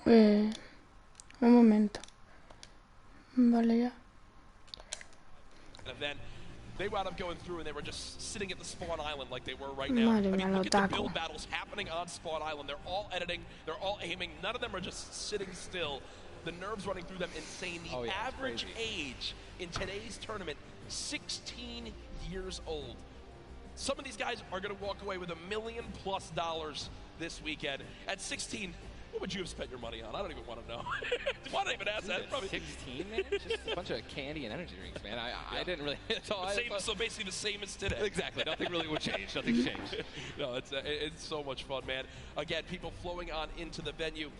Un momento. Vale, ya. They wound up going through and they were just sitting at the spawn island like they were right now. Madre I mía, mean, lo look at the taco. build battles happening on spawn island. They're all editing, they're all aiming. None of them are just sitting still. The nerves running through them insane. The average age in today's tournament, 16 years old. Some of these guys are going to walk away with $1 million+ this weekend. At 16, what would you have spent your money on? I don't even want to know. Why not even ask that? Probably 16, man. Just a bunch of candy and energy drinks, man. I didn't really. So basically the same as today. Exactly. Nothing really would change. Nothing's changed. No, it's so much fun, man. Again, people flowing on into the venue,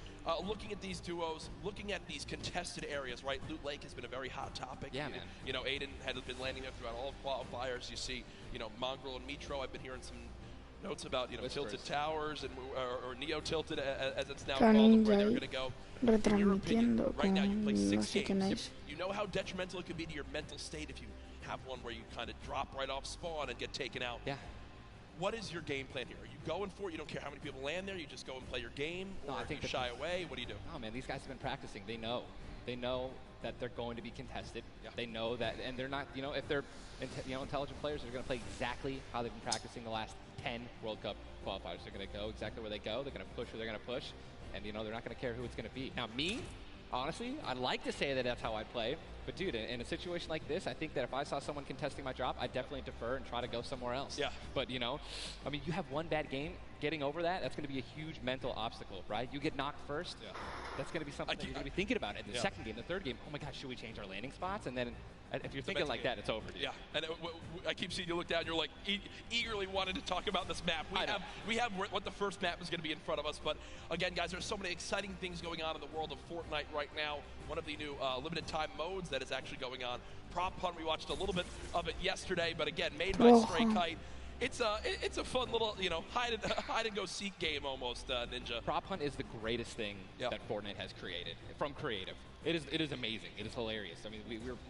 looking at these duos, looking at these contested areas. Right, Loot Lake has been a very hot topic. Yeah, man. You know, Aiden has been landing there throughout all of qualifiers. You see, you know, Mongrel and Mitro. I've been hearing some notes about, you know, Tilted Towers and or Neo Tilted as it's now called, where they're going to go. Retrasmitiendo Right now, you play con 6 no sé quién games. es. You know how detrimental it could be to your mental state if you have one where you kind of drop right off spawn and get taken out. Yeah. What is your game plan here? Are you going for it? You don't care how many people land there? You just go and play your game? No, or I think you shy away? What do you do? Oh, man, these guys have been practicing. They know. They know that they're going to be contested. Yeah. They know that, and they're not, you know, if they're, you know, intelligent players, they're going to play exactly how they've been practicing the last 10 World Cup qualifiers. They're going to go exactly where they go. They're going to push where they're going to push. And, you know, they're not going to care who it's going to be. Now, me, honestly, I'd like to say that that's how I play. But, dude, in a situation like this, I think that if I saw someone contesting my drop, I'd definitely defer and try to go somewhere else. Yeah. But, you know, I mean, you have one bad game. Getting over that, that's going to be a huge mental obstacle, right? You get knocked first. Yeah. That's going to be something that you're going to be thinking about. In the second game, the third game, oh, my gosh, should we change our landing spots? And then if you're thinking like that, it's over. Dude. Yeah, and I keep seeing you look down. You're like eagerly wanting to talk about this map. We have what the first map is going to be in front of us. But again, guys, there's so many exciting things going on in the world of Fortnite right now. One of the new limited time modes that is actually going on. Prop Hunt, we watched a little bit of it yesterday, but again, made by Stray Kite. It's a fun little, you know, hide and go seek game almost, Ninja. Prop Hunt is the greatest thing that Fortnite has created from creative. It is amazing. It is hilarious. I mean,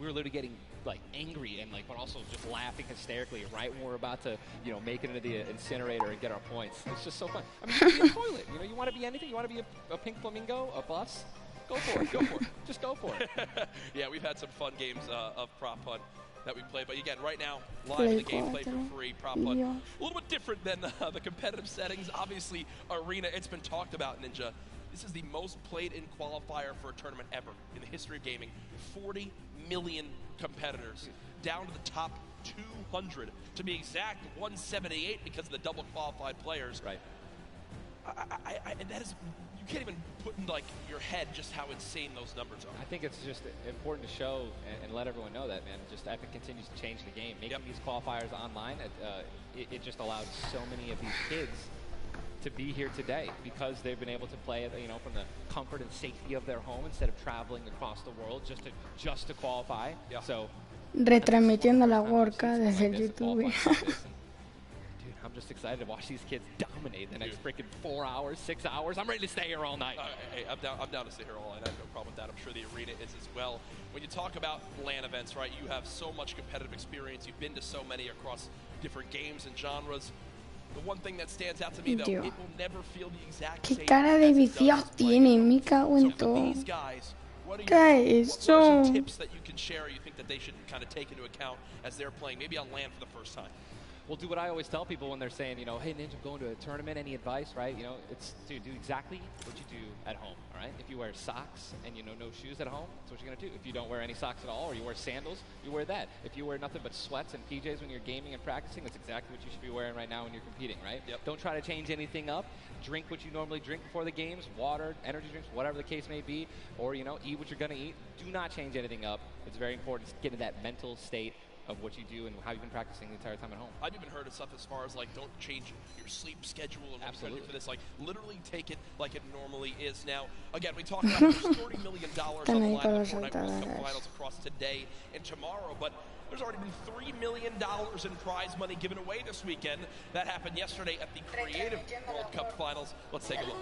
we're literally getting like angry and like, but also just laughing hysterically right when we're about to, you know, make it into the incinerator and get our points. It's just so fun. I mean, you can be a toilet. You know, you want to be anything. You want to be a pink flamingo, a bus. Go for it. Go for it. Just go for it. Yeah, we've had some fun games of Prop Hunt that we play. But again, right now, live in the gameplay for free. Prop Hunt, a little bit different than the competitive settings. Obviously, Arena, it's been talked about, Ninja. This is the most played in qualifier for a tournament ever in the history of gaming. 40 million competitors, down to the top 200. To be exact, 178 because of the double qualified players. Right. And that is, you can't even put in like your head just how insane those numbers are. I think it's just important to show and let everyone know that, man. Just Epic continues to change the game. Making these qualifiers online, it just allows so many of these kids to be here today because they've been able to play, you know, from the comfort and safety of their home instead of traveling across the world just to qualify. Yeah. So, retransmitiendo la World Cup desde el YouTube. Dude, I'm just excited to watch these kids dominate the next freaking 4 hours, 6 hours. I'm ready to stay here all night. Hey, I'm down to stay here all night. I have no problem with that. I'm sure the Arena is as well. When you talk about LAN events, right, you have so much competitive experience. You've been to so many across different games and genres. The one thing that stands out to me, though, it will never feel the exact same. ¿Qué cara de viciados tiene? Me cago en todo. ¿Qué es eso? What are some tips that you can share you think that they should kind of take into account as they're playing, maybe on LAN for the first time? Well, do what I always tell people when they're saying, you know, hey, Ninja, I'm going to a tournament, any advice, right? You know, it's, dude, do exactly what you do at home, all right? If you wear socks and, you know, no shoes at home, that's what you're going to do. If you don't wear any socks at all or you wear sandals, you wear that. If you wear nothing but sweats and PJs when you're gaming and practicing, that's exactly what you should be wearing right now when you're competing, right? Yep. Don't try to change anything up. Drink what you normally drink before the games, water, energy drinks, whatever the case may be, or, you know, eat what you're going to eat. Do not change anything up. It's very important to get in that mental state of what you do and how you've been practicing the entire time at home. I've even heard of stuff as far as like don't change your sleep schedule and what you're doing for this. Like literally take it like it normally is. Now, again, we talked about there's $30 million on the line of Fortnite World Cup finals across today and tomorrow, but there's already been $3 million in prize money given away this weekend. That happened yesterday at the Creative World Cup finals. Let's take a look.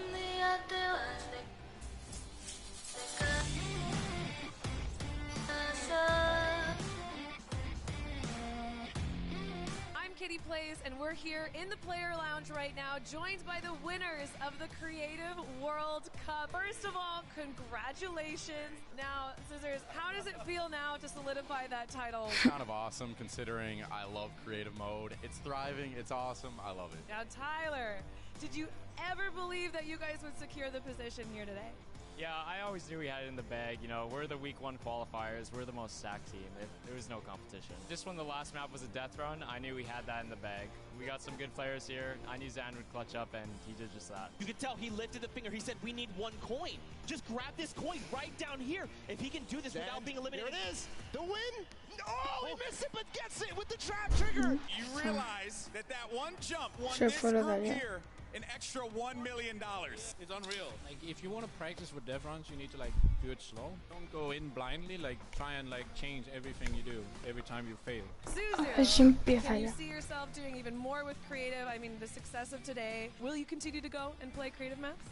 Kitty Plays, and we're here in the player lounge right now, joined by the winners of the Creative World Cup. First of all, congratulations. Now, Scissors, how does it feel now to solidify that title? Kind of awesome considering I love creative mode. It's thriving, it's awesome, I love it. Now, Tyler, did you ever believe that you guys would secure the position here today? Yeah, I always knew we had it in the bag. You know, we're the week 1 qualifiers. We're the most stacked team. There was no competition. Just when the last map was a death run, I knew we had that in the bag. We got some good players here. I knew Zan would clutch up, and he did just that. You could tell he lifted the finger. He said, we need 1 coin. Just grab this coin right down here. If he can do this Zan, without being eliminated. Here it is. The win. Oh, he missed it, but gets it with the trap trigger. You realize that one jump won this group here an extra $1 million. It's unreal. Like, if you want to practice with dev runs, you need to like do it slow. Don't go in blindly. Like, try and like change everything you do every time you fail. Suzu, can you see yourself doing even more with creative? I mean, the success of today. Will you continue to go and play creative maps?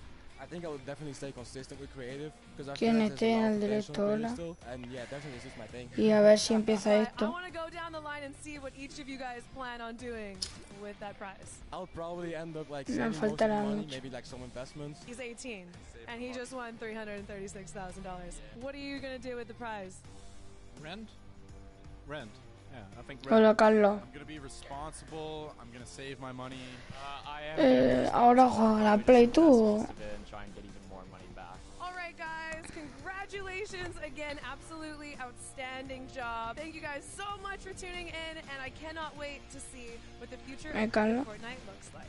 I think I would definitely stay consistent with creative because I feel like there's a lot of potential in creative still. And yeah, definitely this is my thing. Y a ver si empieza I esto. want to go down the line and see what each of you guys plan on doing with that prize. I'll probably end up like No saving most of the faltará money, mucho. maybe like some investments. He's 18, and he just won $336,000. What are you going to do with the prize? Rent. Yeah, I think rent. Hola, Carlos. I'm gonna be responsible, I'm gonna save my money. Ahora juega la Play tú. All right, guys, congratulations again. Absolutely outstanding job. Thank you guys so much for tuning in, and I cannot wait to see what the future of Fortnite looks like.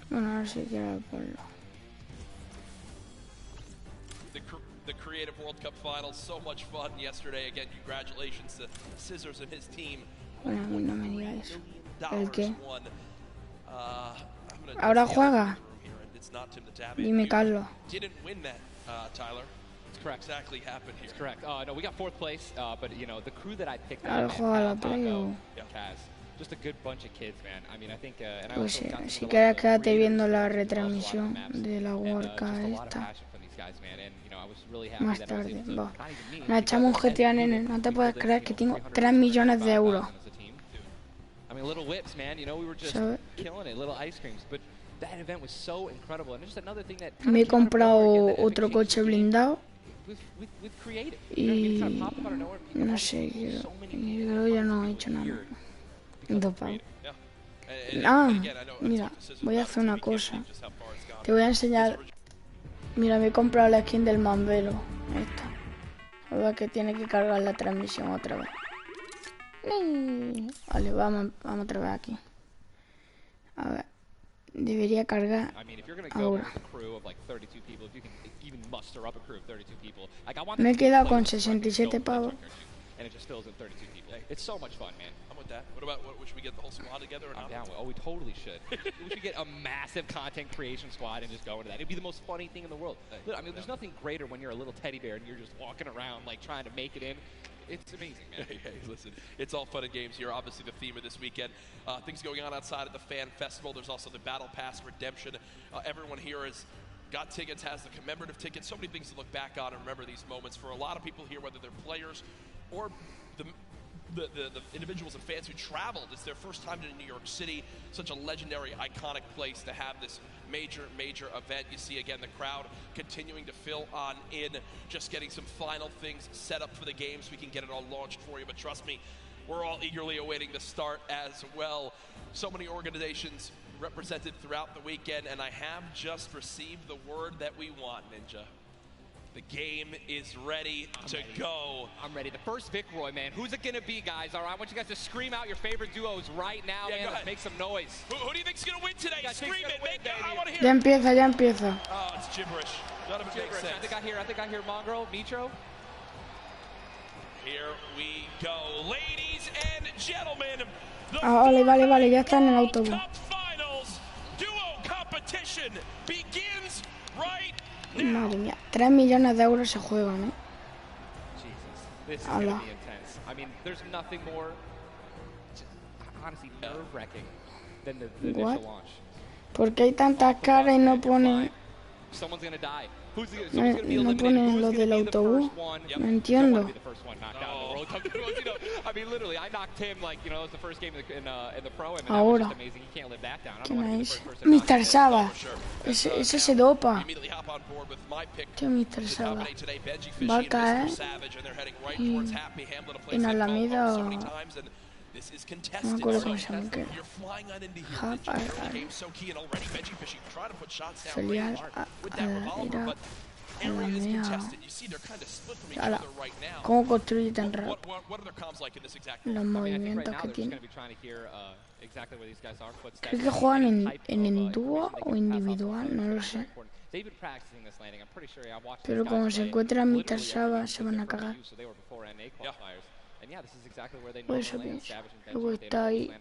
Bueno, ahora sí quiero verlo. The Creative World Cup Finals, so much fun yesterday. Again, congratulations to Scissors and his team. Bueno, a mí no me diga eso. ¿El qué? Won. Ahora juega. Dime, Carlos. Didn't win that, Tyler. That's correct. Exactly happened here. That's correct. No, we got 4th place, but you know, the crew that I picked Ahora juega la Play o... Kaz, just a good bunch of kids, man. I mean, I think, and I Pues also got si some quieres quédate viendo la retransmisión de la World Cup esta. Más tarde, va. Nos echamos un GTA, nene. No te puedes creer que tengo 3 millones de euros. I mean, little whips, man. You know, we were just killing it. Little ice creams, but that event was so incredible. And just another thing that Me he comprado otro coche blindado with creative. y no sé, yo ya no he hecho nada. Dopado. Mira, voy a hacer una cosa. Te voy a enseñar. Mira, me he comprado la skin del Mambelo. Esta. Ahora que tiene que cargar la transmisión otra vez. Vale, vamos otra vez aquí. A ver. Debería cargar ahora. Me he quedado con 67 pavos. It's so much fun, man. I'm with that. What should we get the whole squad together or not? I'm down with. Oh, we totally should. We should get a massive content creation squad and just go into that. It'd be the most funny thing in the world. I mean, there's nothing greater when you're a little teddy bear and you're just walking around like trying to make it in. It's amazing, man. Hey, listen, it's all fun and games here. Obviously, the theme of this weekend. Things going on outside of the fan festival. There's also the Battle Pass redemption. Everyone here has got tickets, has the commemorative tickets. So many things to look back on and remember these moments. For a lot of people here, whether they're players or the individuals and fans who traveled, it's their first time to New York City, such a legendary, iconic place to have this major event. You see again the crowd continuing to fill on in, just getting some final things set up for the game so we can get it all launched for you. But trust me, we're all eagerly awaiting the start as well. So many organizations represented throughout the weekend, and I have just received the word that we want, Ninja. The game is ready to go. I'm ready. The first Vic Roy, man. Who's it going to be, guys? All right, I want you guys to scream out your favorite duos right now, man. Let's make some noise. Who do you think's going to win today? Scream it. I want to hear Ya empieza. Oh, it's gibberish. None of it makes sense. I think I hear Mongrel, Mitro. Here we go. Ladies and gentlemen, the vale, ya está en el autobús. Cup Finals duo competition begins right Madre mía, 3 millones de euros se juegan, This is going to be intense. I mean, there's nothing more, honestly, nerve-wracking than the initial launch. ¿Por qué hay tantas caras y no ponen? Someone's going to die. No ponen lo del autobús. No entiendo. Ahora. ¿Quién es? Mr. Saba. Ese se dopa. Tío, Mr. Saba. Va a caer en Alameda. No me acuerdo cómo se llama. Felial ¿Cómo construye tan rápido? Los movimientos que tiene. Creo que juegan en dúo o individual, no lo sé. Pero como se encuentra Mr. Saba, se van a cagar. Por eso pienso. Luego está ahí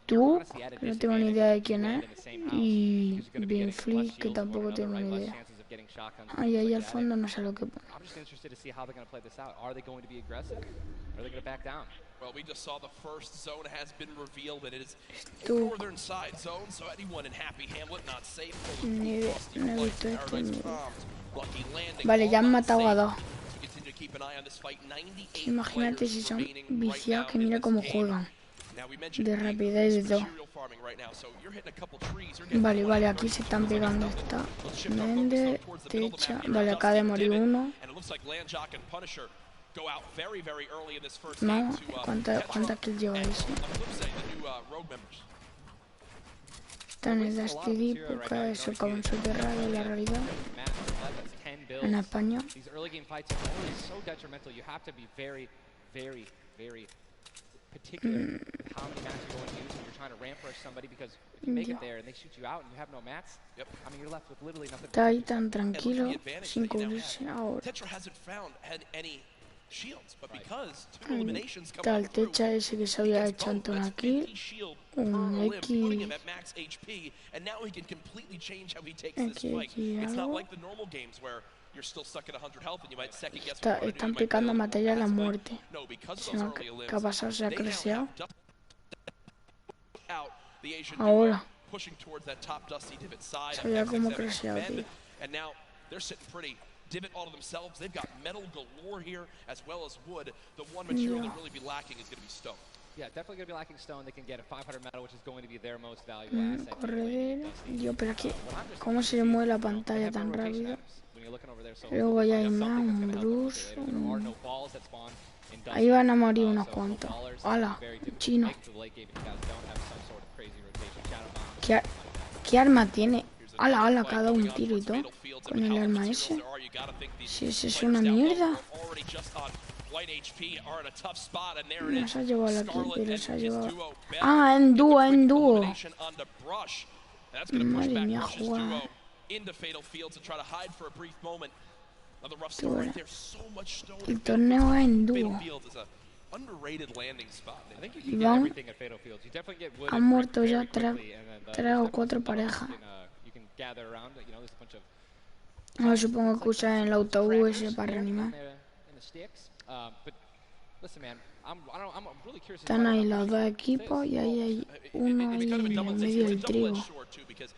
tú, que no tengo ni idea de quién es, y Binfleet, que tampoco tengo ni idea. Ahí al fondo no sé lo que pone. Well, we just saw the first zone has been revealed, and it is further inside zone, so anyone in Happy Hamlet not safe. Ni idea, no he visto esto ni idea. Vale, ya han matado a dos. Imagínate si son viciados, que mira cómo juegan. De rapidez de todo. Vale, aquí se están pegando. Está Mende, Techa. Vale, acaba de morir uno. No, ¿cuántas kills lleva ese? Está en el Dusty Deep, porque eso acaba en soterrado en la realidad. En España. Está ahí tan tranquilo, sin cubrirse ahora. Está el Techa ese que se había hecho Anton aquí. Un X algo. Están picando materia a la muerte. ¿Qué ha pasado? ¿Se ha crecido? Ahora. Sabía cómo creció, tío. Divot all of themselves. They've got metal galore here as well as wood. The one material that really be lacking is going to be stone. Yeah, definitely going to be lacking stone. They can get a 500 metal, which is going to be their most valuable asset. Corredera. Yo, pero aquí, ¿cómo se le mueve la pantalla tan rápido? Luego ya hay más, un Bruce. Ahí van a morir unos cuantos. ¡Hala! Chino. ¿Qué arma tiene? ¡Hala! Que ha dado un tiro y todo. Con el arma ese. Si ese es una mierda. No se ha llevado la kill, pero se ha llevado... ¡Ah, en dúo! Madre mía, jugada. El torneo es en dúo. Y han muerto ya tres o cuatro parejas. Ahora supongo que usan el autobús ese para reanimar. Están ahí los dos equipos y ahí hay uno ahí en el medio del trigo.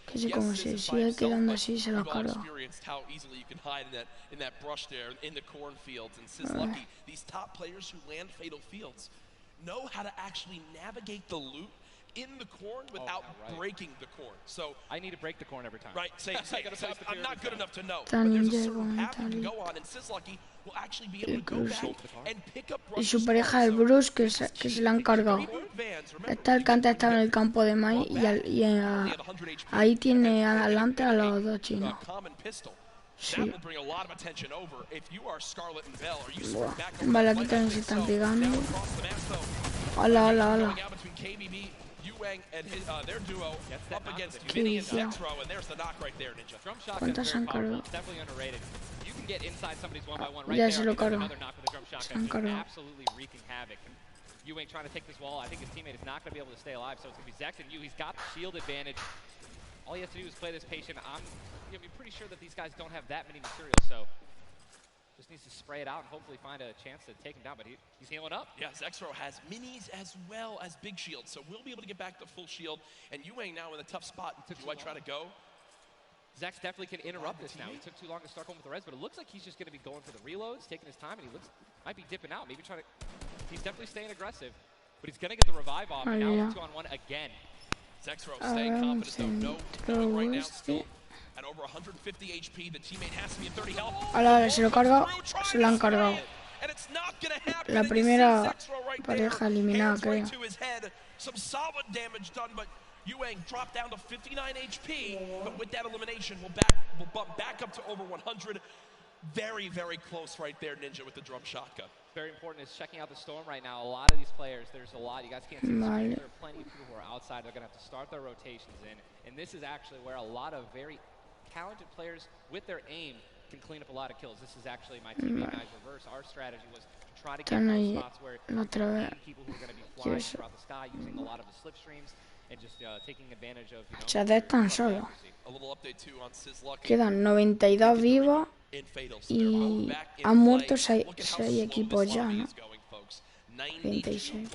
Que sé cómo se sigue quedando así, se lo carga. In the corn without breaking the corn. So I need to break the corn every time. Right, say I'm not good enough to know. But there's a certain path to go on, and Sizlucky will actually be able to go back and pick up. Y su pareja, el Bruce, que se la han cargado. Está el canta, está en el campo de maíz y ahí tiene adelante a los dos chinos. Sí. Vale, aquí también se están pegando. Hola. Qué vicio. ¿Cuántas han cargado? Ya se lo cargo. Se han cargado. Ewing trying to take this wall. I think his teammate is not going to be able to stay alive, so it's going to be Zex and you. He's got the shield advantage. All he has to do is play this patient. I'm going to be pretty sure that these guys don't have that many materials, so just needs to spray it out and hopefully find a chance to take him down, but he's healing up. Yeah, Zexro has minis as well as big shields, so we'll be able to get back to full shield. And Ewing now in a tough spot. Do I try to go? Zex definitely can interrupt this now. He took too long to start going with the res, but it looks like he's just going to be going for the reloads, taking his time, and he might be dipping out. Maybe trying to. He's definitely staying aggressive, but he's going to get the revive off. And now it's 2-on-1 again. Zexro staying confident though. No, right now still at over 150 HP. The teammate has to be at 30 health. Ahora se lo carga, se lo han cargado. La primera pareja eliminada, creo. Some solid damage done, but Yuang dropped down to 59 HP, but with that elimination, we'll bump back up to over 100. Very, very close right there, Ninja, with the drum shotgun. Very important is checking out the storm right now. A lot of these players, there's a lot. You guys can't see the screen. There are plenty of people who are outside. They're going to have to start their rotations in. And this is actually where a lot of very talented players with their aim can clean up a lot of kills. This is actually my teammate and I's reverse. Our strategy was to try to get those spots where people who are going to be flying throughout the sky using a lot of the slipstreams and just taking advantage of, están solo. Quedan 92 vivos y han muerto 6 equipos ya, ¿no? 96.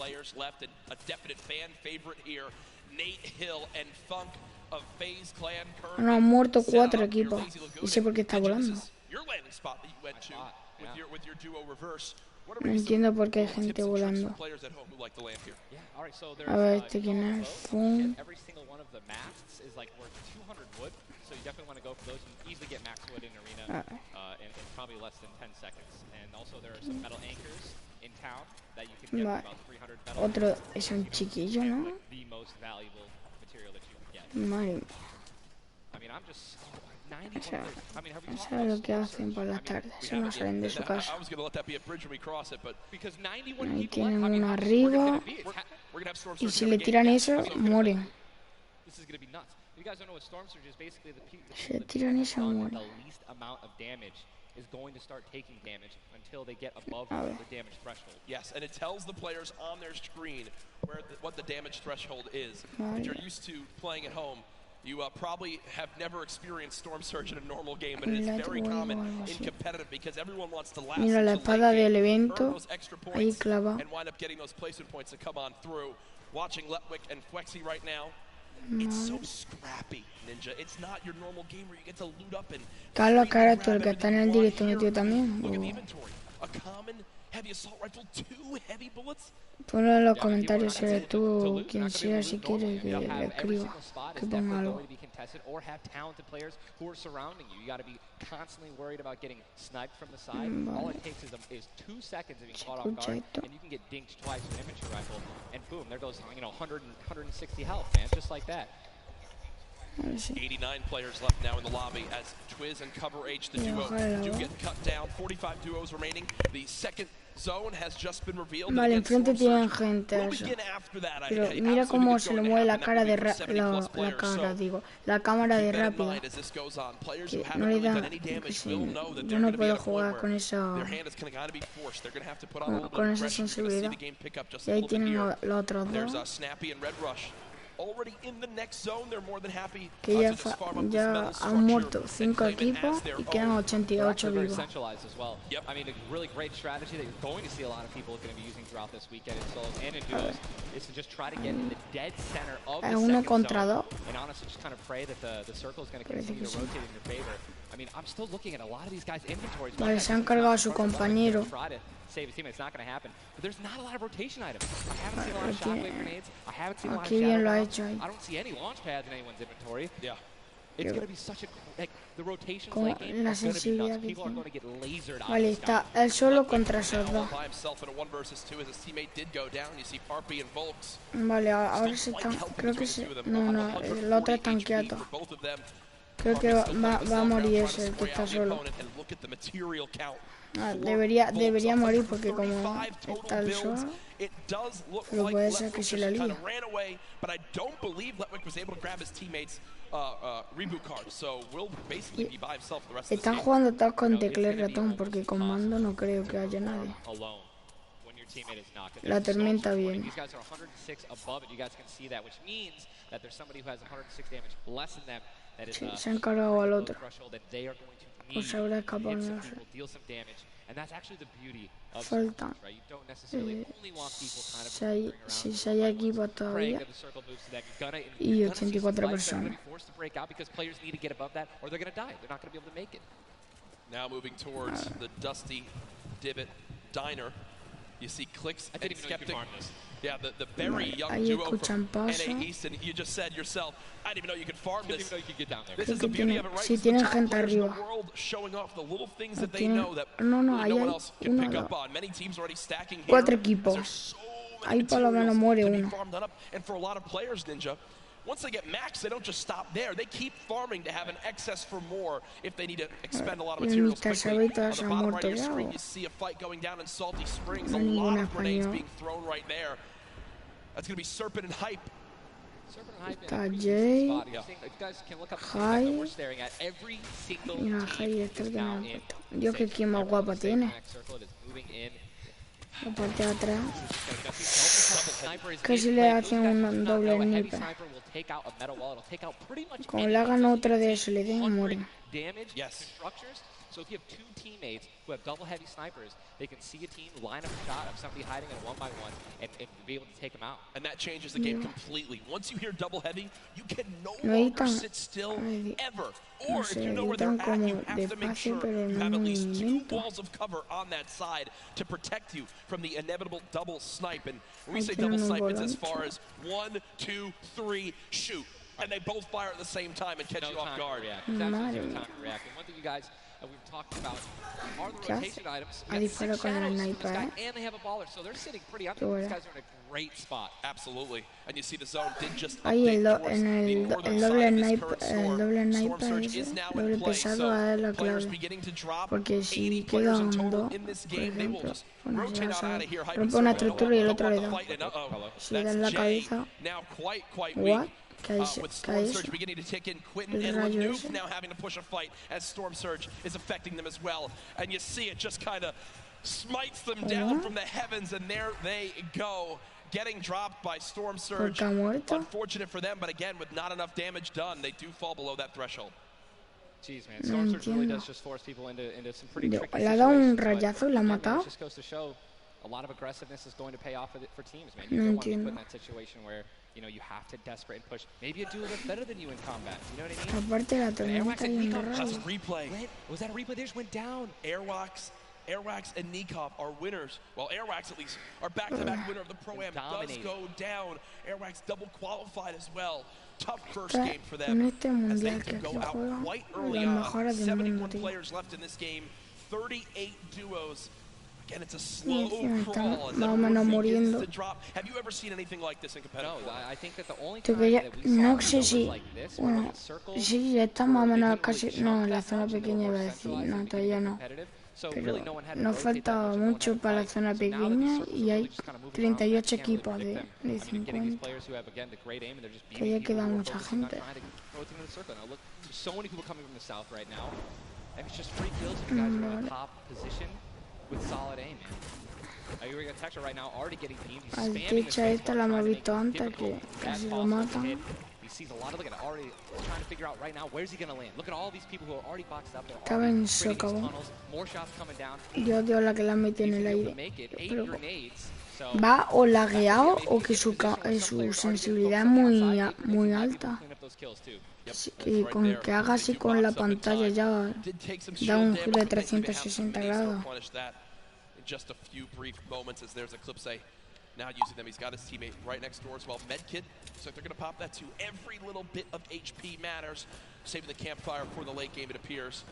No, han muerto 4 equipos. Y sé por qué está volando. No entiendo por qué hay gente volando. A ver, este quién es. Fun. Vale. Otro es un chiquillo, ¿no? Madre mía. O sea, lo que hacen por las tardes. Eso no salen de su casa. Ahí tienen uno arriba. Y si le tiran eso, mueren. Si le tiran eso, mueren. Is going to start taking damage until they get above the damage threshold. Yes, and it tells the players on their screen what the damage threshold is. If you're used to playing at home, you probably have never experienced Storm Surge in a normal game, but it is very common in competitive because everyone wants to last Mira la espada del evento, ahí clava. And wind up getting those placement points to come on through. Watching Letwick and Flexi right now. It's so scrappy, Ninja. It's not your normal game where you get to loot up and... Carlos, cara, tú el que está en el directo metido también. Ponlo en los comentarios si eres tú o quien sea, si quieres que le escriba, que ponga algo. Escucha esto. 89 players left now in the lobby as Twiz and Cover H, the duo, do get cut down. 45 duos remaining. The second zone has just been revealed. Vale, enfrente tienen gente. Pero mira cómo se le mueve la cara de la cámara de rápido. Que no le da. Yo no puedo jugar con esa sensibilidad. Y ahí tienen los otros dos. Que ya han muerto 5 equipos y quedan 88 vivos. Es 1 contra 2. Parece que sí. Vale, se han cargado a su compañero. Aquí bien lo ha hecho ahí. Con la sensibilidad que tiene. Vale, está él solo contra esos dos. Vale, ahora se están... Creo que se... No, el otro está tanqueado. Creo que va a morir ese, el que está solo. Debería morir porque como está el sol, pero puede ser que se la líe. Están jugando todos con tecla y ratón porque con mando no creo que haya nadie. La tormenta viene. Sí, se han cargado al otro. Pues se habrá escapado, no sé. Faltan 6 equipos todavía y 84 personas. Now moving towards the Dusty Divot Diner. You see Clicks and Skeptic. Yeah, the very young duo from NA East, and you just said yourself, I didn't even know you could farm this. This is the beauty of it, right? Si tienen gente arriba. Showing off the little things that they know that no, really no one else can pick up on. Many teams already stacking here. 4 equipos. Ahí por lo menos muere uno. And for a lot of players, Ninja, once they get max, they don't just stop there. They keep farming to have an excess for more if they need to expend a lot of materials quickly. On the bottom right of your screen, you see a fight going down in Salty Springs. A lot of grenades being thrown right there. That's going to be Serpent and Hype. Está Jay, Jai. Mira, Jai está el que me ha puesto. Dios, que quien más guapa tiene. La parte de atrás. Que si le hacen un doble sniper. Como le hagan otra de eso, le den, mueren. So if you have 2 teammates who have double heavy snipers, they can see a team line up a shot of somebody hiding in a 1-by-1 and be able to take them out. And that changes the game completely. Once you hear double heavy, you can no longer sit still ever. Or if you know where they're at, you have to make sure you have at least 2 walls of cover on that side to protect you from the inevitable double snipe. And when we say double snipe, it's as far as 1, 2, 3, shoot. And they both fire at the same time and catch you off guard. There's absolutely no time to react. And one thing you guys we've talked about are the rotation items. A disparo con el sniper, and they have a baller, so they're sitting pretty up. These guys are in a great spot. Absolutely. And you see the zone did just ahí el doble sniper, ese, doble pesado va a dar la clave. Porque si queda un 2, por ejemplo, rompe una estructura y el otro le da. Si da en la cabeza, what? With Storm Surge beginning to tick in, Quentin and Lanoof now having to push a fight as Storm Surge is affecting them as well. And you see it just kind of smites them down from the heavens, and there they go, getting dropped by Storm Surge. Unfortunate for them, but again, with not enough damage done, they do fall below that threshold. Jeez, man, Storm Surge really does just force people into some pretty tricky situations. Le ha dado un rayazo y la ha matado. It just goes to show a lot of aggressiveness is going to pay off for teams, man. You don't want to be put in that situation where you have to desperate and push. Maybe a duo that's better than you in combat. You know what I mean? Aparte la tormenta y that's a replay. Was that a replay? They just went down. Airwax and Nikov are winners. Well, Airwax at least are back-to-back winner of the Pro-Am. Does go down. Airwax double qualified as well. Tough first game for them as they can go out quite early on. 71 players left in this game. 38 duos. Again, it's a slow crawl as everyone begins to drop. Have you ever seen anything like this in competitive? No, I think that the only time that we saw something like this, bueno, sí, está más o menos casi, no, la zona pequeña iba a decir, no, todavía no. Pero nos falta mucho para la zona pequeña y hay 38 equipos de 50. Que ya queda mucha gente. Al techo esta la hemos visto antes que casi lo matan. Estaba en shock. Dios, la que la metió en el aire. Pero va o lagueado o que su sensibilidad es muy alta. Y con que haga así con la pantalla ya da un giro de 360 grados. Just a few brief moments as there's Eclipse now using them. He's got his teammate right next door as well. Medkit, so they're going to pop that too. Every little bit of HP matters. Saving the campfire for the late game, it appears.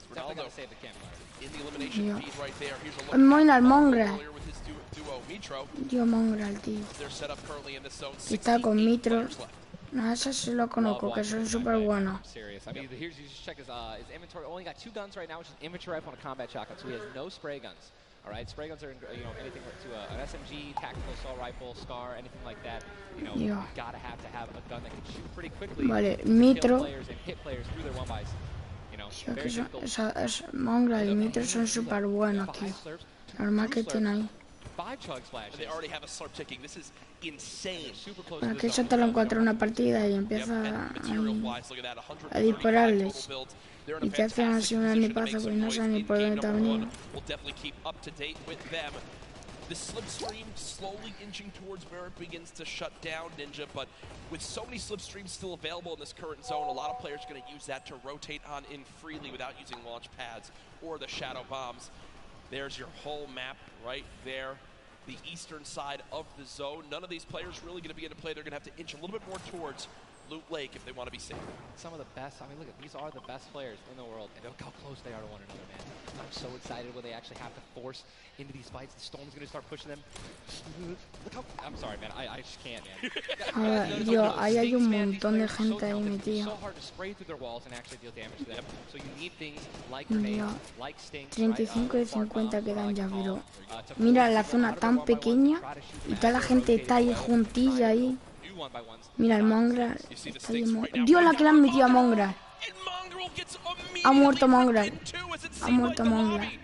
Ronaldo save the campfire. In the elimination feed right there. Here's a look earlier with his duo, Mitro. Dios, Mongrel, tío. They're set up currently in this zone. Está con Mitro. No, eso sí lo conozco, que son súper buenos. I mean, here's you check his inventory. Only got 2 guns right now, which is inventory rifle and a combat shotgun, so he has no spray guns. All right, spray guns are anything to an SMG, tactical assault rifle, SCAR, anything like that. You gotta have a gun that can shoot pretty quickly. Vale, Mitro. Players and hit players through their 1-bys. Very difficult. Mongrel y Mitro son súper buenos, tío. Normal que estén ahí. Para que eso te lo encuentra una partida y empieza a dispararles. Y te hacen así un anipazo que no saben ni por dónde está venido. The slipstream slowly inching towards where it begins to shut down Ninja, but with so many slipstreams still available in this current zone, a lot of players are going to use that to rotate on in freely without using launch pads or the shadow bombs. There's your whole map right there, the eastern side of the zone. None of these players really going to be able to play. They're going to have to inch a little bit more towards Loot Lake if they want to be safe. Some of the best, I mean, look, these are the best players in the world, and look how close they are to one another, man. I'm so excited when they actually have to force into these fights. The Storm's going to start pushing them. Look how, I'm sorry, man, I just can't, man. Yo, ahí hay un montón de gente ahí metida. So hard to spray through their walls and actually deal damage to them. So you need things like grenades, like stinks, 35 de 50 quedan ya, pero mira la zona tan pequeña y toda la gente está ahí juntilla ahí. Mira el Mongrel. Dios, la que le han metido a Mongrel. Ha muerto Mongrel. Ha muerto Mongrel.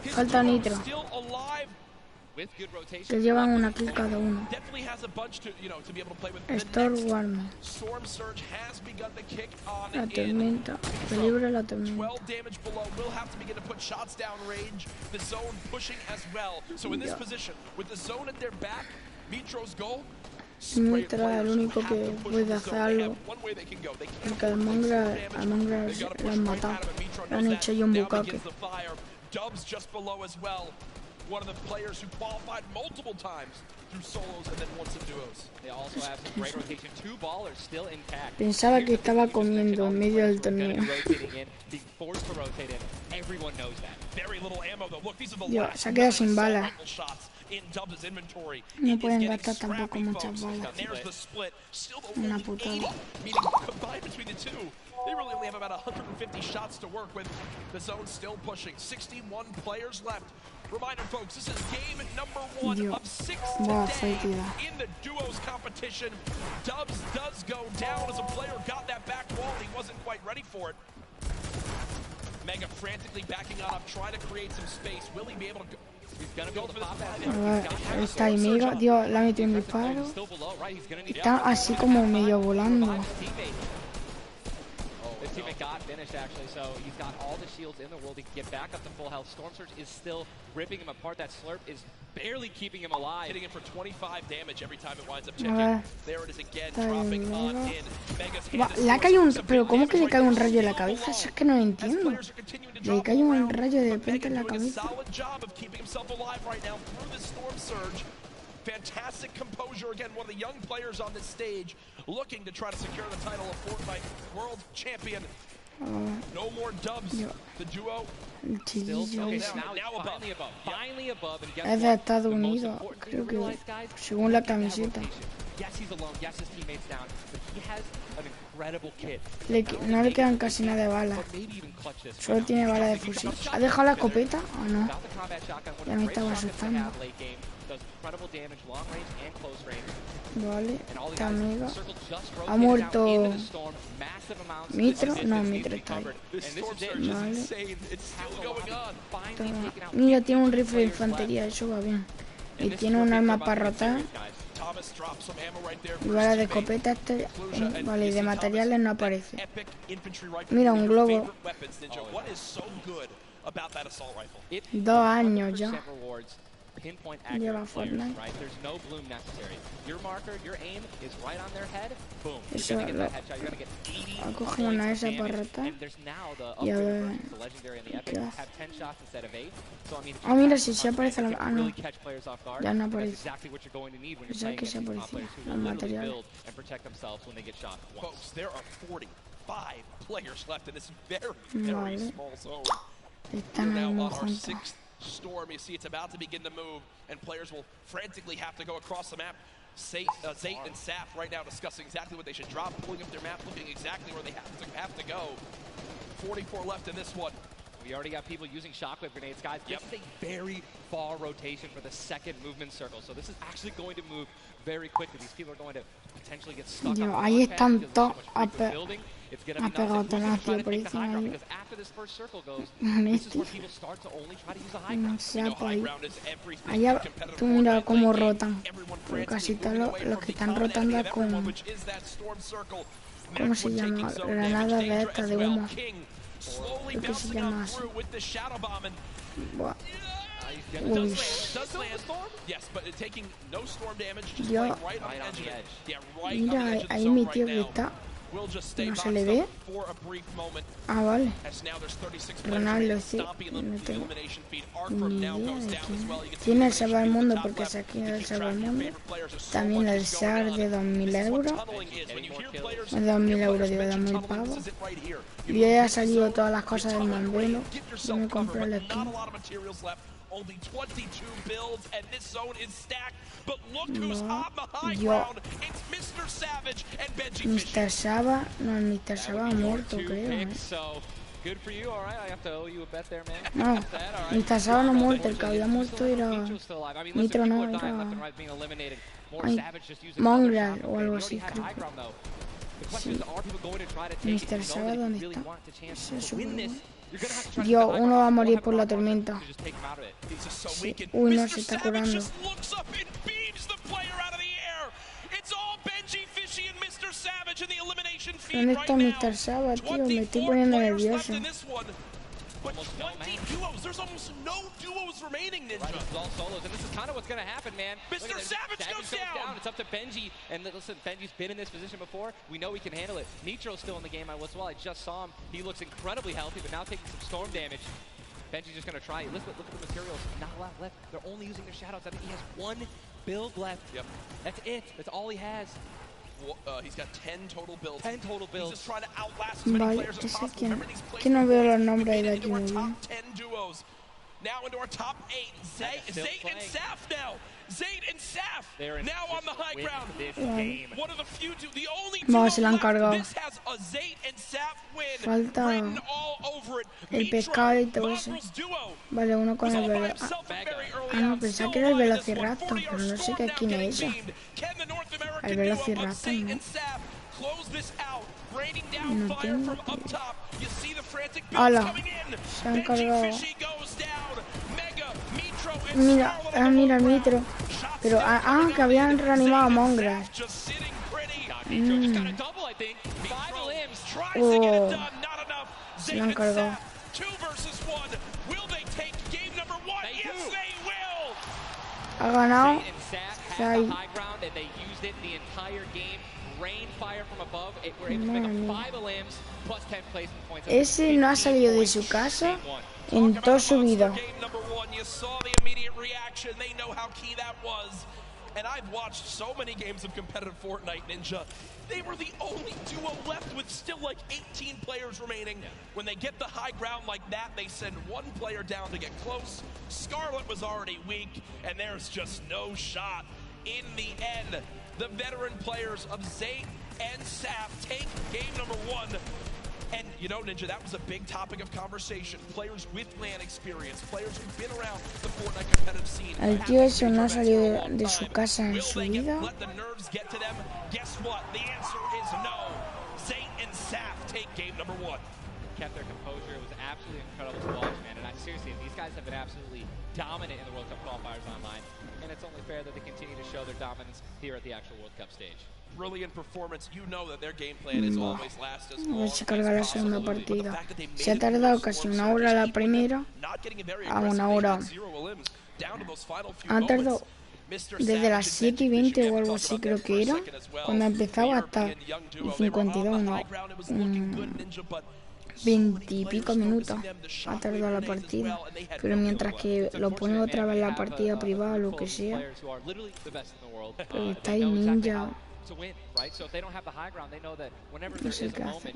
Falta Nitro. Que llevan una kill cada uno. Storm Warman. La tormenta. Peligro la tormenta. Mitra es el único que puede hacer algo. Porque al Mongrel lo han matado. Lo han hecho yo un bucaque. One of the players who qualified multiple times through solos and then once in duos. They also have some great rotation. Two ballers still intact. Pensaba que estaba comiendo en medio del torneo. Dios, se ha quedado sin balas. No pueden gastar tampoco muchas balas. Una putada. They really only have about 150 shots to work with. The zone still pushing. 61 players left. Reminder, folks, this is game number 1 of 6 today in the duos competition. Dubs does go down as a player got that back wall. He wasn't quite ready for it. Mega frantically backing on up, trying to create some space. Will he be able to go? Está ahí, Mega. Dios, le ha metido un disparo. Está así como medio volando. His teammate got finished, actually, so he's got all the shields in the world. He can get back up to full health. Storm Surge is still ripping him apart. That slurp is barely keeping him alive. Hitting him for 25 damage every time it winds up checking. There it is again, dropping on in. Le ha caído un... Pero ¿cómo que le cae un rayo en la cabeza? Eso es que no lo entiendo. Le cae un rayo de repente en la cabeza. Fantastic composure again, one of the young players on this stage looking to try to secure the title of Fortnite World Champion. No more Dubs. The duo still finally above. Es de Estados Unidos, creo que según la camiseta. No le quedan casi nada de balas. Solo tiene bala de fusil. ¿Ha dejado la escopeta o no? Ya me estaba asustando. Vale, está Mega. Ha muerto Mitro. No, Mitro está ahí. Vale. Mira, tiene un rifle de infantería, eso va bien. Y tiene un arma para rotar. Y bala de escopeta, vale, y de materiales no aparece. Mira, un globo. 2 años ya. Lleva Fortnite. Eso ha cogido una de esas para rotar. Y a ver qué hace. Ah, mira, si aparece la... Ah, no. Ya no aparece. Pensaba que se aparecía. Los materiales. Vale. Están ahí muy juntos. Storm, you see it's about to begin to move, and players will frantically have to go across the map. Zayt and Sap right now discussing exactly what they should drop, pulling up their map, looking exactly where they have to go. 44 left in this one. We already got people using shockwave grenades, guys. This is a very far rotation for the second movement circle, so this is actually going to move very quickly. These people are going to Yo, ahí están todos ha pegado todas, tío, por eso ahí. No sé, por ahí. Allá tú mira cómo rotan. Porque casi todos los que están rotando con... ¿Cómo se llama? Granada de esta de humo. Creo que se llama así. Buah. Uy. Yo... Mira, ahí mi tío que está... No se le ve. Ah, vale. Ronaldo, sí. No tengo ni idea de quién. Tiene el salvar el mundo porque se aquí el salvar el mundo. También el SAR de 2000 euros. 2000 euros, digo, 2000 pavos. Y ya ha salido todas las cosas del Mandelo. Yo me compré el skin. Only 22 builds, and this zone is stacked. But look who's on the high Yo. ground. It's Mr. Savage and Benji Mr. Saba, no, Mr. Saba ha muerto, creo. Good for you, all right. I have to owe you a bet there, man. No, Mr. Saba no ha muerto, el que había muerto era... Nitro no, era... Ay, Mongrel o algo así, creo que... Sí. Mr. Saba, ¿dónde está? Ese es súper bueno. Dios, uno va a morir por la tormenta. Sí. Uy, no, se está curando. ¿Dónde está Mr. Saba, tío? Me estoy poniendo nervioso. But 20 duos, there's almost no duos remaining, Ninja. Right, it's all solos, and this is kind of what's going to happen, man. Mr. Savage goes down. It's up to Benji, and listen, Benji's been in this position before. We know he can handle it. Nitro's still in the game as well. I just saw him. He looks incredibly healthy, but now taking some storm damage. Benji's just going to try it. Look at the materials. Not a lot left. They're only using their shadows. I think he has one build left. Yep. That's it. That's all he has. He's got 10 total builds. 10 total builds. He's just trying to outlast as many players as possible. Remember these players no veo los nombres de aquí into our muy bien. top 10 duos. Now into our top 8. Zayt and Saf now. Zayt and Saf now on the high ground. One of the few, the only duo se la han cargado. left. This has a Zayt and Saf win Falta written all over it. el pescado y todo eso. Vale, uno con el velo. Ah, no, pensaba que era el velociraptor, pero no sé qué quién es eso. El velociraptor, ¿no? No tengo. ¡Hala! Se han cargado. Mira, mira el Nitro. Pero, que habían reanimado a Mongrel. Oh, se lo han cargado. Ha ganado. Zay. Ese no ha salido de su casa en toda su vida. And I've watched so many games of competitive Fortnite, Ninja. They were the only duo left with still like 18 players remaining. When they get the high ground like that, they send one player down to get close. Scarlet was already weak, and there's just no shot. In the end, the veteran players of Zayt and Saf take game number 1. And, you know, Ninja, that was a big topic of conversation. Players with LAN experience, players who've been around the Fortnite competitive scene. El tío eso no salió de su casa en su vida. Let the nerves get to them. Guess what? The answer is no. Zayt and Saf take game number 1. Kept their composure. It was absolutely incredible to watch, man. And seriously, these guys have been absolutely dominant in the World Cup qualifiers online. And it's only fair that they continue to show their dominance here at the actual World Cup stage. Brilliant performance. You know that their game plan is always last as long se carga la segunda partida. Se ha tardado casi una hora la primera a una hora. Ha tardado desde las 7:20 o algo así creo que era, cuando empezaba hasta el 52, no, 20 y pico minutos ha tardado la partida, pero mientras que lo pone otra vez la partida privada o lo que sea, pero está ahí Ninja. No sé qué hace.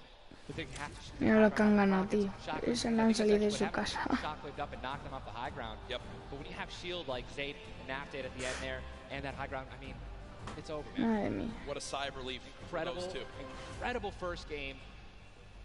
Mira lo que han ganado, tío. Ese le han salido de su casa. Madre mía. Incredible first game.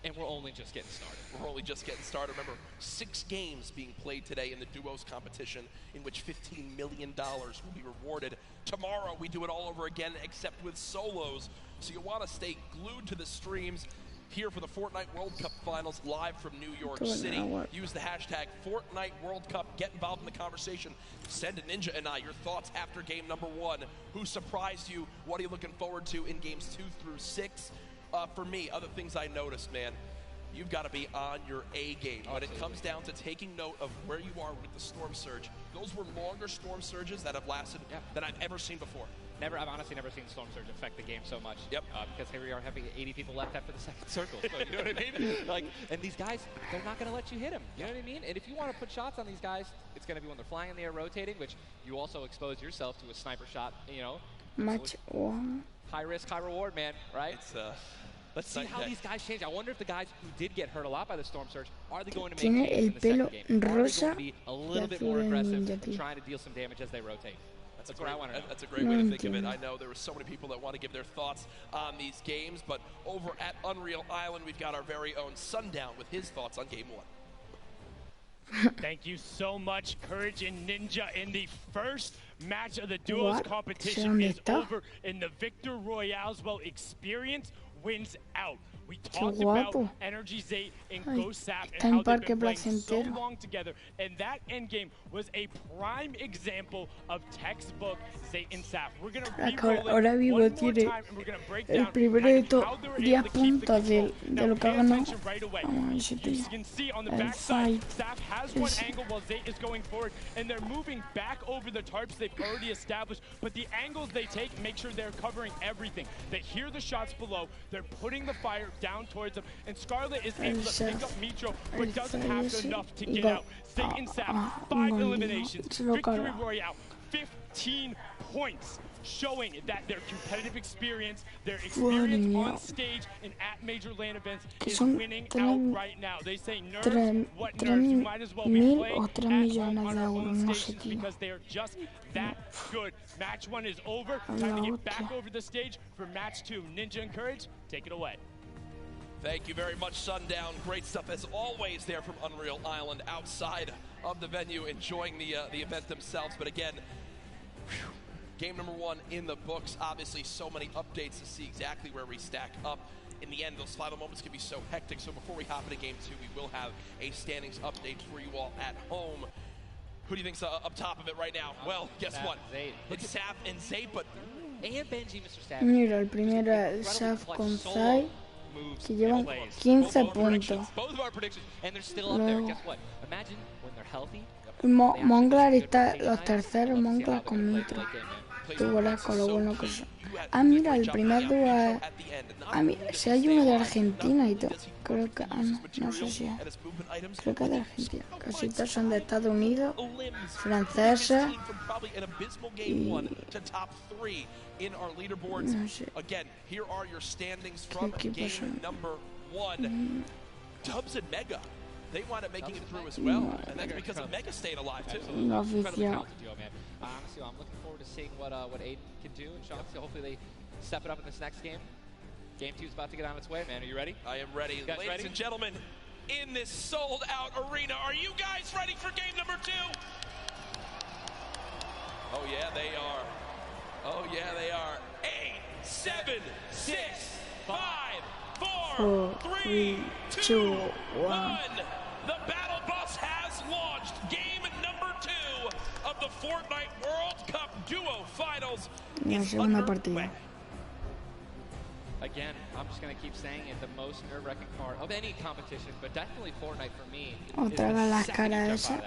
And we're only just getting started. We're only just getting started. Remember, 6 games being played today in the duos competition in which $15 million will be rewarded. Tomorrow, we do it all over again, except with solos. So you'll want to stay glued to the streams here for the Fortnite World Cup Finals live from New York City. Use the hashtag Fortnite World Cup. Get involved in the conversation. Send to Ninja and I your thoughts after game number 1. Who surprised you? What are you looking forward to in games 2 through 6? For me, other things I noticed, man, you've got to be on your A game. When it comes down to taking note of where you are with the storm surge, those were longer storm surges that have lasted than I've ever seen before. I've honestly never seen storm surge affect the game so much. Yep. Because here we are having 80 people left after the second circle. So you know what I mean? Like, and these guys, they're not going to let you hit them. You know what I mean? And if you want to put shots on these guys, it's going to be when they're flying in the air, rotating, which you also expose yourself to a sniper shot. You know. Match 1. High risk, high reward, man. Right? It's Let's see how these guys change. I wonder if the guys who did get hurt a lot by the storm surge, are they going to make changes in the second game? Are they going to be a little bit more aggressive and trying to deal some damage as they rotate? That's what I want to know. That's a great way to think of it. I know there were so many people that want to give their thoughts on these games, but over at Unreal Island, we've got our very own Sundown with his thoughts on game 1. Thank you so much, Courage and Ninja. In the first match of the duos competition is over in the Victor Royale's. Well, experience wins out. We talked about Energy Zate and Ghost Sap and how they've been playing so long together, and that endgame was a prime example of textbook Zate and Sap. We're going to ahora Vivo tiene el primero 10 puntos de lo que ha ganado. Vamos a ver el fight. Sap has one angle while Zate is going forward, and they're moving back over the tarps they've already established, but the angles they take make sure they're covering everything. They hear the shots below, they're putting the fire down towards them, and Scarlet is able to pick up Mitro, but doesn't have enough to get out. Zate and Sap, 5 eliminations, Victory Royale, 15 points, showing that their competitive experience, their experience on stage and at major LAN events is winning out right now. They say nerves, what nerves? You might as well be playing at home on our own stages because they are just that good. Match 1 is over. Time to get back over the stage for match 2. Ninja and Courage, take it away. Thank you very much, Sundown. Great stuff as always there from Unreal Island outside of the venue, enjoying the event themselves. But again, game number 1 in the books. Obviously, so many updates to see exactly where we stack up. In the end, those final moments can be so hectic. So before we hop into game 2, we will have a standings update for you all at home. Who do you think's up top of it right now? Well, guess what? It's Sap and Zate, but and Benji, Mr. Sap. Mira, el primero es Sap con Zai, que llevan 15 puntos. Both of our predictions, and they're still up there. Guess what? Imagine when they're healthy. Monglar está los terceros, Monglar con Mitro. Tú verás con lo bueno que son. Ah, mira, el primer dúo es... Ah, mira, si hay uno de Argentina y todo. Creo que... Ah, no sé si es. Creo que es de Argentina. Casi todos son de Estados Unidos, franceses y... No sé. ¿Qué equipos son? Dubs and Mega. They wound up making it through as well, and that's because of Mega staying alive too. No oficial. Honestly, I'm looking forward to seeing what Aiden can do, and Sean, so hopefully they step it up in this next game. Game 2 is about to get on its way, man. Are you ready? I am ready. Ladies and gentlemen, in this sold-out arena, are you guys ready for game number 2? Oh yeah, they are. Oh yeah, they are. 8, 7, 6, 5, 4, 3, 2, 1. The battle bus has launched. Game number 2 of the Fortnite World Cup Duo Finals is underway. Again, I'm just going to keep saying it, the most nerve-wracking part of any competition, but definitely Fortnite for me. Otra vez las caras esas.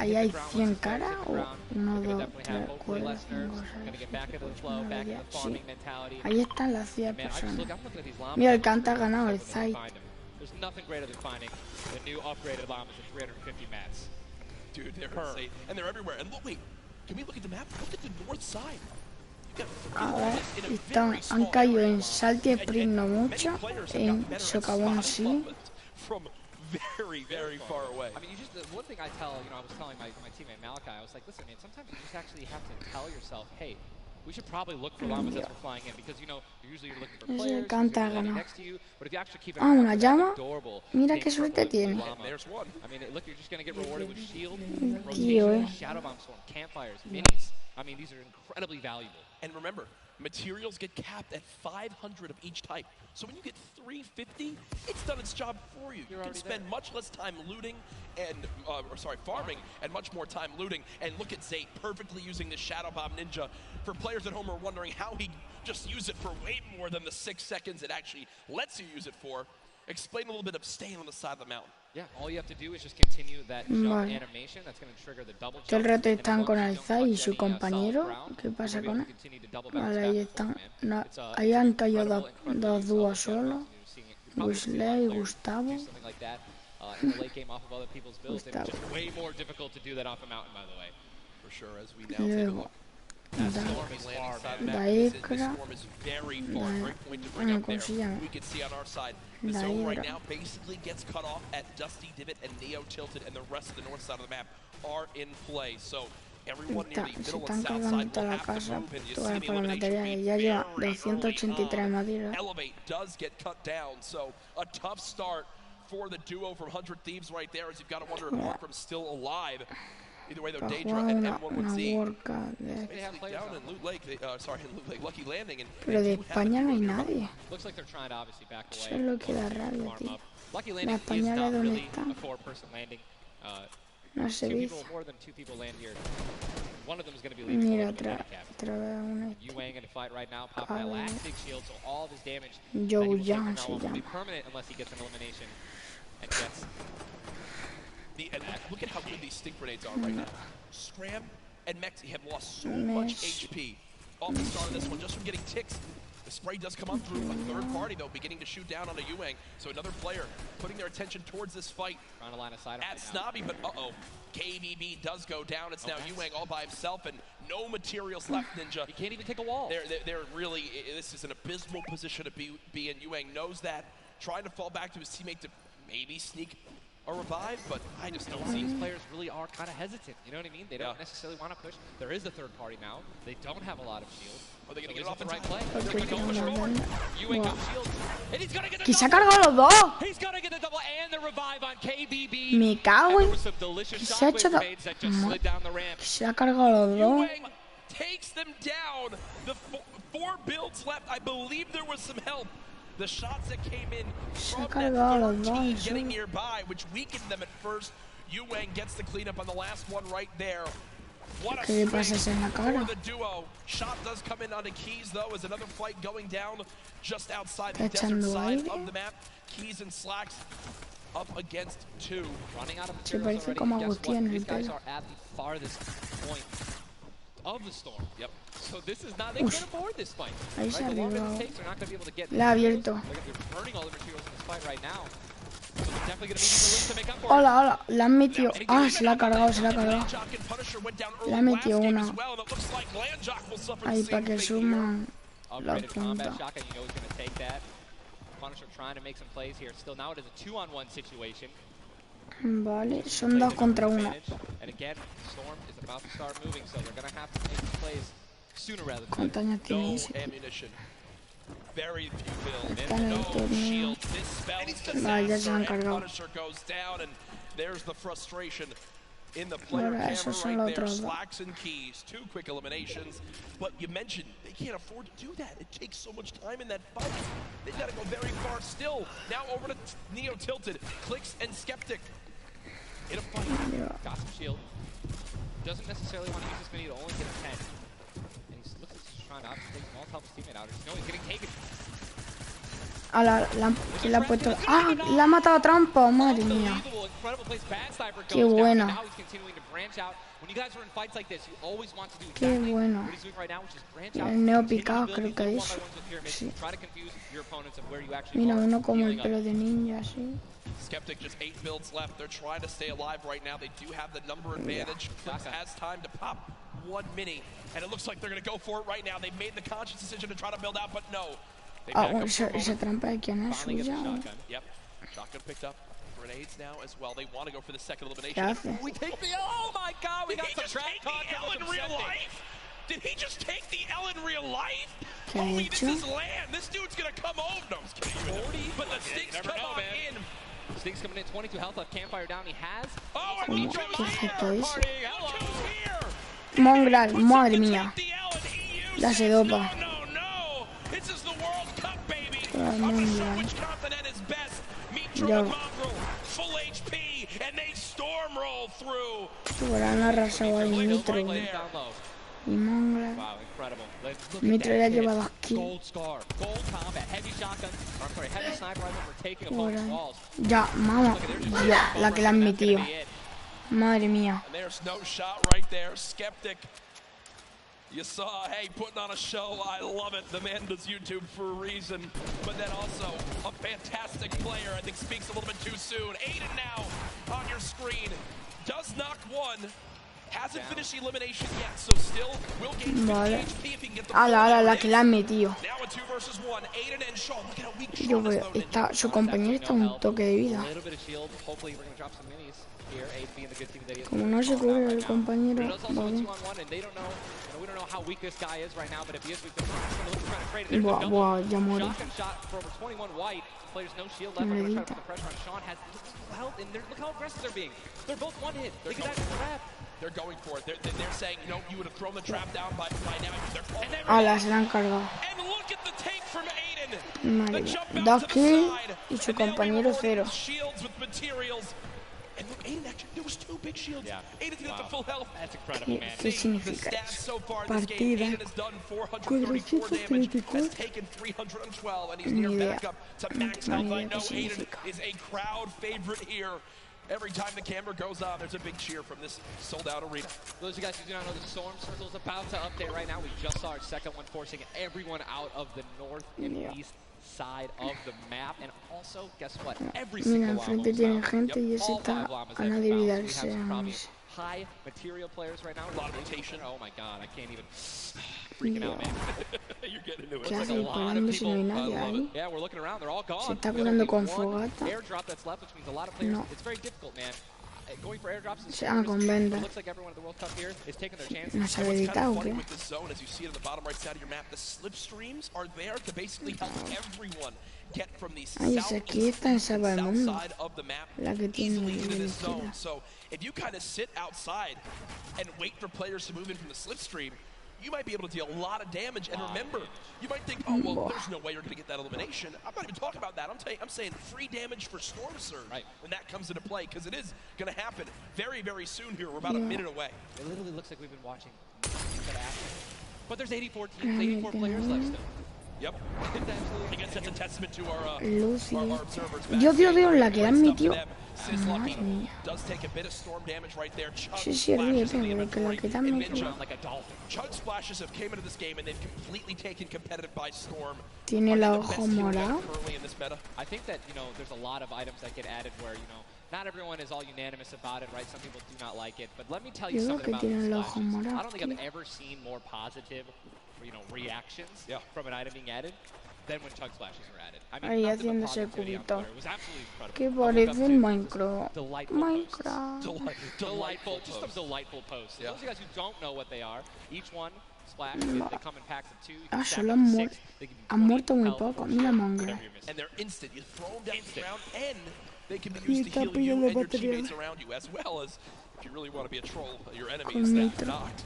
Ahí hay 100 caras o 1, 2, 3, 4, 5, 6, 7. Ahí están las 10 personas. Mira, el que antes ha ganado el site. There's nothing greater than finding the new upgraded llamas at 350 mats. Dude, they're insane. And they're everywhere. And look, wait, can we look at the map? Look at the north side. A ver, han caído en Salty Spring no mucho, en Socavón sí. From very, very far away. I mean, you just, the one thing I tell, I was telling my teammate Malachi, I was like, listen, man, sometimes you just actually have to tell yourself, hey, We should probably look for llamas as we're flying in because, you know, usually you're looking for players next to you, but if you actually keep an eye out una for llama. that adorable Mira qué suerte tiene. There's one. I mean, look, you're just going to get rewarded with shield, Tío, rotation, shadow bomb storm, campfires, minis. I mean, these are incredibly valuable. And remember, materials get capped at 500 of each type. So when you get 350, it's done its job for you. You can spend much less time looting and, farming, and much more time looting. And look at Zayt perfectly using the Shadow Bomb Ninja. For players at home who are wondering how he just used it for way more than the 6 seconds it actually lets you use it for, explain a little bit of staying on the side of the mountain. Yeah, all you have to do is just continue that jump animation. That's going to trigger the double jump. Todo el rato están con Alza y su compañero. ¿Qué pasa con él? Vale, ahí están. No, ahí han caído dos dúos solos. Wesley y Gustavo. In the late game off of other people's builds, it's just way more difficult to do that off a mountain, by the way. For sure, as we now take a look. Daikra. We can see on our side. The zone right now basically gets cut off at Dusty Divot and Neo Tilted, and the rest of the north side of the map are in play. So everyone near the middle and south side will have to move, and you see the elimination Ya lleva 283 madera. Elevate does get cut down, so a tough start for the duo from 100 Thieves right there, as you've got to wonder if Markram's still alive. Either way, though, Daedra and M1 basically down in Loot Lake, Lucky Landing. And pero de España no hay nadie. Looks like they're trying to obviously back away. Eso es lo que da rabia, tío. Lucky La Landing is española not dónde really está. a 4-person landing. No se dice. More than 2 people land here. One of them is going to be leaving. Mira, otra vez una. Yuang in the fight right now, popping that last big shield, so all of his damage Joe Young se will be llama. permanent unless he gets an elimination. And gets and look at how good these stink grenades are right now. Scram and Mexi have lost so much HP off the start of this one just from getting ticks. The spray does come up through a third party, though, beginning to shoot down on a Yuang. So another player putting their attention towards this fight trying to line a side at Snobby, but KBB does go down. It's now Yuang all by himself, and no materials left, Ninja. He can't even take a wall. They're really, this is an abysmal position to be in. Yuang knows that, trying to fall back to his teammate to maybe sneak a revive, but I just don't see. These players really are kind of hesitant. You know what I mean? They don't necessarily want to push. There is a third party now. They don't have a lot of shield. Are they going to get off the right play? They're going to go push forward. Yuang no shield. And he's going to get the ¡Que se ha cargado los dos! He's going to get the double and the revive on KBB. Me cago en... Que se ha hecho... Que se ha cargado los dos. Yuang takes them down. The 4 builds left. I believe there was some help. The shots that came in from that 13 getting nearby, which weakened them at first. Yuang gets the cleanup on the last one right there. What a swing for the duo. Shot does come in onto Keys, though, as another fight going down just outside the desert side of the map. Keys and Slacks up against 2. Running out of materials already. Guess what? These guys are at the farthest point of the storm. Yep. So this is not, they can't afford this fight. Ahí se ha arribado. They're not going to be able to get. La ha abierto. They're going to be burning all the materials in this fight right now. So they're definitely going to need the list to make up for it. Hola, hola. La han metido. Ah, se la ha cargado, se la ha cargado. Le ha metido una. Ahí para que suman la punta. Punisher trying to make some plays here. Still now it is a 2-on-1 situation. Vale, son 2 contra 1. And again, Storm is about to start moving, so they're going to have to make some plays sooner rather than later. No ammunition. Very few builds. No shield. This spell disaster, and Punisher goes down, and there's the frustration in the player camera right there. Slacks and Keys, 2 quick eliminations. But you mentioned they can't afford to do that. It takes so much time in that fight. They've got to go very far still. Now over to Neo Tilted, Clicks and Skeptic. In a fight. Got some shield. Doesn't necessarily want to use this mini to only get a 10. And he looks like he's trying to take small help his teammate out. No, he's getting taken. Ah, la ha puesto. Ah, la ha matado a trampa, madre mía. Qué bueno. Qué bueno. El neo picado creo que es. Sí. Mira, uno como el pelo de ninja, sí. Skeptic just 8 builds left. They're trying to stay alive right now. They do have the number advantage. Clicks has time to pop 1 mini, and it looks like they're going to go for it right now. They've made the conscious decision to try to build out, but no. Ah, esa trampa de quién es suya. Yep. Shotgun picked up. Grenades now as well. They want to go for the second elimination. We take the. Oh my God! We got some trap talk in real life. Did he just take the L in real life? ¿Qué ha Holy, this hecho? is land. This dude's gonna come over. No, I'm just kidding. 40, but the Stinks never come know, on man. in. Stinks coming in, 22 health left, campfire down, he has. Oh, and ¿Cómo? Micho's ¿Qué here. efecto es? Party, hello. Micho's here. Mongral, madre Puts him to mía. take the L, and EU La says, se dopa. No. This is the World Cup, baby. Ah, I'm gonna show Mongral. which continent is best. Micho Yo. and Mongrel, full HP, and they storm roll through. Habrán arrasado al Nitro. Down low. Y Mongral. Wow, incredible. Look Nitro at ya that lleva hit. 2 kills. Gold scar, gold combat, heavy shotgun, or I'm sorry, heavy sniper rifle for taking opponent's walls. Ya, mamá. Ya, la que le han metido. Madre mía. And there's no shot right there. Skeptic. You saw, hey, putting on a show. I love it. The man does YouTube for a reason. But then also a fantastic player. I think speaks a little bit too soon. Aiden now on your screen. Does knock one. Hasn't finished elimination yet, so still will gain 50 Vale. HP if he can get the Ala, la que le han metido. Now a 2 versus 1. Aiden and Shaw. Look at how weak Yo Shaw is, veo, though. su compañero está a un toque de vida. A little bit of shield. Hopefully we're going to drop some minis here. Aiden being the good team that he is. Como no se cubre el compañero, But it is also va a bien. 2-on-1, and they don't know, we don't know how weak this guy is right now, but if he is weak, they're going to look to try to trade it. There's Buah, the double. buah, ya morí. Shotgun shot for over 21 white. Players no shield left. They're going to try to put the pressure on. Sean has health, and look how aggressive they're being. They're both one hit. They could actually trap. They're going for it. They're saying, you know, you would have thrown the trap down by now. They're Ala, se la han cargado. And look at the take from Aiden. Madre The mía. jump out 2 to the kills side. y su And they'll be compañero rewarding 0. Shields with materials. And look, Aiden actually, there was 2 big shields. Yeah. Aiden's got the full health. That's incredible, man. ¿Qué significa The stats eso? so far in this game, Partida Aiden has done 434 damage, has 434. taken 312, and he's Ni near idea. back up to No max tengo health. ni I idea know qué Aiden significa. is a crowd favorite here. Every time the camera goes on, there's a big cheer from this sold-out arena. For those of you guys who do not know, the Storm Circle is about to update right now. We just saw our second one, forcing everyone out of the north and east side of the map. And also, guess what? Every Mira, single llama enfrente was tienen found. gente y ese all está 5 llamas a have nada been de found. So we have olvidarse. some probably Vamos. high material players right now. A lot of rotation. Oh my god, I can't even freaking out, man. You're getting into it. ¿Qué Looks hace like a lot of disparando si no hay people. nadie ahí? Yeah, we're looking around. They're all gone. Se está We have curando only con one fogata. airdrop that's left, which means a lot of players. No. It's very difficult, man. Going for airdrops is Con venda. it looks like everyone at the World Cup here is taking their chances. ¿No se ha What's kind editado of o funny qué? with this zone, as you see it on the bottom right side of your map, the slipstreams are there to basically help everyone get from the Ay, esa aquí está en Salva del south Mundo. side of the map La que tiene easily into this velocidad. zone. So if you kind of sit outside and wait for players to move in from the slipstream, you might be able to deal a lot of damage. And remember, you might think, oh, well, there's no way you're going to get that elimination. I'm not even talking about that. I'm saying free damage for Storm Surge when that comes into play, because it is going to happen very, very soon here. We're about a minute away. It literally looks like we've been watching that action. But there's 84 teams, 84 players left still. Yep. I guess that's a testament to our Lucy. observers. Dios, la que le han metido. Sislaki Madre mía. does take a bit of storm damage right there. Chug Sí, splashes ríete, in the pero que la inventory. que te han And metido. Ninja, like a dolphin. Chug splashes have came into this game and they've completely taken competitive by storm. Tiene Are they el the ojo best team morado. currently in this meta? I think that, you know, there's a lot of items that get added where, you know, not everyone is all unanimous about it, right? Some people do not like it. But let me tell you Yo creo something que about tiene these el ojo splashes. morado, I don't think I've tío. ever seen more positive, you know, reactions from an item being added than when chug splashes are added. I mean, Ahí nothing but haciéndose positivity on cubito. Twitter. It was absolutely incredible. Que I'll look up parece to Minecraft. delightful Minecraft. posts. Delightful, just some delightful posts. Those of you guys who don't know what they are, each one splash, they come in packs of 2. You can stack Solo up han, to muer 6. They give you han 20 muerto muy health, poco. or Mira shield, Mongra. whatever you're missing. And they're instant. You throw them down Instant. the ground and they can be Y used to está heal you pillando and your batería. teammates around you, as well as if you really want to be a troll, your enemy Con is that nitro. knocked.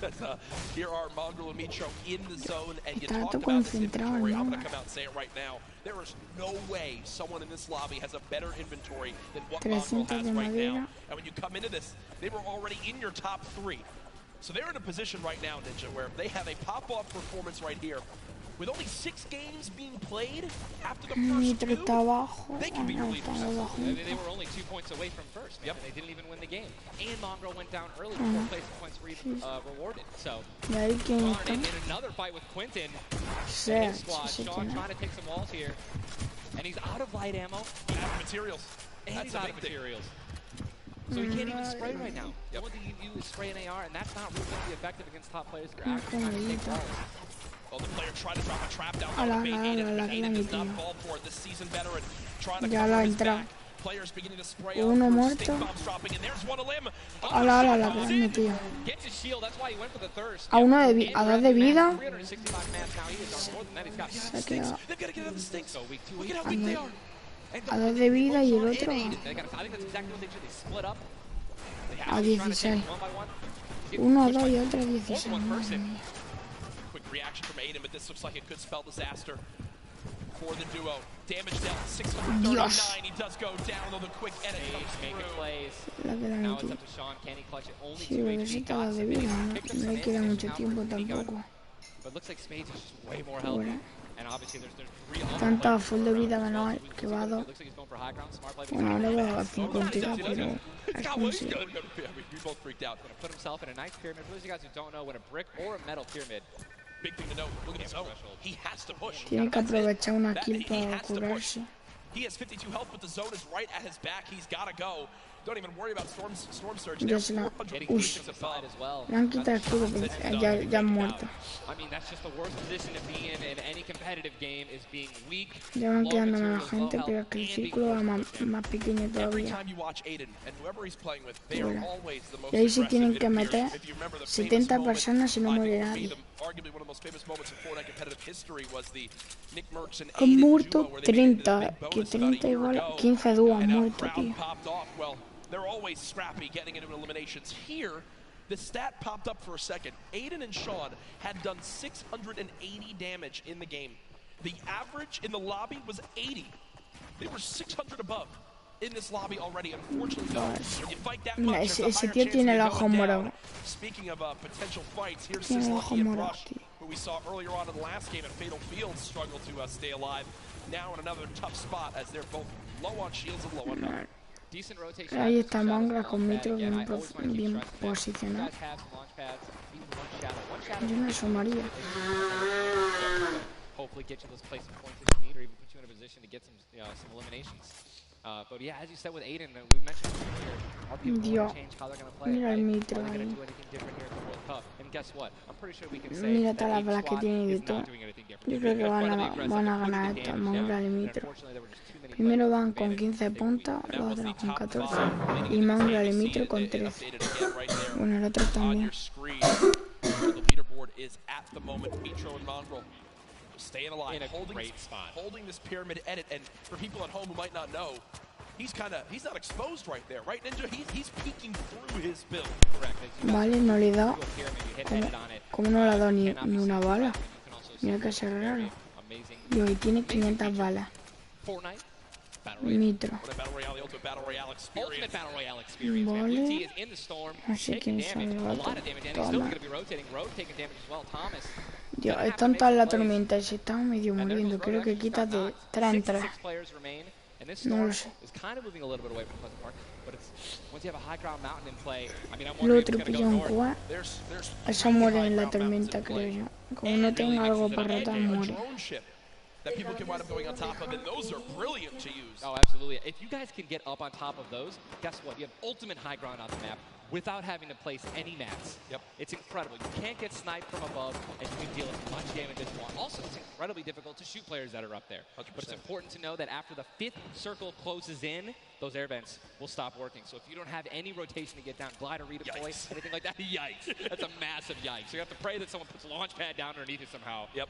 Here are Mongrel and Micho in the zone, and you Está talked todo about this concentrado, inventory. I'm ¿no? going to come out and say it right now. There is no way someone in this lobby has a better inventory than what 300 Mongrel has de right madera. now. And when you come into this, they were already in your top 3. So they're in a position right now, Ninja, where they have a pop-off performance right here. With only 6 games being played after the first Nitro 2, está abajo. they can be Ah, your no, leaders. está abajo. They were only 2 points away from first, man, and they didn't even win the game. And Mongrel went down early before placing points were even rewarded. So, ¿Y ahí quién Darn, está? in another fight with Quinton, Sí, his sí, squad, sí, Sean tiene. trying to take some walls here. And he's out of light ammo, Out of materials. and That's he's a out big of thing. materials. So he can't even spray right now. The only thing you do is spray an AR, and that's not really going to be effective against top players that are actually trying to take walls. Well, the player tried to drop a trap down Ala, there to bait ala, Aiden, ala, but Aiden ala, does not tío. fall for it. This seasoned veteran trying to Ya cover la his entra. back. Uno muerto. Ala, ala, la que le han metido. A uno a 2 de vida. Se ha quedado a 2 de vida y el otro a 16. Uno a 2 y otro a 16. Dios. La que le han metido. Sí, porque eso está a 2 de vida. No le queda mucho tiempo tampoco. Bueno. Tanta full de vida que va a 2. Bueno, ahora va a 50, pero es como si... Tiene que aprovechar una kill para curarse. Ya se la... Uy, le han quitado el escudo, ya han muerto. Ya van quedando menos gente, pero es que el círculo va más pequeño todavía. Bueno. Y ahí sí tienen que meter 70 personas y no muere nadie. Han muerto 30, que 30 igual 15 dúos han muerto, tío. They're always scrappy getting into eliminations. Here, the stat popped up for a second. Aiden and Sean had done 680 damage in the game. The average in the lobby was 80. They were 600 above in this lobby already. Unfortunately, when you fight that much, there's a higher chance of you going down. Speaking of potential fights, here's Sisley and Brush, who we saw earlier on in the last game at Fatal Fields struggle to stay alive. Now in another tough spot as they're both low on shields and low on health. Ahí está Manga con Mitro bien posicionado. Yo me asomaría. Dios, mira el Mitro ahí. Mira todas las balas que tiene de todo. Yo creo que van a ganar esta Manga y Mitro. Primero van con 15 puntos, los otros con 14 y Manga y Mitro con 13. Bueno, el otro también. Staying alive, holding this pyramid edit, and for people at home who might not know, he's not exposed right there, right, Ninja? He's peeking through his build. Vale, no le da. ¿Cómo no le ha dado ni una bala? Mira que es raro. Y hoy tiene 500 balas. Mitro. Vale. No sé quién son los otros. Toma. Dios, están todas en la tormenta y se están medio muriendo. Creo que quitas de 3 en 3. No lo sé. El otro pilla un quad. Eso muere en la tormenta, creo yo. Como no tenga algo para rotar, muere. That people can wind up going on top of, and those are brilliant to use. Oh, absolutely. If you guys can get up on top of those, guess what? You have ultimate high ground on the map without having to place any mats. Yep. It's incredible. You can't get sniped from above, and you can deal as much damage as you want. Also, it's incredibly difficult to shoot players that are up there. 100%. But it's important to know that after the 5th circle closes in, those air vents will stop working. So if you don't have any rotation to get down, glide or redeploy, anything like that, yikes. That's a massive yikes. So you have to pray that someone puts a launch pad down underneath it somehow. Yep.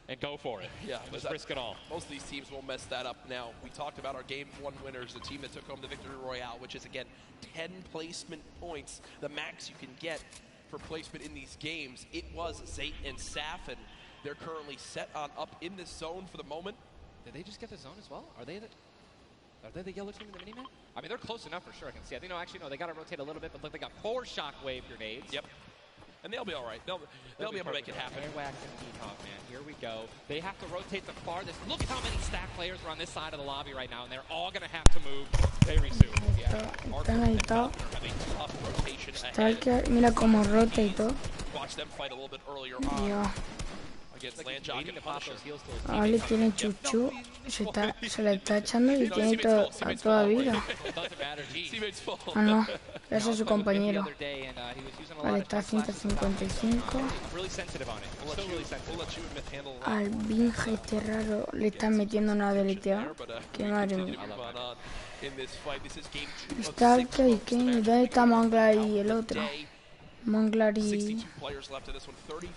And go for it. Yeah, just risk it all. Most of these teams will mess that up. Now, we talked about our Game 1 winners, the team that took home the Victory Royale, which is, again, 10 placement points, the max you can get for placement in these games. It was Zayt and Saf, and they're currently set on up in this zone for the moment. Did they just get the zone as well? Are they the yellow team in the minimap? I mean, they're close enough for sure. I can see. I think, no, actually, no, they got to rotate a little bit, but look, they got 4 shockwave grenades. Yep. And they'll be all right. They'll be able to make it happen. Airwax and Peacock, man. Here we go. They have to rotate the farthest. Look how many stack players are on this side of the lobby right now, and they're all going to have to move very soon. Están ahí todos. Stalker, mira cómo rota y todo. Dios. Vale, tiene chuchu, se le está echando y tiene toda vida. Ah, no, ese es su compañero. Vale, está a 155. Al Binge este raro le están metiendo una deleteada. Que madre mía. Está el Taken, ¿dónde está Manglar y el otro? Manglar y...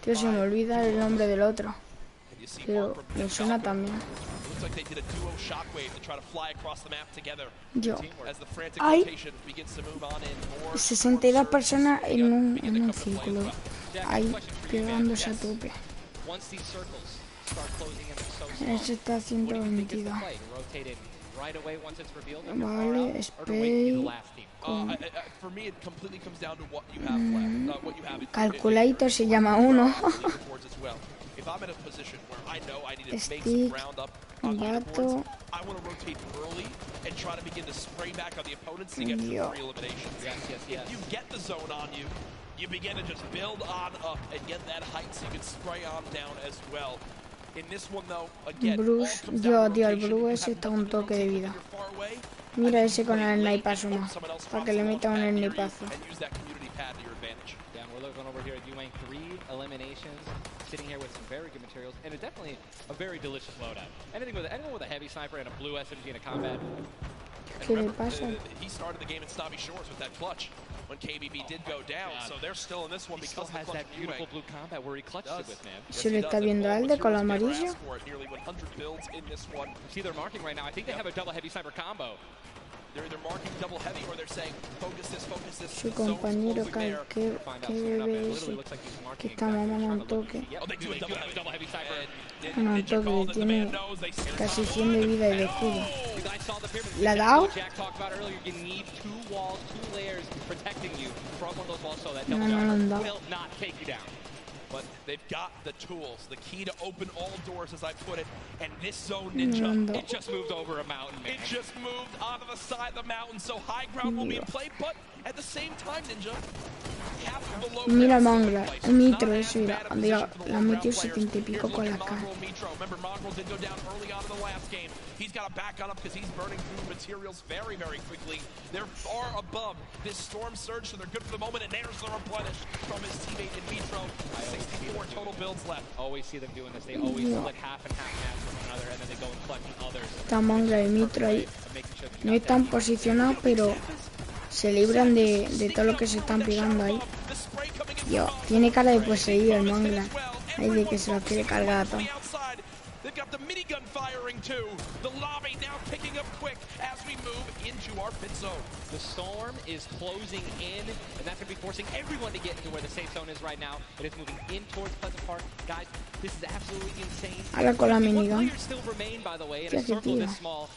Tío, se me olvida el nombre del otro. Pero me suena también. Yo. Hay 62 personas en un círculo. Ahí, pegándose a tope. Ese está a 122. Vale, Spay. Calculator se llama uno. Stick, gato. You begin to just build on up and get that height so you can spray on down as well. In this one though, again, Bruce, yo, tío, el Bruce ese está un toque de vida. Mira ese con el snipazo más, para que le meta un snipazo. Sitting here with some very good materials and it's definitely a very delicious loadout. Anyone with a heavy sniper and a blue SMG in a combat. ¿Qué le pasa? He started the game in Snobby Shores with that clutch when KBB did go down, so they're still in this one because he still has that beautiful blue combat where he clutched it with, man. ¿Se le está viendo al de color amarillo? See, they're marking right now. I think they have a double heavy sniper combo. They're either marking double heavy or they're saying focus this. Su compañero que bebe ese que está mamando un toque. Bueno, un toque que tiene casi 100 de vida y de escudo. ¿La ha dado? No, no lo han dado. But they've got the tools, the key to open all doors, as I put it. And this zone, Ninja, it just moved over a mountain, man. It just moved onto the side of the mountain, so high ground will be in play. But at the same time, Ninja, half of the low mira el Manglar, el Mitro, eso mira, la metió 70 y pico con la cara. Remember, Mongrel did go down early on in the last game. He's got to back on up because he's burning through materials very, very quickly. They're far above this storm surge, so they're good for the moment. And there's the replenish from his teammate in Mitro. 64 total builds left. Always see them doing this. They always split half and half match with one another, and then they go and collect others. Está Manglar y Mitro ahí. No están posicionados, pero se libran de todo lo que se están pegando ahí. Yo, tiene cara de poseído el Manglar. Ahí de que se lo quiere cargar a todo. They've got the minigun firing too. The lobby now picking up quick as we move into our pit zone. The storm is closing in, and that's going to be forcing everyone to get into where the safe zone is right now. It is moving in towards Pleasant Park. Guys, this is absolutely insane. Ahora con la minigun. Players still remain, by the way, in a circle this small.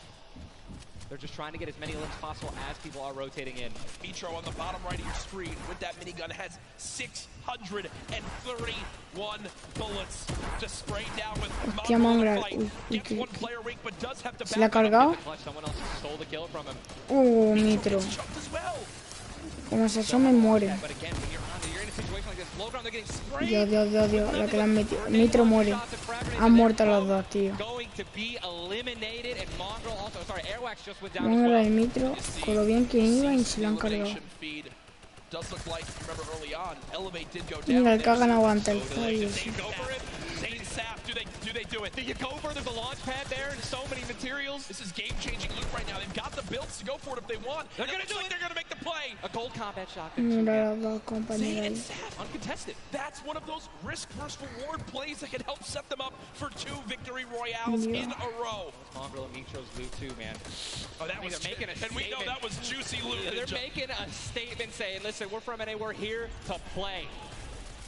They're just trying to get as many looks possible as people are rotating in. Mitro on the bottom right of your screen with that minigun has 631 bullets to spray down with. Hostia, Manglar. ¿Se la ha cargado? Mitro. Como se asome muere. Dios, la que la han metido. Mitro muere. Han muerto los dos, tío. Manglar y Mitro, con lo bien que iban y se lo han cargado. Mira, el que ha ganado aguanta el fallo. Do they do it? Do you go for it? There's a launch pad there and so many materials. This is game-changing loot right now. They've got the builds to go for it if they want. They're going to do it. They're going to make the play. A gold combat shot. Mira, los compañeros. Uncontested. That's one of those risk versus reward plays that can help set them up for 2 victory royales in a row. Mongrel and Mitro's loot too, man. Oh, that was making a statement. And we know that was juicy loot. They're making a statement saying, listen, we're from NA. We're here to play.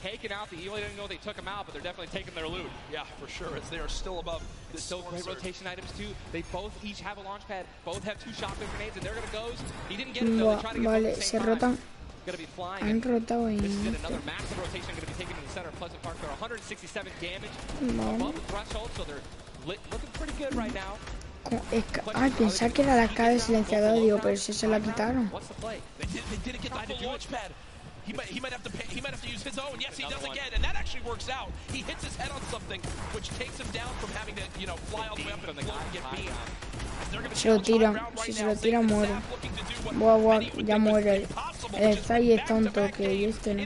Taking out the Eagle. I didn't know they took them out, but they're definitely taking their loot. Yeah, for sure. As they are still above. There's still great rotation items too. They both each have a launch pad. Both have 2 shotgun grenades, and they're gonna go. He didn't get it though. They try to get vale, se rotan. Gonna be flying. Han rotado y this is another massive rotation going to be taken to the center of Pleasant Park. They're 167 damage above the threshold, so they're looking pretty good right now. Ay, pensaba que era la cara del silenciador, digo, pero si se la quitaron. What's the play? They didn't get the launch pad. He might have to use his own. Yes, he does again, and that actually works out. He hits his head on something, which takes him down from having to, fly all the way up and get beat. Se lo tiran, si se lo tiran muere. Buah, ya muere. El Zay está un toque y este no.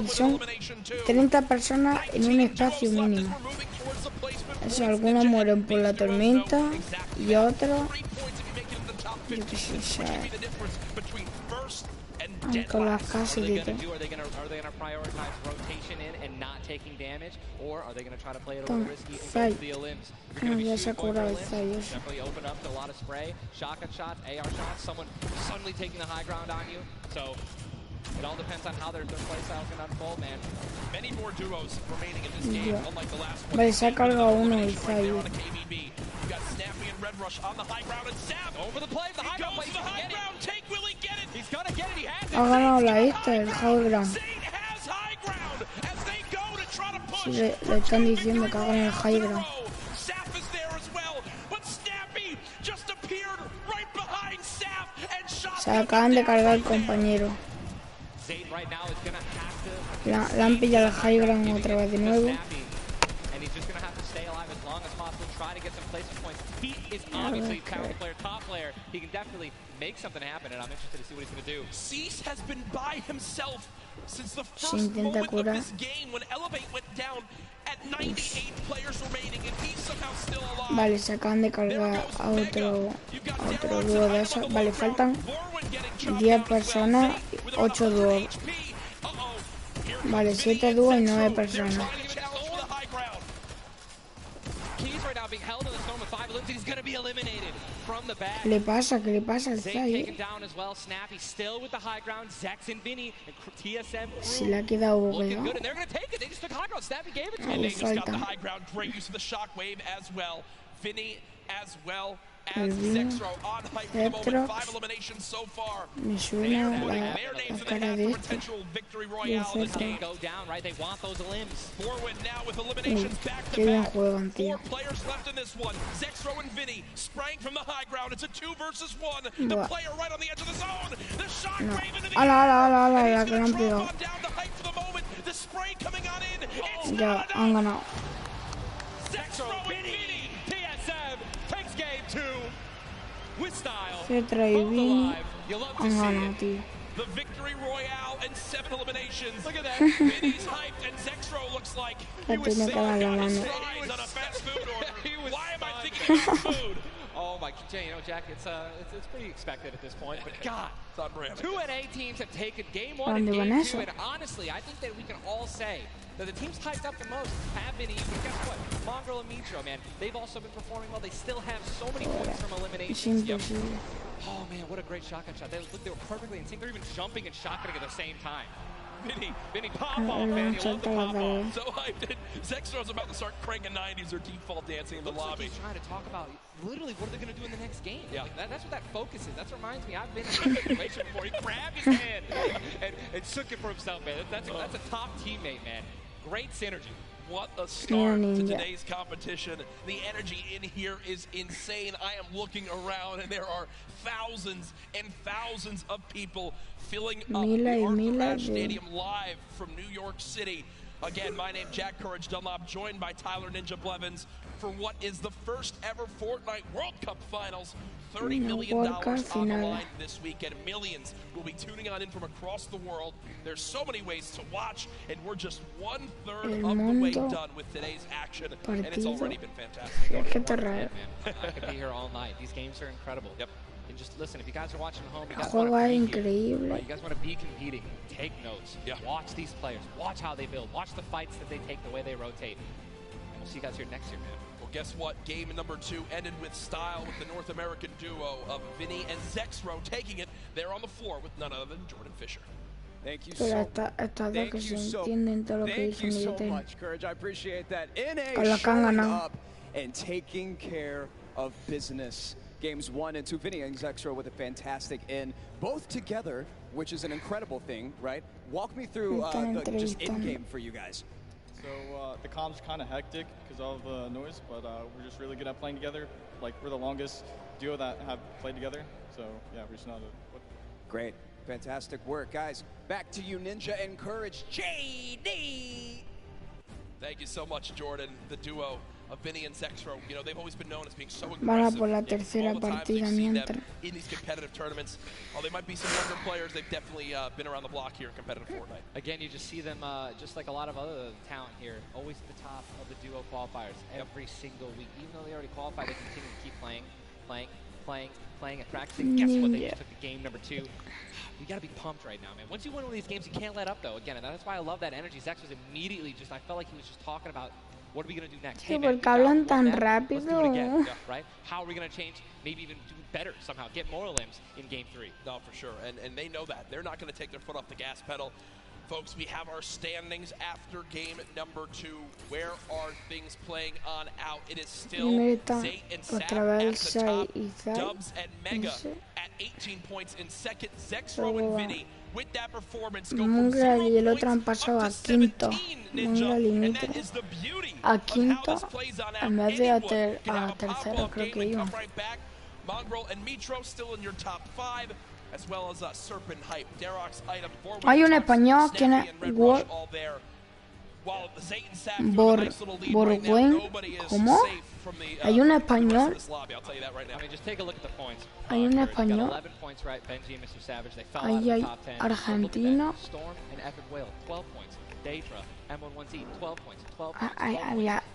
Y son 30 personas en un espacio mínimo. Si algunos mueren por la tormenta y otros, yo qué sé, aunque las casi de todo. Ya se ha curado el Zay. It all depends on how their play style can unfold, man. Many more duos remaining in this game, unlike the last one. Vale, se ha cargado uno el Zay. You got Snappy and Red Rush on the high ground, and Sav over the play. The high ground, the high ground take. Will he get it? He's gonna get it. He has it. Ha ganado la esta, el high ground. Zane has high ground as they go to try to push. Sí, le están diciendo que hagan el high ground. Sav is there as well, but Snappy just appeared right behind Sav and shot. Se acaban de cargar el compañero. La han pillado el high ground otra vez de nuevo. Cease has been by himself since the Se first intenta moment of curar. this game when Elevate went down at 98 players remaining and he's somehow still alive. Vale, se acaban de cargar a otro dúo de esos. Vale, faltan 10 personas, 8 dúos. Vale, 7 dúos y 9 personas. ¿Qué le pasa? ¿Qué le pasa al Zay? Se le ha quedado bugueado. Le faltan. El Vino, Retrox, me suena la cara de este. Y el Retrox. Qué bien juegan, tío. Buah. No. Ala, la que le han pegado. Ya, han ganado. Cetra y Vini han ganado, tío. The victory royale and 7 eliminations. Look at that. Vinny's hyped and Zexro looks like he was saying on a fast food order. Why am I thinking about food? Oh my, you know, Jack, it's pretty expected at this point. But God, 2 NA teams have taken game 1 and game 2, and honestly, I think that we can all say that the teams hyped up the most have been even. Guess what? Mongrel and Mitro, man, they've also been performing well. They still have so many points from eliminations. Oh man, what a great shotgun shot. They were perfectly in sync. They're even jumping and shotgunning at the same time. Vinny pop off, man. You love the pop off. So hyped. Zexro's about to start cranking 90s or default dancing in the lobby. Like he's trying to talk about literally what are they going to do in the next game. Yeah. Like that's what that focus is. That reminds me, I've been in that situation before. He grabbed his hand and shook it for himself, man. That's a top teammate, man. Great synergy. What a start to today's competition. The energy in here is insane. I am looking around and there are thousands and thousands of people filling up the Arthur Ashe Stadium live from New York City. Again, my name's Jack Courage Dunlop, joined by Tyler Ninja Blevins for what is the first ever Fortnite World Cup Finals. $30 million on the line this weekend. Millions will be tuning on in from across the world. There's so many ways to watch, and we're just 1/3 of the way done with today's action, and it's already been fantastic. I could be here all night. These games are incredible. Yep. And just listen, if you guys are watching at home, you guys want to be here. You guys want to be competing. Take notes. Yeah. Watch these players. Watch how they build. Watch the fights that they take, the way they rotate. And we'll see you guys here next year, man. Guess what? Game number 2 ended with style with the North American duo of Vinny and Zexro taking it there on the floor with none other than Jordan Fisher. Thank you so much, Courage. I appreciate that. NA showing up and taking care of business. Games 1 and 2, Vinny and Zexro with a fantastic end, both together, which is an incredible thing, right? Walk me through just in-game for you guys. So the comp's kind of hectic because of the noise, but we're just really good at playing together. Like, we're the longest duo that have played together, so yeah, we're just not Great. Fantastic work, guys. Back to you, Ninja and Courage. JD! Thank you so much, Jordan. The duo of Vinny and Zexro, you know, they've always been known as being so Van a aggressive. por la tercera partida mientras. In these competitive tournaments, while they might be some younger players, they've definitely been around the block here in competitive Fortnite. Again, you just see them, just like a lot of other talent here, always at the top of the duo qualifiers every single week. Even though they already qualified, they continue to keep playing, and practicing. Guess what? They just took the game number 2. You got to be pumped right now, man. Once you win one of these games, you can't let up, though. Again, and that's why I love that energy. Zex was immediately just, I felt like he was just talking about, what are we going to do next? Sí, porque hablan tan rápido. Right? How are we going to change, maybe even do better somehow, get more limbs in game 3? No, for sure, and they know that. They're not going to take their foot off the gas pedal. Folks, we have our standings after game number 2. Where are things playing on out? It is still Zay and Sap at the top. Dubs and Mega at 18 points in second. Zexro and Vinny with that performance go from 0 points up to 17, Ninja. And that is the beauty of how this plays on out. Anyone can have a pop-off game and come right back. Mongrel and Mitro still in your top 5. As well as Serpent Hype, Darox Item, hay un español que ¿Cómo? Hay un español. Hay un español. Ahí hay argentino.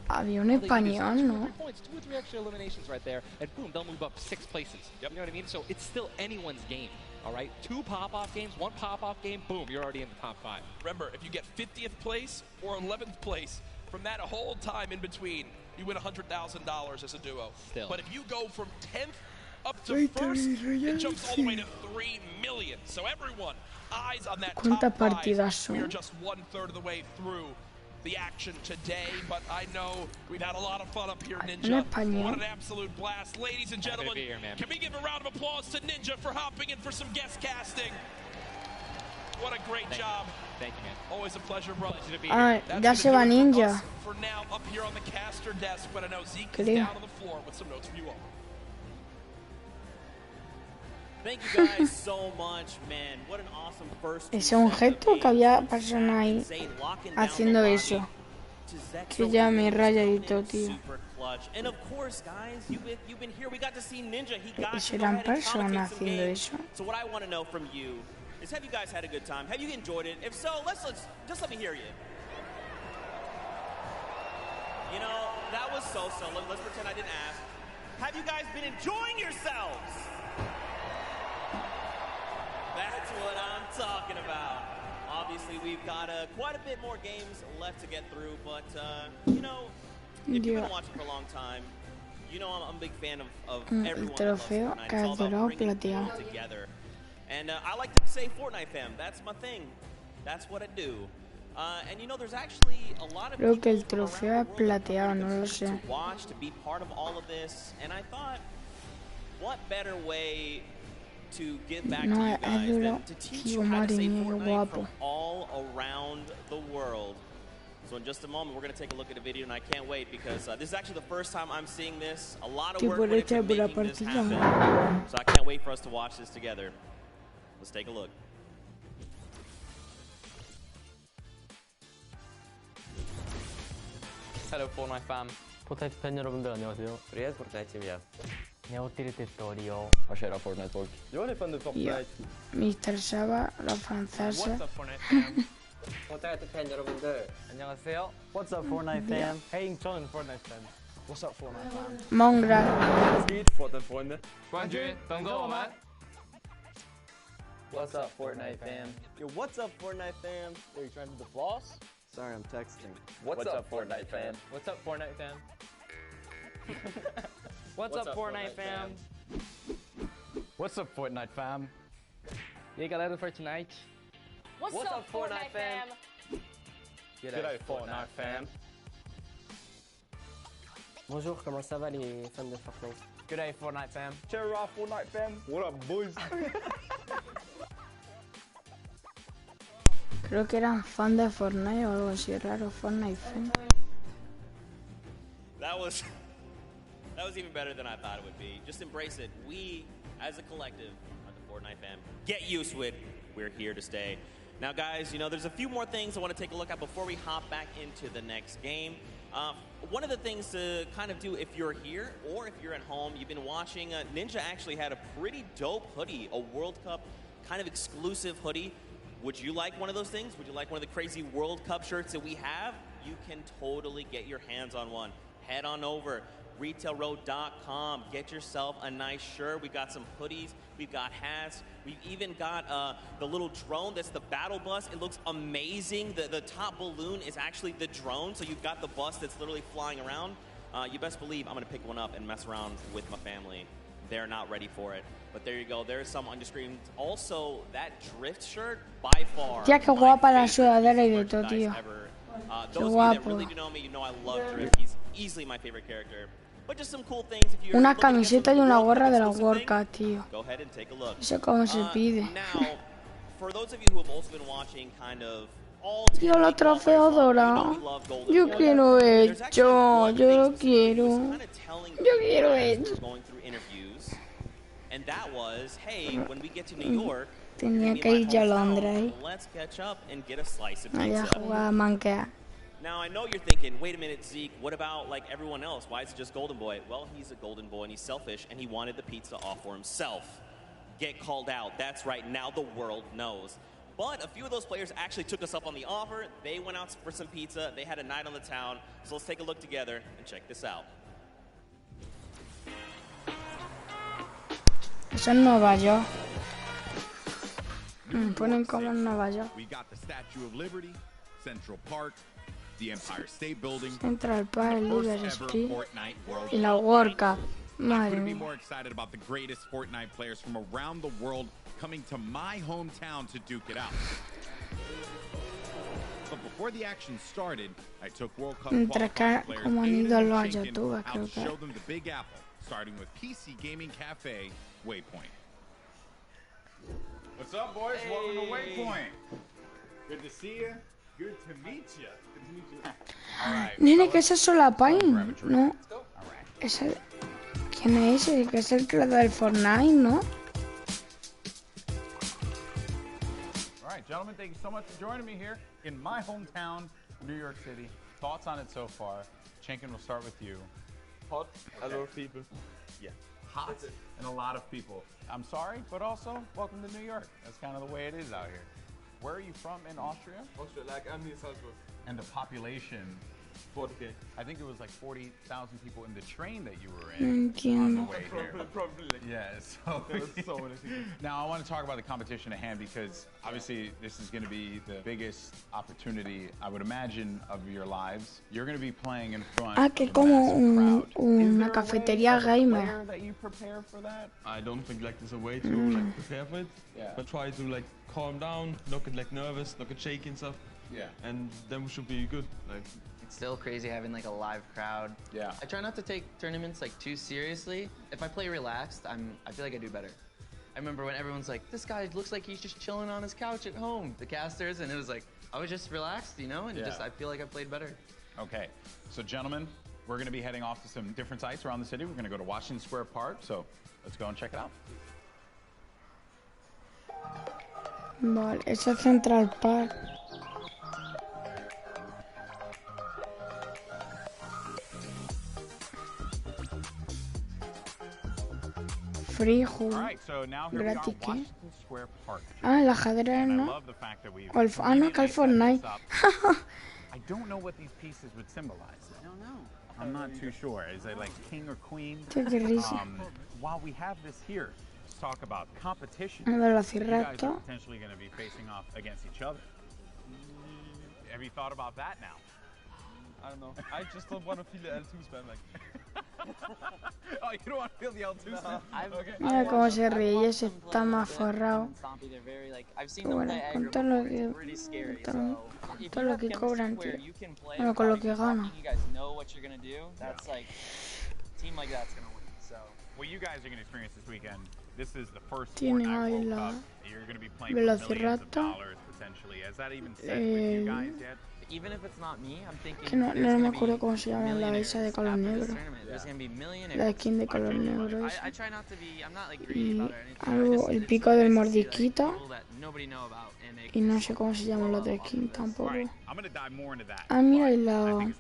Había un español, ¿no? 2 or 3 extra eliminations right there, and boom, they'll move up 6 places. You know what I mean? So it's still anyone's game. All right, 2 pop-off games, 1 pop-off game, boom, you're already in the top 5. Remember, if you get 50th place or 11th place, from that whole time in between, you win $100,000 as a duo. Still. But if you go from 10th up to 1st, it jumps all the way to 3 million. So everyone, eyes on that top 5. We are just 1/3 of the way through the action today, but I know we've had a lot of fun up here, Ninja. What an absolute blast. Ladies and gentlemen, can we give a round of applause to Ninja for hopping in for some guest casting? What a great job. Thank you, man. Always a pleasure, brother. Ya se va Ninja. For now, up here on the caster desk, but I know Zeke is down on the floor with some notes for you all. Thank you guys so much, man. What an awesome first. Es un gesto que había personas ahí haciendo eso. Que ya me rayadito, tío. And of course, guys, you've been here. We got to see Ninja. He got ¿Serán personas haciendo eso? So what I want to know from you is, have you guys had a good time? Have you enjoyed it? If so, let's just let me hear you. You know, that was so-so. Let's pretend I didn't ask. Have you guys been enjoying yourselves? That's what I'm talking about. Obviously, we've got quite a bit more games left to get through, but, you know, if you've been watching for a long time, you know I'm a big fan of everyone that loves Fortnite. It's all about bringing people together. And I like to say Fortnite fam, that's my thing. That's what I do. And you know, there's actually a lot of people around the world to watch, to be part of all of this. And I thought, what better way to give back to you guys than to teach you how to say Fortnite from all around the world. So in just a moment, we're going to take a look at a video, and I can't wait because this is actually the first time I'm seeing this. A lot of work went into making this happen. So I can't wait for us to watch this together. Let's take a look. Hello Fortnite fam. 포트나이트 팬 여러분들 안녕하세요. Привет, Fortnite team. Jag har territorio. Vad kör Fortnite folk? Jag är fan du Fortnite. Mr. Saba, la francesa. What's up Fortnite fam? 포트나이트 팬 여러분들 안녕하세요. What's up Fortnite fam? Hej, John Fortnite fan. What's up Fortnite fam? Mongrel. Skit Fortnite-freunde. 冠军等着我们。What's up Fortnite fam? Yo, what's up Fortnite fam? Are you trying to do the floss? Sorry, I'm texting. What's up Fortnite fam? What's up Fortnite fam? What's up Fortnite fam? What's up Fortnite fam? E aí galera do Fortnite? What's up Fortnite fam? G'day Fortnite fam. Bonjour, comment ça va les fans de Fortnite? G'day Fortnite fam. Cheer up Fortnite fam. What up boys? Creo que eran fan de Fortnite o algo así raro, Fortnite fan. That was even better than I thought it would be. Just embrace it. We, as a collective, are the Fortnite fam. Get used to it. We're here to stay. Now, guys, you know, there's a few more things I want to take a look at before we hop back into the next game. One of the things to kind of do if you're here or if you're at home, you've been watching, Ninja actually had a pretty dope hoodie, a World Cup kind of exclusive hoodie. Would you like one of those things? Would you like one of the crazy World Cup shirts that we have? You can totally get your hands on one. Head on over, retailroad.com. Get yourself a nice shirt. We've got some hoodies. We've got hats. We've even got the little drone that's the battle bus. It looks amazing. The top balloon is actually the drone. So you've got the bus that's literally flying around. You best believe I'm going to pick one up and mess around with my family. They're not ready for it. But there you go. There's some on your screen. Also, that drift shirt, by far, Tía, qué guapa la sudadera y de todo, tío. Those of you that really do know me, you know I love Drift. He's easily my favorite character. But just some cool things if you're Una camiseta y una gorra de la World Cup, tío. Go ahead and take a look. Eso cómo se pide. Now, for those of you who have also been watching kind of all Tío, los trofeos dorados. Yo quiero hecho. Yo lo quiero. Yo quiero hecho. And that was, hey, when we get to New York, tenía que ir yo a Londres. let's catch up and get a slice of Allá pizza. jugaba a manquear. Now, I know you're thinking, wait a minute, Zeke, what about like everyone else? Why is it just Golden Boy? Well, he's a Golden Boy and he's selfish and he wanted the pizza all for himself. Get called out. That's right. Now the world knows. But a few of those players actually took us up on the offer. They went out for some pizza. They had a night on the town. So let's take a look together and check this out. Eso en Nueva York. Ponen como en Nueva York. We got the Statue of Liberty, Central Park, the Empire State Building, Central Park, Liberty Street Fortnite World y la World Cup. I Madre couldn't be mía. more excited about the greatest Fortnite players from around the world coming to my hometown to duke it out. But before the action started, I took World Cup Mientras qualifying que players como han Aiden ido and los Shinken youtubers, out creo to show que. them the Big Apple, starting with PC Gaming Cafe Waypoint. What's up, boys? Welcome to Waypoint. Good to see you. Good to meet you. Nene, que esa es Solapain, ¿no? Esa... ¿Quién es ese? Que es el creador del Fortnite, ¿no? All right, gentlemen, thank you so much for joining me here in my hometown, New York City. Thoughts on it so far? Chenkin, we'll start with you. Hot, a lot of people. Yeah, hot and a lot of people. I'm sorry, but also welcome to New York. That's kind of the way it is out here. Where are you from in Austria? Austria, like I'm near Salzburg. And the population? 40K. I think it was like 40,000 people in the train that you were in on the way here. Probably. Yeah, so, There's so many people. Now I want to talk about the competition at hand because obviously this is going to be the biggest opportunity, I would imagine, of your lives. You're going to be playing in front Ah, que of a como massive crowd. una cafetería gamer. That you prepare for that? I don't think like there's a way to like prepare for it. Yeah. But try to like calm down, not get like nervous, not get shaky and stuff. Yeah. And then we should be good. Like. It's still crazy having like a live crowd. Yeah. I try not to take tournaments like too seriously. If I play relaxed, I feel like I do better. I remember when everyone's like, this guy looks like he's just chilling on his couch at home, the casters, and it was like, I was just relaxed, you know, and Yeah. just I feel like I played better. Okay, so gentlemen, we're going to be heading off to some different sites around the city. We're going to go to Washington Square Park, so let's go and check it out. Vale, eso es Central Park. Frijo. Gratis, ¿qué? Ah, el ajedrez, ¿no? O el... Ah, no, que el Fortnite. I don't know what these pieces would symbolize. I don't know. I'm not too sure. Is it like king or queen? Qué risa. While we have this here, let's talk about competition. El You guys are velociraptor. potentially going to be facing off against each other. Have you thought about that now? I don't know. I just don't want to feel the L2 spam like. Oh, you don't want to feel the L2 spam? Okay. Mira cómo se ríe y ese está más forrado. Bueno, con todo lo que... Con todo lo que cobran, tío. Bueno, con lo que ganan. What you guys are going to experience this weekend, this is the first Tienen Fortnite ahí World la Cup. You're going to be playing for millions of velociraptor. dollars potentially. Has that even set with you guys yet? Even if it's not me, I'm thinking Que no there's me gonna acuerdo be cómo se llama la esa de color negro. tournament. la skin de color negro esa. Y algo, el pico del mordisquito. Y no sé cómo se llama la otra skin tampoco. Ah, mira, y la...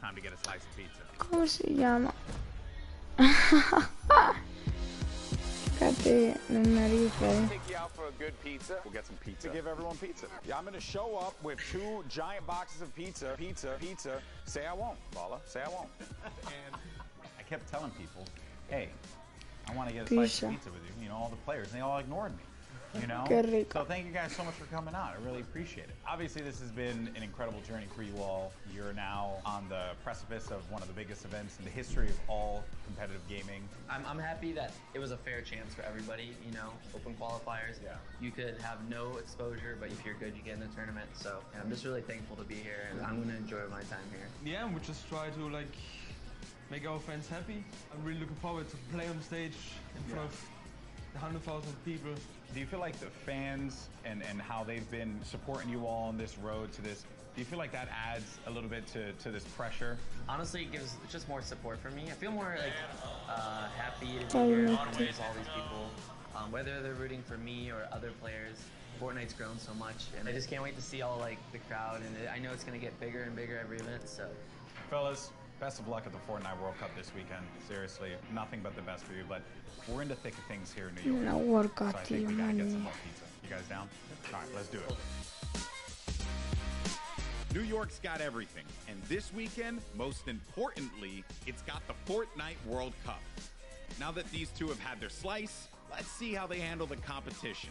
¿Cómo se llama? Fíjate la nariz, Take you out for a good pizza. We'll get some pizza. To give everyone pizza. Yeah, I'm going to show up with 2 giant boxes of pizza. Pizza. Say I won't, Paula. Say I won't. And I kept telling people, hey, I want to get a slice of pizza with you. You know, all the players, and they all ignored me. You know? So thank you guys so much for coming out. I really appreciate it. Obviously, this has been an incredible journey for you all. You're now on the precipice of one of the biggest events in the history of all competitive gaming. I'm happy that it was a fair chance for everybody, you know, open qualifiers. Yeah. You could have no exposure, but if you're good, you get in the tournament. So I'm just really thankful to be here, and I'm going to enjoy my time here. Yeah, we just try to make our fans happy. I'm really looking forward to play on stage in front of 100,000 people. Do you feel like the fans and how they've been supporting you all on this road to this, do you feel like that adds a little bit to this pressure? Honestly, it's just more support for me. I feel more happy to be here amongst all these people. Whether they're rooting for me or other players, Fortnite's grown so much, and I just can't wait to see all the crowd, and I know it's going to get bigger and bigger every event, so. Fellas, best of luck at the Fortnite World Cup this weekend. Seriously, nothing but the best for you, but we're in the thick of things here in New York. La World Cup, so I think we gotta get some more pizza. You guys down? All right, let's do it. New York's got everything, and this weekend, most importantly, it's got the Fortnite World Cup. Now that these two have had their slice, let's see how they handle the competition.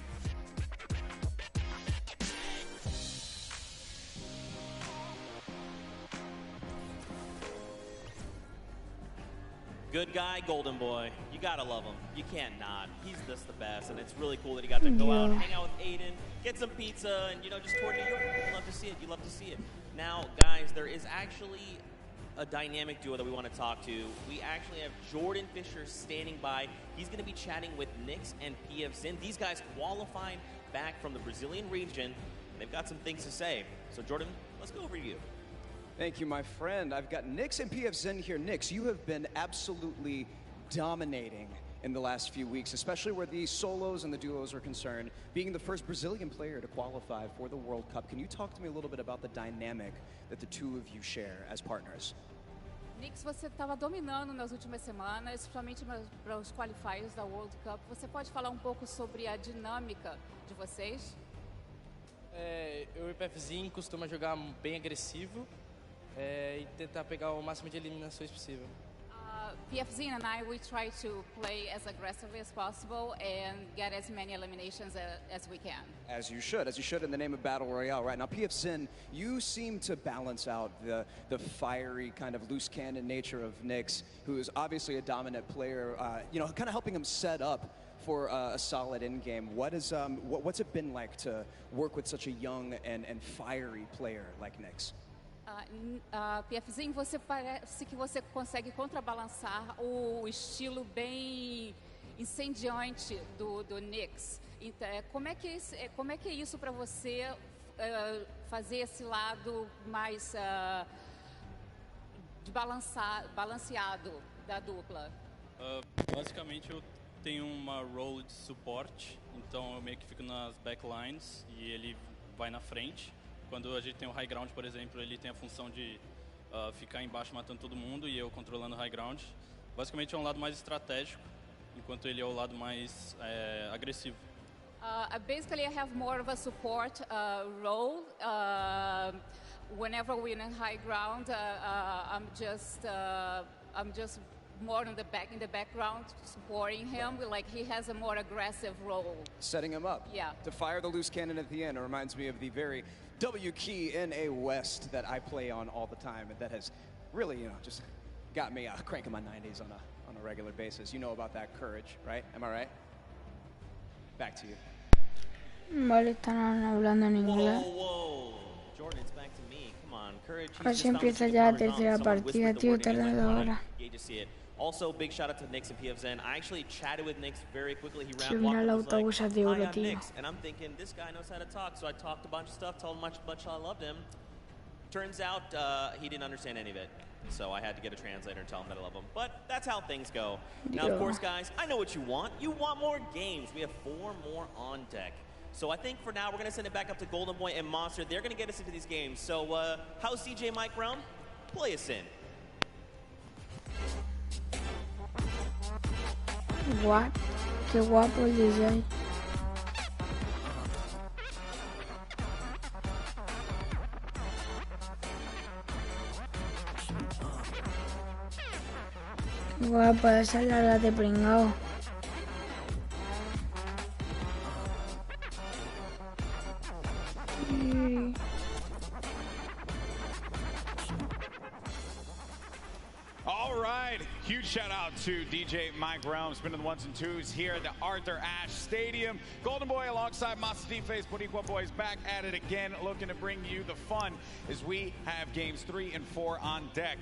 Good guy, golden boy. You gotta love him. You can't not. He's just the best, and it's really cool that he got to go out, hang out with Aiden, get some pizza, and, you know, just tour New York. You love to see it. You love to see it. Now, guys, there is actually a dynamic duo that we want to talk to. We actually have Jordan Fisher standing by. He's going to be chatting with Nyx and PF Zin. These guys qualified back from the Brazilian region. They've got some things to say. So, Jordan, let's go over to you. Thank you, my friend. I've got Nyx and PF Zin here. Nyx, you have been absolutely dominating in the last few weeks, especially where the solos and the duos are concerned, being the first Brazilian player to qualify for the World Cup. Can you talk to me a little bit about the dynamic that the two of you share as partners? Nyx, você estava dominando nas últimas semanas, principalmente para os qualifiers da World Cup. Você pode falar um pouco sobre a dinâmica de vocês? Eu e o PFzinho costuma jogar bem agressivo e tentar pegar o máximo de eliminações possível. PFZ and I, we try to play as aggressively as possible and get as many eliminations as we can. As you should in the name of Battle Royale, right? Now, PF Zin, you seem to balance out the fiery kind of loose cannon nature of Nyx, who is obviously a dominant player, you know, kind of helping him set up for a solid end game. What's it been like to work with such a young and fiery player like Nyx? PFzinho, você parece que você consegue contrabalançar o estilo bem incendiante do Nyx. Então, como é que é isso para você fazer esse lado mais balanceado da dupla? Basicamente eu tenho uma role de suporte, então eu meio que fico nas backlines e ele vai na frente. Quando a gente tem o high ground, por exemplo, ele tem a função de ficar embaixo matando todo mundo e eu controlando o high ground. Basicamente é um lado mais estratégico, enquanto ele é o lado mais agressivo. Basically, I have more of a support role. Whenever we're in high ground, I'm just more in the background, supporting him. Like he has a more aggressive role. Setting him up. Yeah. To fire the loose cannon at the end. It reminds me of the very W key in a West that I play on all the time, and that has really, you know, just got me cranking my 90s on a regular basis. You know about that courage, right? Am I right? Back to you. Vale, están hablando en inglés. Whoa. Jordan, it's back to me. Come on, courage. Así empieza ya la tercera partida, tío, tarda 2 horas. Also, big shout out to Nyx and PF Zin. I actually chatted with Nyx very quickly. He ran Mira el walked autobús like, de oro, "Hi, I'm tío. Nyx," and I'm thinking this guy knows how to talk. So I talked a bunch of stuff, told him much I loved him. Turns out he didn't understand any of it. So I had to get a translator and tell him that I love him. But that's how things go. Now, of course, guys, I know what you want. You want more games. We have 4 more on deck. So I think for now, we're going to send it back up to Golden Boy and Monster. They're going to get us into these games. So how's DJ Mike Brown? Play us in. What? Qué guapo el DJ. Guapo, esa es la de pringao. All right, huge shout out to DJ Mike Brown, spinning the 1s and 2s here at the Arthur Ashe Stadium. Golden Boy alongside Master D-Face, Boricua Boys back at it again, looking to bring you the fun as we have games 3 and 4 on deck.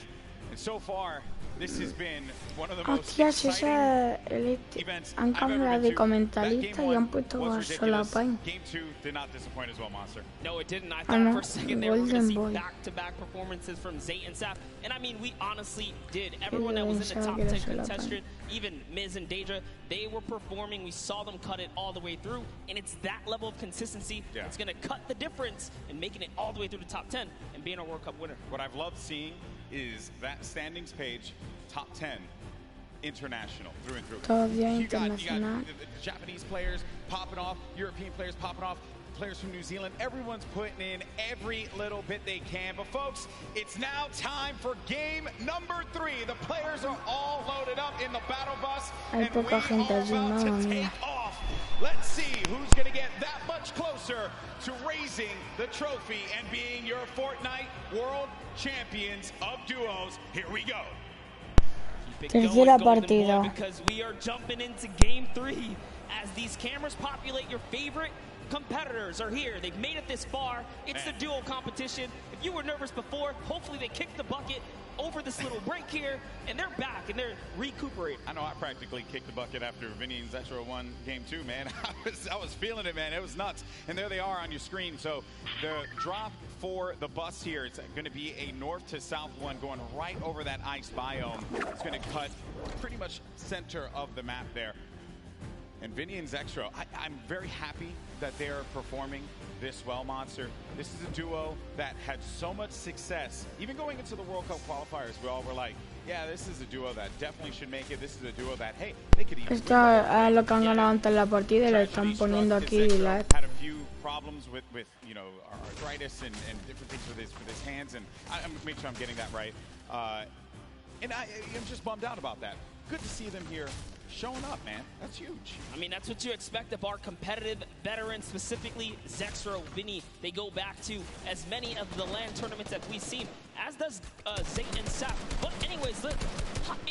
And so far, this has been one of the most exciting events han cambiado de comentarista y han puesto a Solapain. Game 2 did not disappoint as well, Monster. No, it didn't. I thought for a second there we were going to see back-to-back performances from Zay and Sap. And I mean, we honestly did. Everyone that was in the top 10 contestant, even Miz and Deidre, they were performing. We saw them cut it all the way through. And it's that level of consistency that's going to cut the difference in making it all the way through the top 10 and being a World Cup winner. What I've loved seeing is that standings page, top 10 international through and through. Todavía you got internacional. the Japanese players popping off, European players popping off, players from New Zealand. Everyone's putting in every little bit they can. But folks, it's now time for game number 3. The players are all loaded up in the battle bus, and we are about to take off. Let's see who's going to get that much closer to raising the trophy and being your Fortnite World Champions of Duos. Here we go. Tercera partida. Because we are jumping into game 3 as these cameras populate. Your favorite competitors are here. They've made it this far. It's the duo competition. If you were nervous before, hopefully they kicked the bucket over this little break here, and they're back, and they're recuperating. I know I practically kicked the bucket after Vinny and Zetro won game 2, man. I was feeling it, man. It was nuts. And there they are on your screen. So the drop for the bus here, it's going to be a north to south one going right over that ice biome. It's going to cut pretty much center of the map there. And Vinny and Zextro, I'm very happy that they're performing this well, Monster. This is a duo that had so much success. Even going into the World Cup qualifiers, we all were like, yeah, this is a duo that definitely should make it. This is a duo that, hey, they could even... Esto es lo que han ganado antes de la partida y lo están poniendo aquí live. Had a few problems with you know, arthritis and different things with his hands, and I'm make sure I'm getting that right. And I'm just bummed out about that. Good to see them here showing up, man. That's huge. I mean, that's what you expect of our competitive veterans, specifically Zexro, Vinny. They go back to as many of the LAN tournaments that we've seen, as does Zay and Sap. But anyways, look,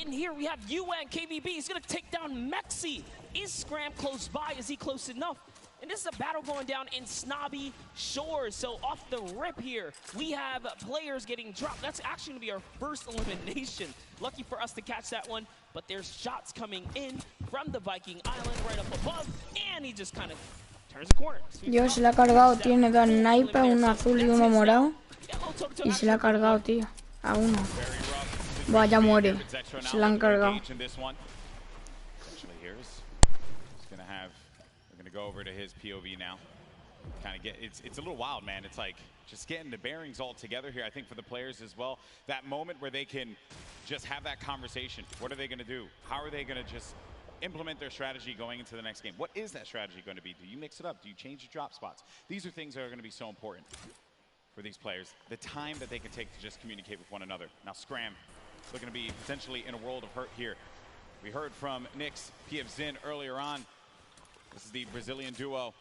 in here we have UN KVB. He's going to take down Mexi. Is Scram close by? Is he close enough? And this is a battle going down in Snobby Shores. So off the rip here, we have players getting dropped. That's actually going to be our first elimination. Lucky for us to catch that one. But there's shots coming in from the Viking Island right up above. And he just kind of turns the corner. Dios, se la ha cargado. Tiene dos snipers, uno azul y uno morado. Y se la ha cargado, tío. A uno. Vaya, muere. Se la han cargado. Go over to his POV now. Kind of get it's a little wild, man. It's like just getting the bearings all together here. I think for the players as well, that moment where they can just have that conversation. What are they going to do? How are they going to just implement their strategy going into the next game? What is that strategy going to be? Do you mix it up? Do you change your drop spots? These are things that are going to be so important for these players. The time that they can take to just communicate with one another. Now Scram looking to be potentially in a world of hurt here. We heard from Nyx, PF Zin earlier on. This is the Brazilian duo.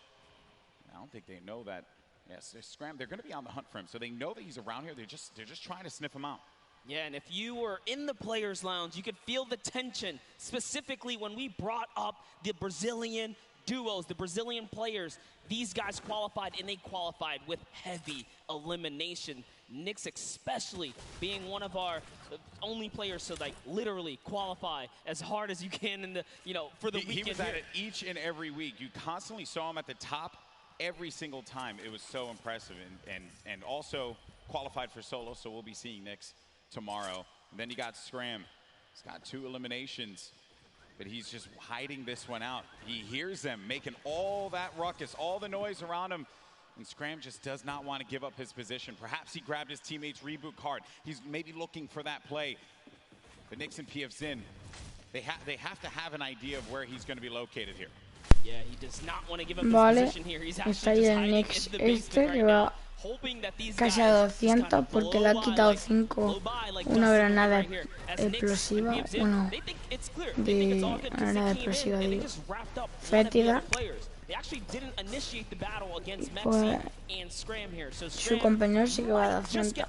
I don't think they know that. Yes, Scram, they're going to be on the hunt for him, so they know that he's around here. They're just trying to sniff him out. Yeah, and if you were in the players' lounge, you could feel the tension, specifically when we brought up the Brazilian duos, the Brazilian players. These guys qualified, and they qualified with heavy elimination. Nyx especially being one of our only players to like literally qualify as hard as you can in the, you know, for the weekend. He was at it each and every week. You constantly saw him at the top every single time. It was so impressive, and also qualified for solo, so we'll be seeing Nyx tomorrow. And then you got Scram. He's got 2 eliminations, but he's just hiding this one out. He hears them making all that ruckus, all the noise around him, and Scram just does not want to give up his position. Perhaps he grabbed his teammate's reboot card. He's maybe looking for that play. But Nyx and PFZin, they have to have an idea of where he's going to be located here. Yeah, he does not want to give up his position here. He's actually just hiding in the basement right now, hoping that these guys casi a 200 porque le ha quitado 5 una granada explosiva, bueno, de granada explosiva digo, fétida. Pues su compañero sí que va a dar frente.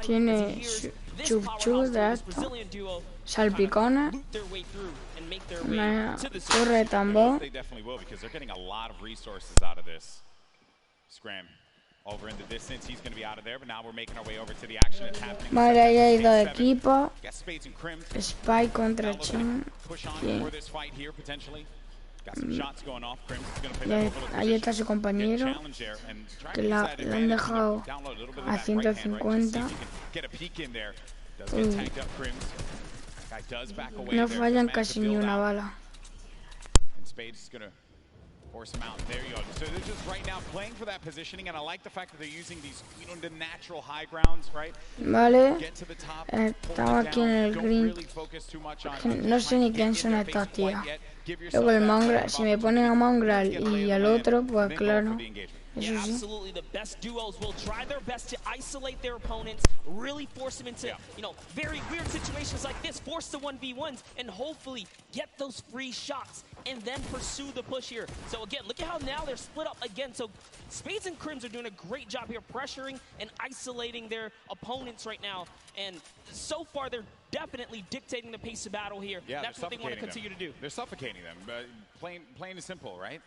Tiene chup de esto, salpicones, una torre de tambor. Vale, ahí hay 2 equipos. Spy contra Chin. Ahí está su compañero, que la han dejado a 150. No fallan casi ni una bala. Force him out. There you go. So they're just right now playing for that positioning, and I like the fact that they're using these, you know, the natural high grounds, right? Vale, estaba aquí en el green. No sé ni quién son estos tíos. Luego el Mongrel, si me ponen a Mongrel y al otro, pues claro. Yeah, absolutely. The best duos will try their best to isolate their opponents, really force them into, you know, very weird situations like this, force the 1v1s, and hopefully get those free shots and then pursue the push here. So again, look at how now they're split up again. So Spades and Crims are doing a great job here pressuring and isolating their opponents right now. And so far, they're definitely dictating the pace of battle here. Yeah, that's what they want to continue to do. They're suffocating them. Plain and simple, right?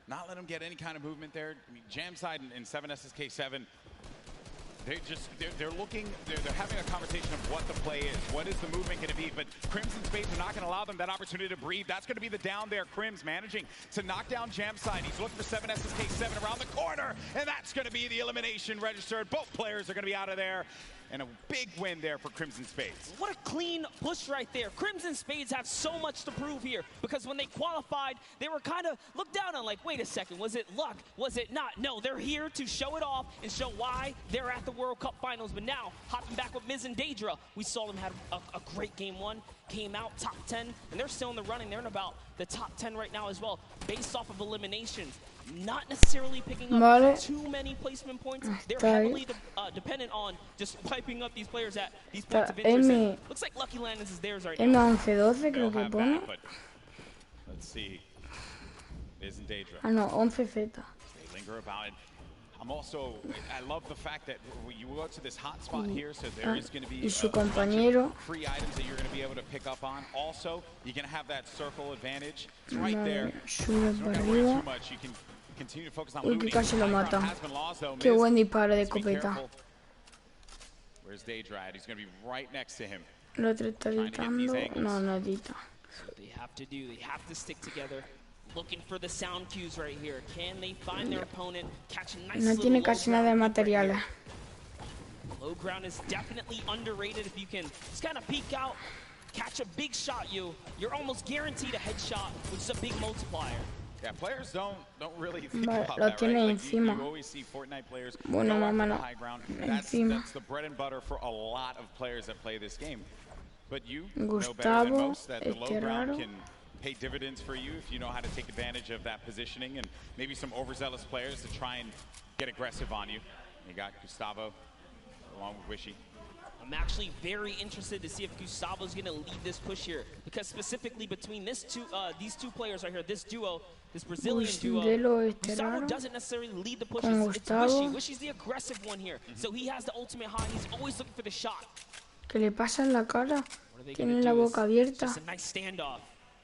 Not let them get any kind of movement there. I mean, Jamside and 7SSK7, they're looking, they're having a conversation of what the play is. What is the movement going to be? But Crimson Spades are not going to allow them that opportunity to breathe. That's going to be the down there. Crims managing to knock down Jamside. He's looking for 7SSK7 around the corner, and that's going to be the elimination registered. Both players are going to be out of there. And a big win there for Crimson Spades. What a clean push right there. Crimson Spades have so much to prove here because when they qualified, they were kind of looked down on like, wait a second, was it luck? Was it not? No, they're here to show it off and show why they're at the World Cup Finals. But now, hopping back with Miz and Daedra, we saw them have a great game 1, came out top 10, and they're still in the running. They're in about the top 10 right now as well, based off of eliminations. Not necessarily picking up too many placement points. They're heavily dependent on just wiping up these players at these points of interest. Looks like Lucky Landis is theirs right now. M11-12 creo que pone. Let's see. Isn't Daedra. Ah no, 11 Zeta. They linger about it. I love the fact that you go to this hot spot here, so there is going to be su compañero. Free items that you're going to be able to pick up on. Also, you're going to have that circle advantage. It's right there. Sube por arriba. Too much. You can continue to focus on Uy, que casi lo mata. Qué buen disparo de escopeta. Where's Daedra at? He's going to be right next to him. El otro está editando. No, no edita. What they have to stick together. Looking for the sound cues right here. Can they find their opponent? Catch a nice no tiene casi nada de materiales. Low ground is definitely underrated. If you can just kind of peek out, catch a big shot, you're almost guaranteed a headshot, which is a big multiplier. Yeah, players don't really think about lo that, tiene right? encima. You always see Fortnite players Bueno, go after no, the high ground. That's the bread and butter for a lot of players that play this game. But you know better than most that the low ground can pay dividends for you if you know how to take advantage of that positioning, and maybe some overzealous players to try and get aggressive on you. You got Gustavo along with Wishy. I'm actually very interested to see if Gustavo's going to lead this push here, because specifically between these two players right here, this duo, this Brazilian duo, Gustavo doesn't necessarily lead the push. It's Wishy. Wishy's the aggressive one here, so he has the ultimate high. He's always looking for the shot. ¿Qué le pasa en la cara? Tiene la boca abierta. Just a nice standoff.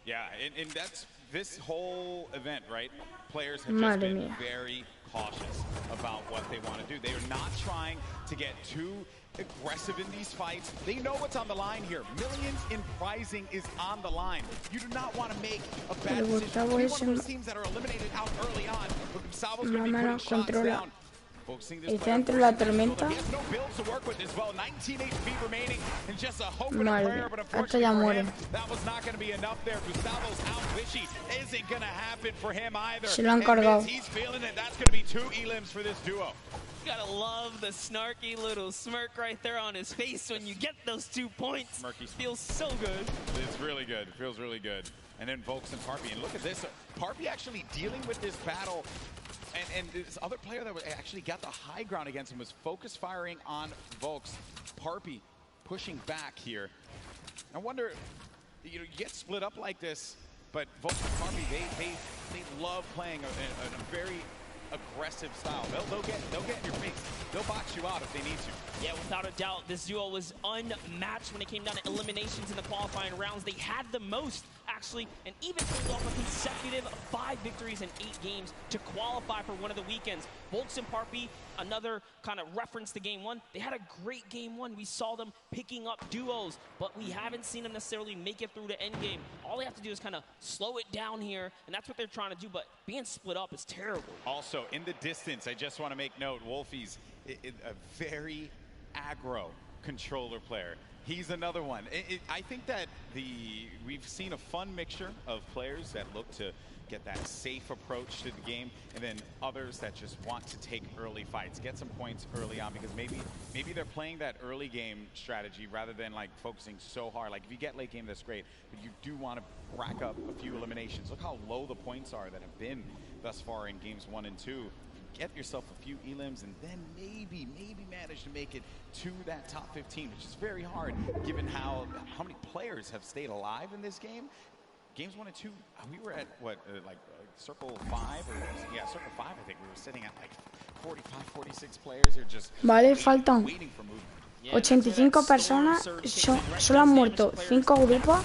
Yeah, and that's this whole event, right? Players have just been very cautious about what they want to do. They are not trying to get too aggressive in these fights. They know what's on the line here. Millions in prizing is on the line. You do not want to make a bad decision. Be one of those teams that are eliminated out early on. But Gustavo's going to be putting shots down. Y dentro de la tormenta. Madre, hasta ya muere. Se lo han cargado. Gotta love the snarky little smirk right there on his face when you get those 2 points. Feels so good. It's really good. It feels really good. And then Volks and Parpy. And look at this. Parpy actually dealing with this battle. And this other player that actually got the high ground against him was focus firing on Volks. Parpy pushing back here. I wonder, you get split up like this, but Volks and Parpy, they love playing a very aggressive style. They'll get in your face. They'll box you out if they need to. Yeah, without a doubt, this duo was unmatched when it came down to eliminations in the qualifying rounds. They had the most, actually, and even pulled off a consecutive 5 victories in 8 games to qualify for one of the weekends. Volks and Parpy, another kind of reference to Game 1. They had a great Game 1. We saw them picking up duos, but we haven't seen them necessarily make it through to endgame. All they have to do is kind of slow it down here, and that's what they're trying to do, but being split up is terrible. Also, in the distance, I just want to make note, Wolfie's a very aggro controller player. He's another one. I think that we've seen a fun mixture of players that look to get that safe approach to the game, and then others that just want to take early fights, get some points early on, because maybe they're playing that early game strategy rather than like focusing so hard. Like if you get late game, that's great, but you do want to rack up a few eliminations. Look how low the points are that have been thus far in games 1 and 2. Get yourself a few elims and then maybe manage to make it to that top 15, which is very hard given how many players have stayed alive in this game. Games 1 and 2, we were at what, circle 5 or circle 5. I think we were sitting at like 45, 46 players. They're just vale, faltan 85 personas, solo han muerto 5 grupos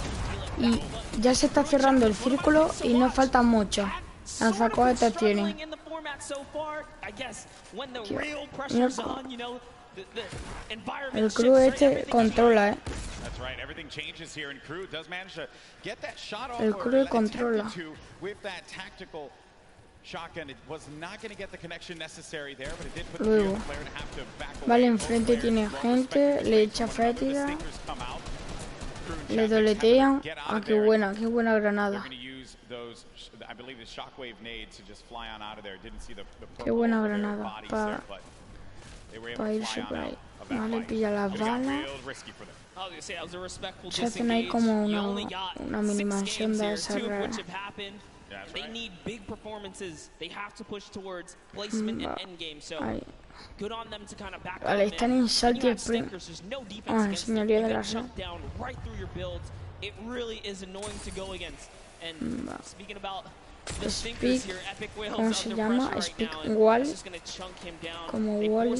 y ya se está cerrando el círculo y no faltan muchos. Lanzacohetes tienen. El crew este controla, El crew controla. Luego, vale, enfrente tiene gente, le echa fétida, le doletean. Ah, qué buena granada. Qué buena granada para irse por ahí. Vale, pilla las balas. Se hacen ahí como una mini mansión de esa rara. They need big performances. They have to push towards placement and endgame. So good on them to kind of back up. Vale, están en Salty Spring. Ah, señoría de la red. Right through your builds. It really is annoying to go against. And speaking about the stinkers here, Epic Whales ¿Cómo se llama? Speak Wall. Como Wall.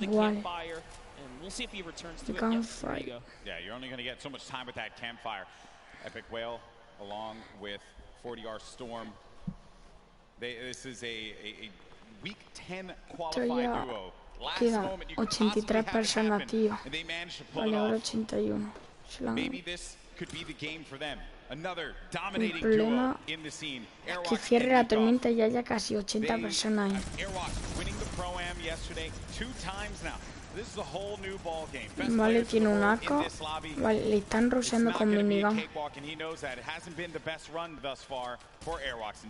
Wall. We'll see if he returns to campfire. Yeah, you're only going to get so much time with that campfire. Epic Whale along with 40R Storm. This is a week 10 qualified duo. Last moment you could possibly have happen, and they managed to pull it off. Maybe this could be the game for them. Another dominating duo in the scene. Que cierre la tormenta y haya casi 80 personas ahí. Airwalks winning the Pro-Am yesterday 2 times now. This is a whole new ball game. Vale, tiene un arco. Vale, le están rusheando con minigun.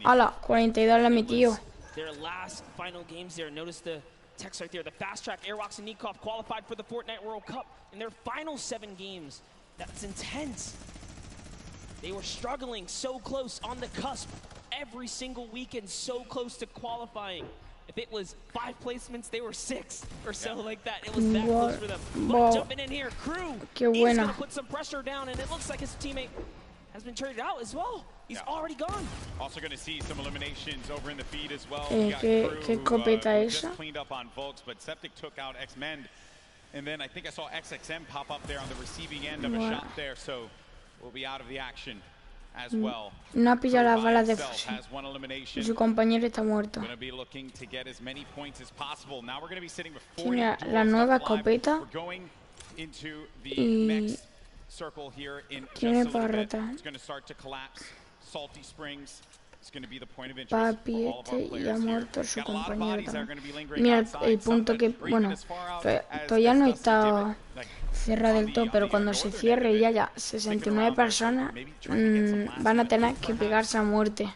¡Hala! 42 le metió. Their last final games there. Notice the text right there. The fast track Airwalks and Nikov qualified for the Fortnite World Cup in their final 7 games. That's intense. They were struggling so close on the cusp every single weekend, so close to qualifying. If it was 5 placements, they were 6 or so like that. It was that close for them. But jumping in here, Crew, he's going to put some pressure down, and it looks like his teammate has been traded out as well. He's already gone. Also going to see some eliminations over in the feed as well. ¿Qué copeta esa? Just cleaned up on Volks, but Septic took out X-Mend. And then I think I saw XXM pop up there on the receiving end of a shot there, so we'll be out of the action as well. No ha pillado las balas de fusil. Su compañero está muerto. Tiene la nueva escopeta y tiene para retrás. Papi y ha muerto su compañero también. Mira el punto que, bueno, todavía no está cerrado del todo, pero cuando se cierre ya 69 personas van a tener que pegarse a muerte.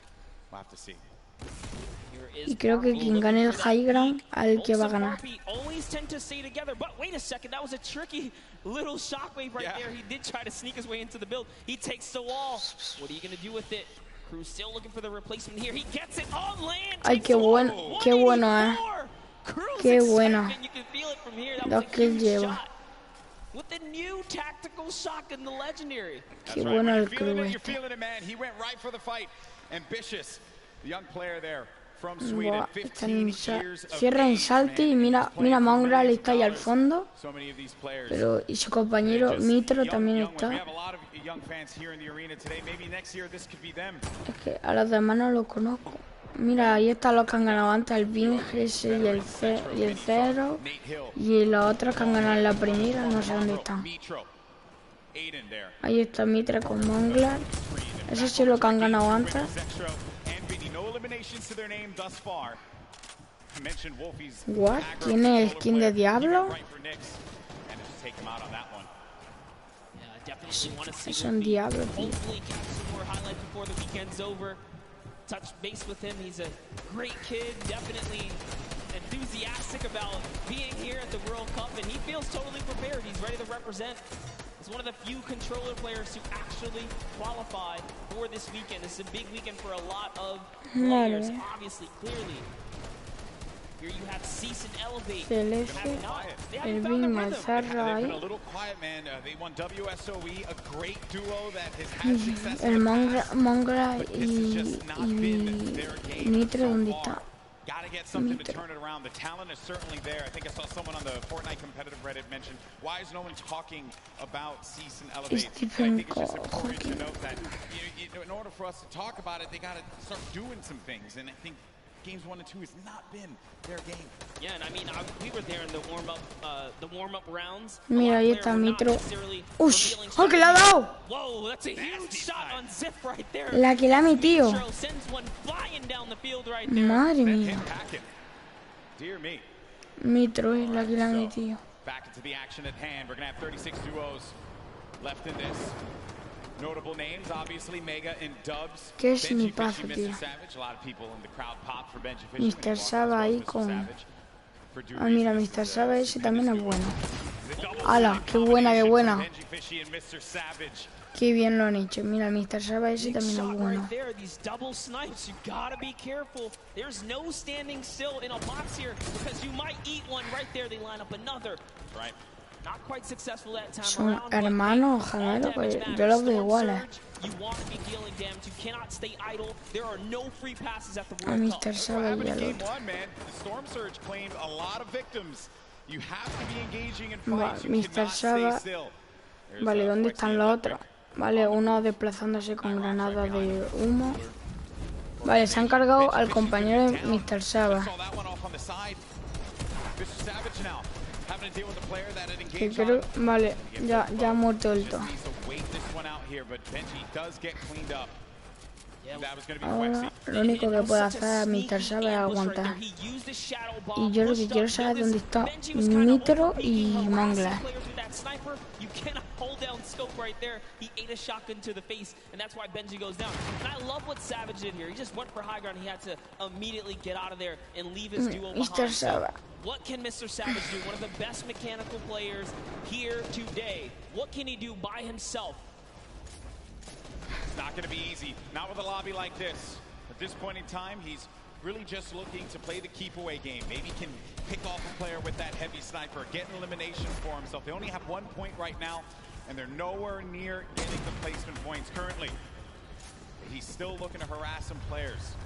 Y creo que quien gane el high ground al que va a ganar. Little shockwave right there. He did try to sneak his way into the build. He takes the wall. What are you going to do with it? Cruz still looking for the replacement here. He gets it on land. Ay, qué bueno, qué bueno, qué bueno. Los que lleva. With the new tactical shotgun, the legendary. Qué bueno el Cruz este. Buah, cierra en salte y mira Mongral está ahí al fondo, pero y su compañero Mitro también está. Es que a los demás no los conozco. Mira, ahí están los que han ganado antes, el Vinges y el Cero, y los otros que han ganado en la primera, no sé dónde están. Ahí está Mitra con Mongral. Eso sí es lo que han ganado antes. What? ¿Tiene skin de Diablo? Es un Diablo, tío. Touch base with him. He's a great kid, definitely enthusiastic about being here at the World Cup, and he feels totally prepared. He's ready to represent. He's one of the few controller players to actually qualify for this weekend. This is a big weekend for a lot of players, obviously, clearly. Here you have Cease and Elevate. Celeste, el Vin, el Zarro ahí. El Mongra y Nitro, ¿dónde está? Nitro. Stephen Hawking. Games 1 and 2 has not been their game. Yeah, and I mean, we were there in the warm-up rounds. Mira, ahí está Mitro. ¡Ush! ¡Oh, que le ha dado! Whoa, that's a huge shot on Zip right there. La que le ha metido. Madre mía. Mitro es la que le ha metido. Back into the action at hand. We're going to have 36 duos left in this. Notable names, obviously, Mega and Dubs. ¿Qué es mi paso, tío? Mr. Saba ahí con... Ah, mira, Mr. Saba ese también es bueno. ¡Hala! ¡Qué buena, qué buena! Qué bien lo han hecho. Mira, Mr. Saba ese también es bueno. Son hermanos gemelos, pues yo los veo iguales. A Mr. Saba y al otro. Vale, Mr. Saba. Vale, ¿dónde están los otros? Vale, uno desplazándose con granadas de humo. Vale, se han cargado al compañero de Mr. Saba. Que creo... Vale, ya ha muerto el todo. Ahora lo único que puede hacer Mr. Saba es aguantar. Y yo lo que quiero saber es dónde está Nitro y Mangla. Mr. Saba. What can Mr. Savage do? One of the best mechanical players here today. What can he do by himself? It's not going to be easy. Not with a lobby like this. At this point in time, he's really just looking to play the keep away game. Maybe he can pick off a player with that heavy sniper, get an elimination for himself. They only have 1 point right now, and they're nowhere near getting the placement points currently. He's still looking to harass some players.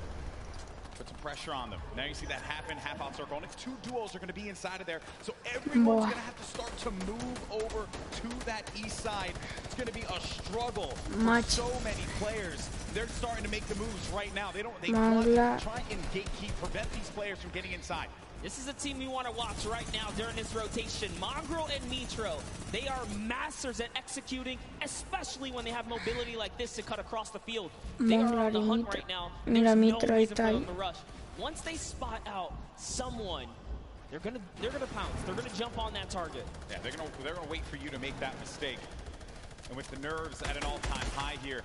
Put some pressure on them. Now you see that happen, half out circle. Only 2 duos are going to be inside of there. So everyone's going to have to start to move over to that east side. It's going to be a struggle for so many players. They're starting to make the moves right now. They want to try and gatekeep, prevent these players from getting inside. This is a team we want to watch right now during this rotation. Mongrel and Mitro, they are masters at executing, especially when they have mobility like this to cut across the field. They are on the hunt right now. There's no reason for them to rush. Once they spot out someone, they're gonna pounce. They're gonna jump on that target. Yeah, they're gonna wait for you to make that mistake. And with the nerves at an all-time high here,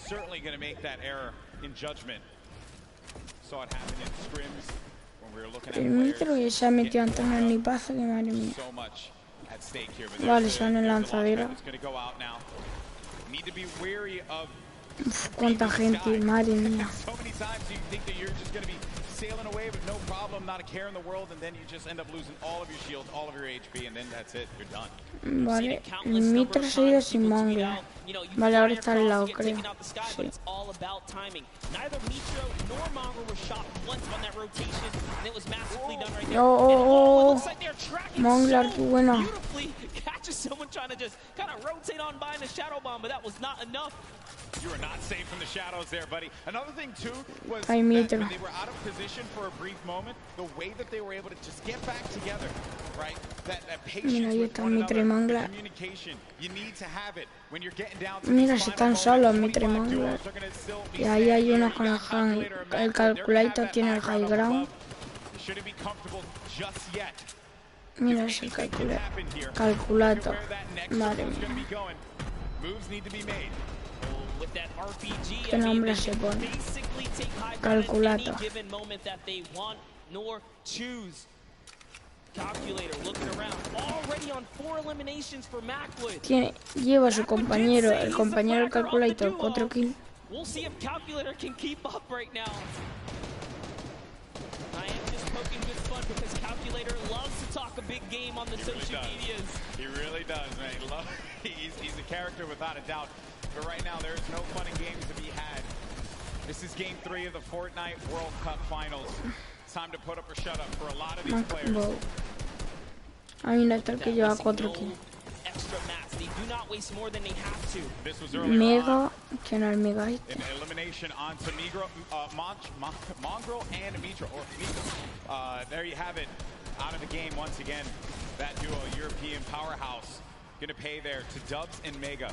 certainly gonna make that error in judgment. Saw it happen in scrims when we were looking at Mitro que se ha metido antes en el nipazo, que madre mía. Vale, son en lanzadera. Uf, cuánta gente, madre mía. Sailing away with no problem, not a care in the world, and then you just end up losing all of your shields, all of your HP, and then that's it, you're done. Vale, el Mitro se ha ido sin manga. Vale, ahora está al lado, creo. Sí. Oh, Monglar, qué bueno. Catches someone trying to just kind of rotate on by in the shadow bomb, but that was not enough. You are not safe from the shadows there, buddy. Another thing too was that when they were out of position for a brief moment, the way that they were able to just get back together, right? That patience with one another, communication. You need to have it when you're getting down to mira, si están solos Mitro y Monglar. Y ahí hay uno con el calculator, tiene el high ground. Mira, es el calculator. Madre mía. ¿Qué nombre se pone? Calculator. Lleva a su compañero, el compañero del Calculator, 4 kills. Poking good fun because Calculator loves to talk a big game on the social medias. He really does, man. He's a character without a doubt. But right now, there's no fun and games to be had. This is Game 3 of the Fortnite World Cup Finals. It's time to put up or shut up for a lot of these players. Hay un letal que lleva 4 kills. Mega, que no es Mega. An elimination onto Mongrel and Mitro. There you have it. Out of the game once again. That duo, European powerhouse, gonna pay there to Dubs and Mega.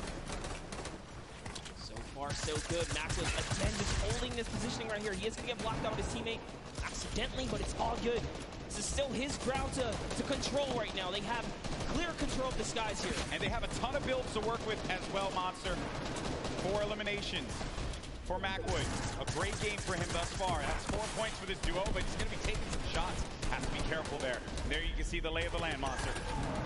So far, so good. Maxwell again just holding this positioning right here. He is gonna get blocked out with his teammate accidentally, but it's all good. This is still his ground to control right now. They have clear control of the skies here. And they have a ton of builds to work with as well, Monster. 4 eliminations for Macwood. A great game for him thus far. That's 4 points for this duo, but he's going to be taking some shots. Has to be careful there. There you can see the lay of the land, Monster.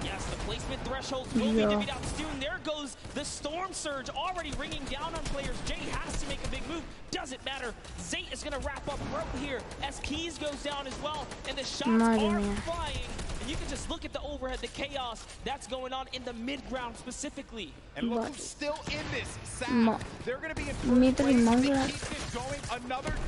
Yes, the placement thresholds will be divvied out soon. There goes the Storm Surge already ringing down on players. Jay has to make a big move. Doesn't matter. Zate is going to wrap up right here as Keys goes down as well. And the shots are flying. And you can just look at the overhead, the chaos that's going on in the mid-ground specifically. And look who's still in this. They're going to be in first Mitro y Monglar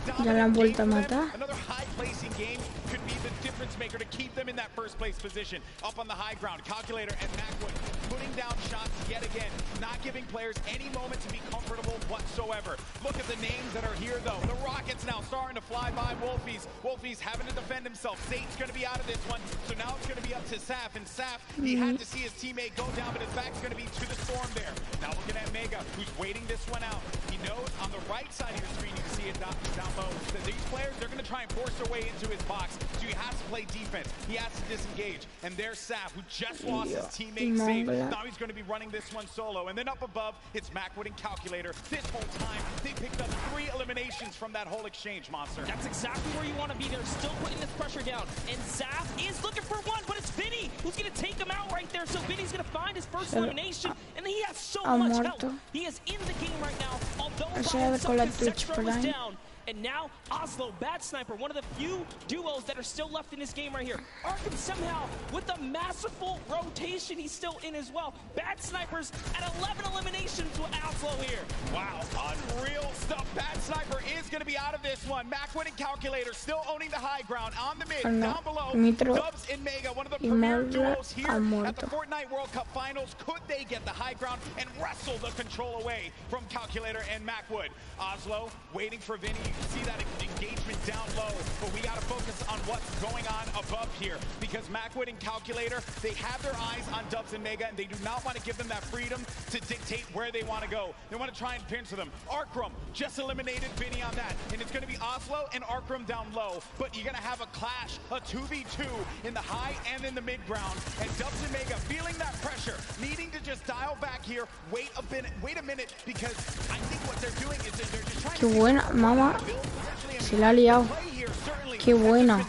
ya la han vuelto a matar. Another high-placing game could be the difference maker to keep them in that first place position. Up on the high ground, Calculator and Macwood putting down shots yet again, not giving players any moment to be comfortable whatsoever. Look at the names that are here though. The Rockets now starting to fly by Wolfies. Wolfies having to defend himself. Zate's going to be out of this one, so now it's going to be up to Saf. And Saf, he had to see his teammate go down, but his back's going to be to the Storm there. Now looking at Mega, who's waiting this one out. He knows on the right side of your screen, you can see it down low, that these players, they're going to try and force their way into his box, so he has to play defense. He has to disengage. And there's Saf, who just lost his teammate safe. Now he's going to be running this one solo. And then up above, it's Macwood and Calculator. This whole time, they picked up 3 eliminations from that whole exchange, Monster. That's exactly where you want to be. They're still putting this pressure down. And Saf is looking for one, but it's Vinny who's going to take him out right there. So Vinny's going to find his first elimination. And he has so much help. He is in the game right now. Although Zexro was down. And now Oslo, Bad Sniper, one of the few duos that are still left in this game right here. Arkham somehow, with a masterful rotation, he's still in as well. Bad Snipers at 11 eliminations with Oslo here. Wow, unreal stuff. Bad Sniper is going to be out of this one. Macwood and Calculator still owning the high ground on the mid. Down below, Dubs and Mega, one of the premier duos here at the Fortnite World Cup Finals. Could they get the high ground and wrestle the control away from Calculator and Macwood? Oslo waiting for Vinny. You can see that engagement down low, but we got to focus on what's going on above here, because Macwood and Calculator, they have their eyes on Dubs and Mega, and they do not want to give them that freedom to dictate where they want to go. They want to try and pinch them. Arkrum just eliminated Vinny on that, and it's going to be Oslo and Arkrum down low, but you're going to have a clash, a 2v2 in the high and in the mid ground, and Dubs and Mega feeling that pressure, needing to just dial back here, wait a minute, because I think what they're doing is they're just trying Qué buena, mamá. Se la ha liado. Qué buena.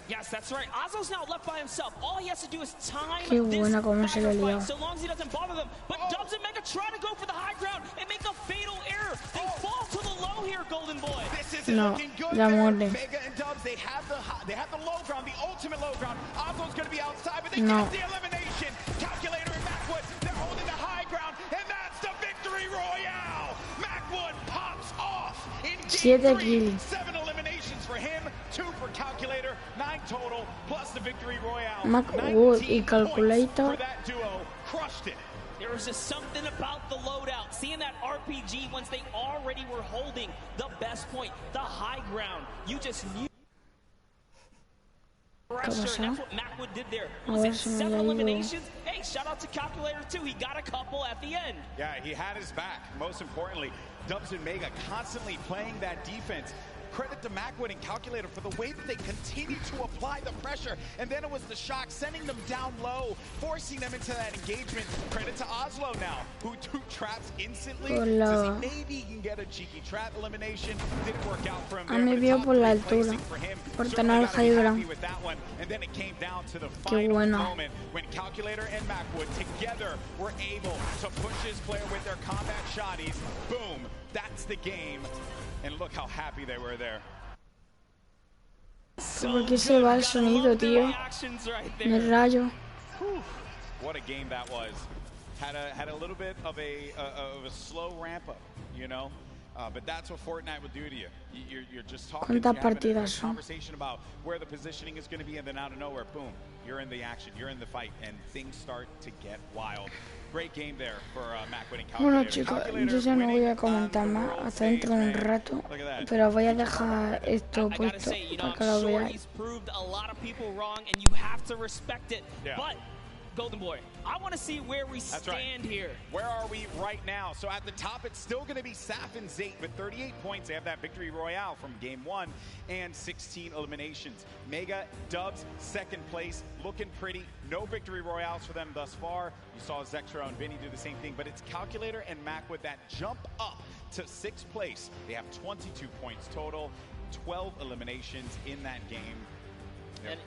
Yes, that's right. Oslo's now left by himself. All he has to do is time Qué buena cómo se la ha liado. so long as he doesn't bother them. But Dubs and Mega try to go for the high ground and make a fatal error. They fall to the low here, Golden Boy. This isn't looking good. Mega and Dubs, they have the low ground, the ultimate low ground. Oslo's going to be outside, but they get the elimination. Calculator and Macwood, they're holding the high ground, and that's the victory royale. Macwood pops off in game 3. 7 eliminations for him, 2 for Calculator, 9 total, plus the victory royale. Macwood y Calculator. For that duo, crushed it. There was just something about the loadout. Seeing that RPG once they already were holding the best point, the high ground. You just knew. Pressure, and that's what Macwood did there. Was it 7 eliminations? Hey, shout out to Calculator too. He got a couple at the end. Yeah, he had his back. Most importantly, Dubs and Mega constantly playing that defense. Credit to Macwood and Calculator for the way that they continue to apply the pressure. And then it was the shock, sending them down low, forcing them into that engagement. Credit to Oslo now, who traps instantly. Says maybe he can get a cheeky trap elimination. Didn't work out for him there. Me vio por la altura, por tener el high ground. And then it came down to the final moment when Calculator and Macwood together were able to push his player with their combat shotties. Boom, that's the game. And look how happy they were there. ¿Por qué se va el sonido, tío? Me rayo. What a game that was. Had a little bit of a slow ramp up, you know. But that's what Fortnite will do to you. You're just talking, ¿Cuántas partidas having a son? conversation about where the positioning is going to be, and then out of nowhere, boom, you're in the action, you're in the fight, and things start to get wild. Great game there for Macwood and Calculator. Bueno chicos, yo ya no voy a comentar más hasta dentro de un rato, pero voy a dejar esto puesto para que lo veáis. He's proved a lot of people wrong, and you have to respect it. But Golden Boy, I want to see where we stand here. Where are we right now? So at the top, it's still going to be Saf and Zate with 38 points. They have that victory royale from game 1 and 16 eliminations. Mega, Dubs, second place, looking pretty. No victory royales for them thus far. You saw Zexro and Vinny do the same thing, but it's Calculator and Macwood that jump up to 6th place. They have 22 points total, 12 eliminations in that game.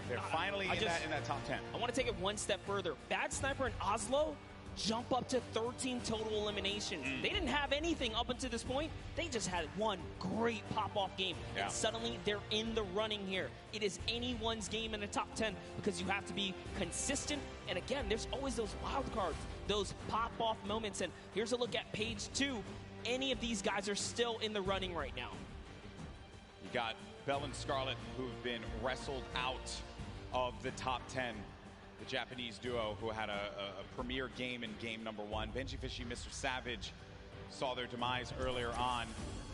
They're finally in that top 10. I want to take it one step further. Bad Sniper and Oslo jump up to 13 total eliminations. They didn't have anything up until this point. They just had one great pop-off game. And suddenly they're in the running here. It is anyone's game in the top 10 because you have to be consistent. And again, there's always those wild cards, those pop-off moments. And here's a look at page 2. Any of these guys are still in the running right now. You got Bell and Scarlet, who've been wrestled out of the top 10. The Japanese duo who had a premier game in game number 1. Benji Fishy, Mr. Savage saw their demise earlier on.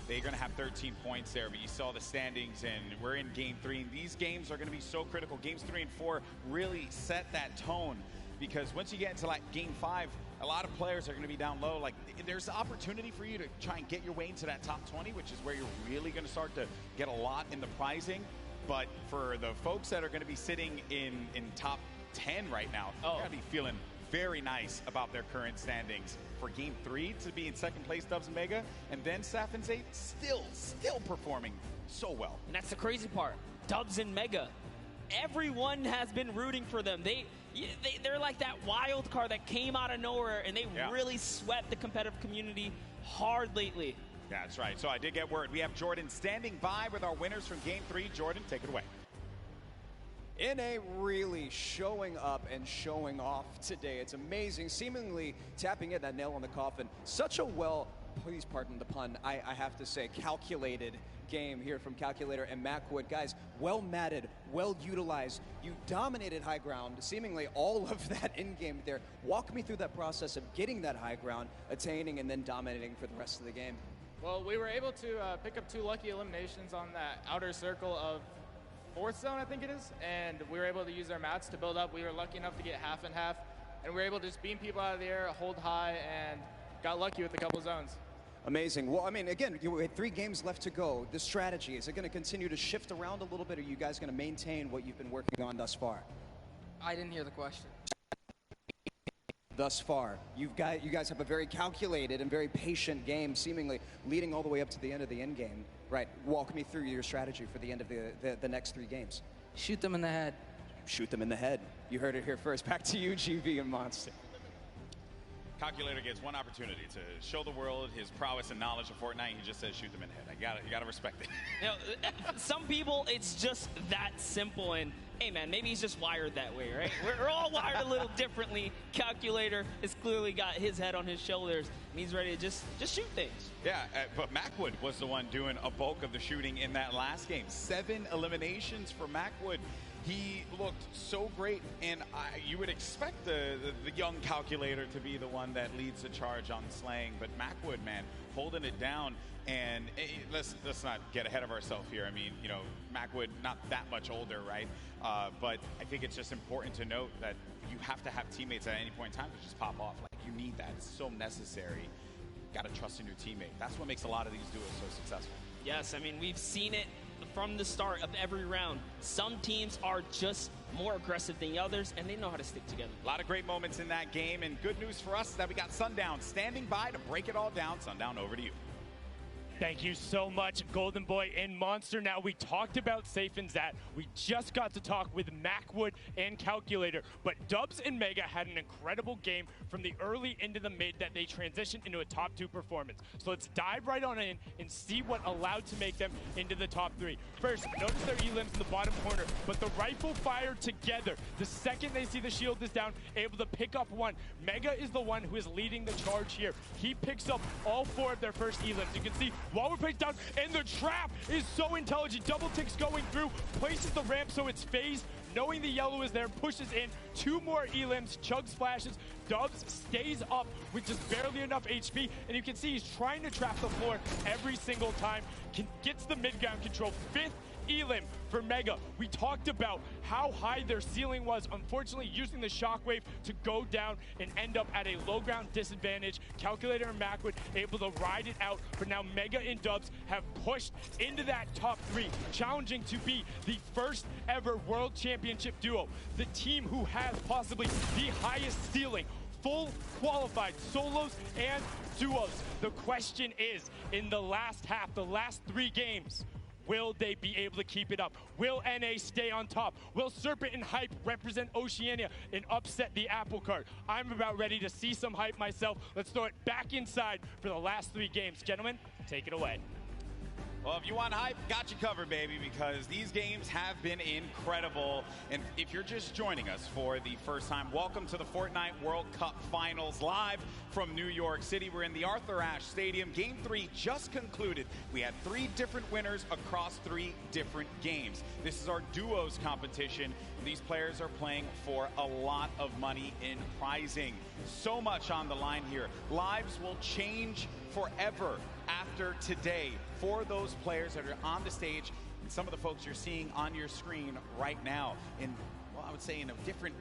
They're going to have 13 points there, but you saw the standings, and we're in game 3. And these games are going to be so critical. Games 3 and 4 really set that tone, because once you get into like game 5, a lot of players are going to be down low. Like, there's opportunity for you to try and get your way into that top 20, which is where you're really going to start to get a lot in the prizing. But for the folks that are going to be sitting in top 10 right now, they're going to be feeling very nice about their current standings. For game 3 to be in 2nd place, Dubs and Mega, and then Saf and Zate still performing so well. And that's the crazy part. Dubs and Mega, everyone has been rooting for them. They're like that wild card that came out of nowhere, and they really swept the competitive community hard lately. Yeah, that's right. So I did get word. We have Jordan standing by with our winners from game 3. Jordan, take it away. NA really showing up and showing off today. It's amazing, seemingly tapping in that nail on the coffin. Such a well please pardon the pun, I have to say, calculated game here from Calculator and Macwood. Guys, well matted, well utilized. You dominated high ground, seemingly all of that in-game there. Walk me through that process of getting that high ground, attaining, and then dominating for the rest of the game. Well, we were able to pick up 2 lucky eliminations on that outer circle of 4th zone, I think it is, and we were able to use our mats to build up. We were lucky enough to get half and half, and we were able to just beam people out of the air, hold high, and got lucky with a couple zones. Amazing. Well, I mean, again, you had 3 games left to go. The strategy, is it going to continue to shift around a little bit, or are you guys going to maintain what you've been working on thus far? I didn't hear the question. Thus far, you guys have a very calculated and very patient game, seemingly leading all the way up to the end of the end game. Right. Walk me through your strategy for the end of the next 3 games. Shoot them in the head. Shoot them in the head. You heard it here first. Back to you, GV and Monster. Calculator gets one opportunity to show the world his prowess and knowledge of Fortnite. He just says shoot them in the head. You gotta respect it. You know, some people, it's just that simple. And hey, man, maybe he's just wired that way, right? We're all wired a little differently. Calculator has clearly got his head on his shoulders, and he's ready to just shoot things. Yeah, but Macwood was the one doing a bulk of the shooting in that last game. 7 eliminations for Macwood. He looked so great, and you would expect the young Calculator to be the one that leads the charge on slaying, but Macwood, man, holding it down. And let's not get ahead of ourselves here. I mean, you know, Macwood not that much older, right? But I think it's just important to note that you have to have teammates at any point in time to just pop off. Like, you need that. It's so necessary. Got to trust in your teammate. That's what makes a lot of these duos so successful. Yes, I mean, we've seen it from the start of every round. Some teams are just more aggressive than the others, and they know how to stick together. A lot of great moments in that game, and good news for us is that we got Sundown standing by to break it all down. Sundown, over to you. Thank you so much, Golden Boy and Monster. Now, we talked about Safe and Zat. We just got to talk with Macwood and Calculator, but Dubs and Mega had an incredible game from the early into the mid that they transitioned into a top 2 performance. So let's dive right on in and see what allowed to make them into the top 3. First, notice their elims in the bottom corner, but the rifle fired together. The second they see the shield is down, able to pick up 1. Mega is the one who is leading the charge here. He picks up all 4 of their first elims. You can see Waller plays down, and the trap is so intelligent. Double ticks going through, places the ramp so it's phased. Knowing the yellow is there, pushes in 2 more elims, chug splashes. Dubs stays up with just barely enough HP, and you can see he's trying to trap the floor every single time. Gets the mid-ground control. 5th elim for Mega. We talked about how high their ceiling was, unfortunately using the shockwave to go down and end up at a low ground disadvantage. Calculator and Macwood able to ride it out, but now Mega and Dubs have pushed into that top 3, challenging to be the first ever World Championship duo. The team who has possibly the highest ceiling, full qualified solos and duos. The question is, in the last half, the last 3 games, will they be able to keep it up? Will NA stay on top? Will Serpent and Hype represent Oceania and upset the apple cart? I'm about ready to see some hype myself. Let's throw it back inside for the last 3 games. Gentlemen, take it away. Well, if you want hype, got you covered, baby, because these games have been incredible. And if you're just joining us for the first time, welcome to the Fortnite World Cup Finals live from New York City. We're in the Arthur Ashe Stadium. Game 3 just concluded. We had 3 different winners across 3 different games. This is our duos competition. These players are playing for a lot of money in prizing. So much on the line here. Lives will change forever after today for those players that are on the stage and some of the folks you're seeing on your screen right now in, well, I would say in a different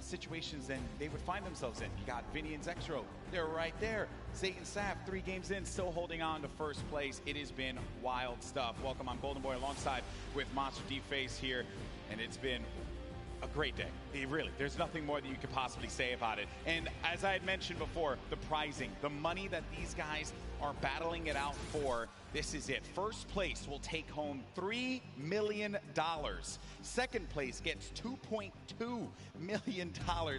situations than they would find themselves in. You got Vinny and Zexro, they're right there. Zayt and Saf, 3 games in, still holding on to first place. It has been wild stuff. Welcome, I'm Golden Boy alongside with Monster D-Face here, and it's been a great day. Really, there's nothing more that you could possibly say about it. And as I had mentioned before, the prizing, the money that these guys are battling it out for, this is it. First place will take home $3 million. Second place gets $2.2 million.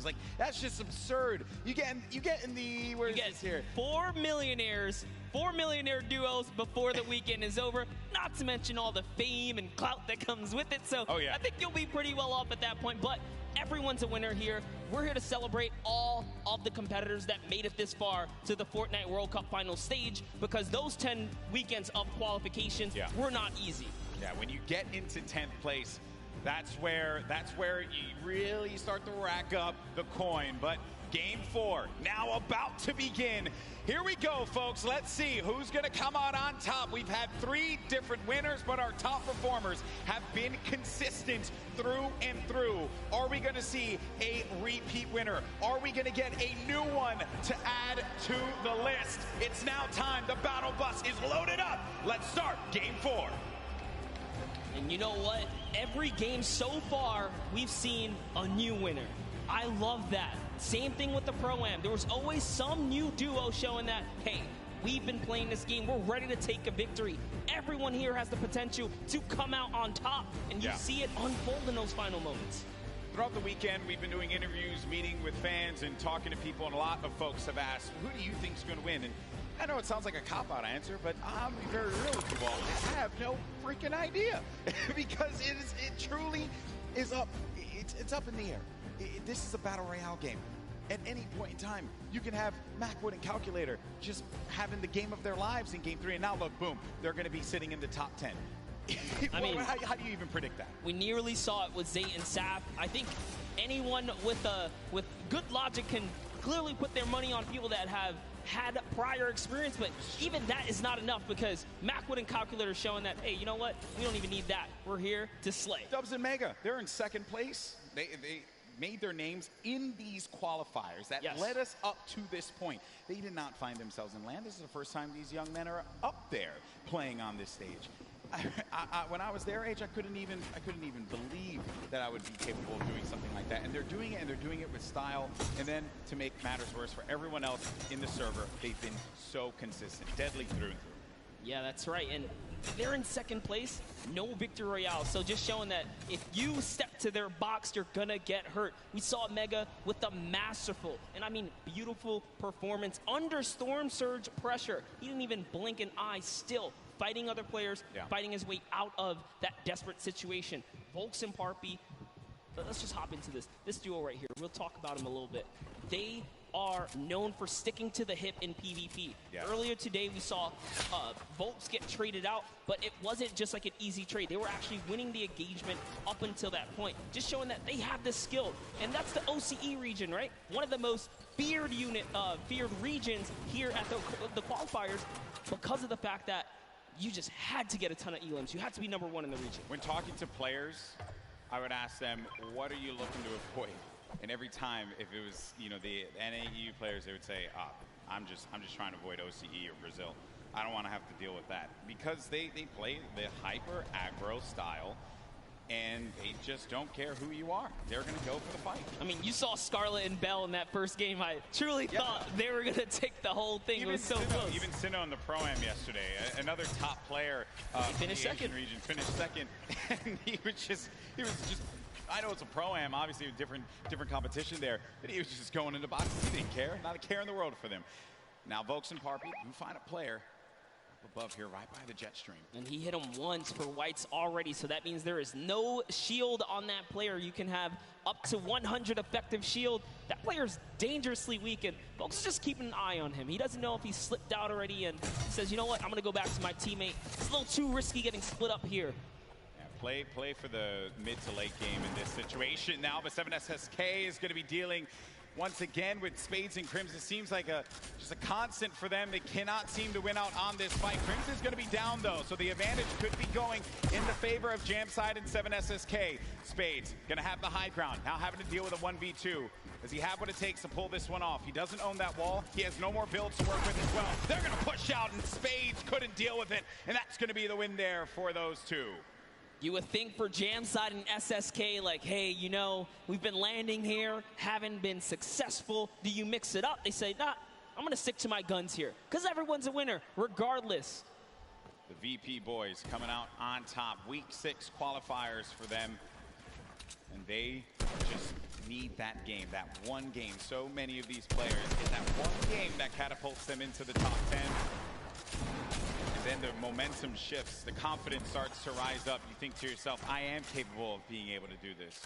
Like, that's just absurd. You get in the, where is this here? 4 millionaires, 4 millionaire duos before the weekend is over, not to mention all the fame and clout that comes with it. So I think you'll be pretty well off at that point. But Everyone's a winner here. We're here to celebrate all of the competitors that made it this far to the Fortnite World Cup final stage, because those 10 weekends of qualifications were not easy. Yeah, when you get into 10th place, that's where you really start to rack up the coin. But Game 4 now about to begin. Here we go, folks. Let's see who's going to come out on top. We've had 3 different winners, but our top performers have been consistent through and through. Are we going to see a repeat winner? Are we going to get a new one to add to the list? It's now time. The battle bus is loaded up. Let's start Game 4. And you know what? Every game so far, we've seen a new winner. I love that. Same thing with the Pro-Am. There was always some new duo showing that, hey, we've been playing this game. We're ready to take a victory. Everyone here has the potential to come out on top, and you see it unfold in those final moments. Throughout the weekend, we've been doing interviews, meeting with fans, and talking to people, and a lot of folks have asked, who do you think is going to win? And I know it sounds like a cop-out answer, but I'm very real with you all. I have no freaking idea because it truly is up. It's up in the air. This is a battle royale game. At any point in time, you can have Macwood and Calculator just having the game of their lives in Game 3, and now look, boom, they're going to be sitting in the top 10. I mean, how do you even predict that? We nearly saw it with Zayt and Sap. I think anyone with good logic can clearly put their money on people that have had prior experience, but even that is not enough because Macwood and Calculator showing that, hey, you know what? We don't even need that. We're here to slay. Dubs and Mega, they're in second place. They made their names in these qualifiers that led us up to this point. They did not find themselves in land. This is the first time these young men are up there playing on this stage. When I was their age, I couldn't even believe that I would be capable of doing something like that. And they're doing it, and they're doing it with style. And then to make matters worse for everyone else in the server, they've been so consistent, deadly through and through. Yeah, that's right. And they're in second place, no victory royale. So just showing that if you step to their box, you're gonna get hurt. We saw Mega with the masterful, and I mean beautiful performance under Storm Surge pressure. He didn't even blink an eye, still fighting other players, fighting his way out of that desperate situation. Volks and Parpy, let's just hop into this duo right here. We'll talk about them a little bit. They are known for sticking to the hip in PvP. Earlier today, we saw Volks get traded out, but it wasn't just like an easy trade. They were actually winning the engagement up until that point, just showing that they have the skill. And that's the OCE region, right? One of the most feared regions here at the qualifiers because of the fact that you just had to get a ton of elims. You had to be #1 in the region. When talking to players, I would ask them, what are you looking to avoid? And every time, if it was, you know, the NAEU players, they would say, I'm just trying to avoid OCE or Brazil. I don't want to have to deal with that. Because they play the hyper aggro style, and they just don't care who you are. They're going to go for the fight. I mean, you saw Scarlet and Bell in that first game. I truly thought they were going to take the whole thing. It was so close. Even Sinnoh in the Pro-Am yesterday, another top player finished in the second. Asian region, finished second. And he was just, I know it's a Pro-Am, obviously a different competition there, but he was just going into boxes. He didn't care. Not a care in the world for them. Now, Volks and Parpy do find a player above here, right by the jet stream. And he hit him once for whites already, so that means there is no shield on that player. You can have up to 100 effective shield. That player's dangerously weak, and folks just keeping an eye on him. He doesn't know if he slipped out already, and he says, you know what, I'm going to go back to my teammate. It's a little too risky getting split up here. Yeah, play for the mid to late game in this situation now, but 7SSK is going to be dealing once again with Spades and Crims. It seems like just a constant for them. They cannot seem to win out on this fight. Crims is going to be down though, so the advantage could be going in the favor of Jamside and 7SSK. Spades going to have the high ground, now having to deal with a 1v2. Does he have what it takes to pull this one off? He doesn't own that wall. He has no more builds to work with as well. They're going to push out, and Spades couldn't deal with it, and that's going to be the win there for those two. You would think for Jamside and SSK, like, hey, you know, we've been landing here, haven't been successful. Do you mix it up? They say, nah, I'm going to stick to my guns here, because everyone's a winner, regardless. The VP boys coming out on top. Week 6 qualifiers for them, and they just need that game, that one game. So many of these players, it's that one game that catapults them into the top 10. And then the momentum shifts, the confidence starts to rise up. You think to yourself, I am capable of being able to do this.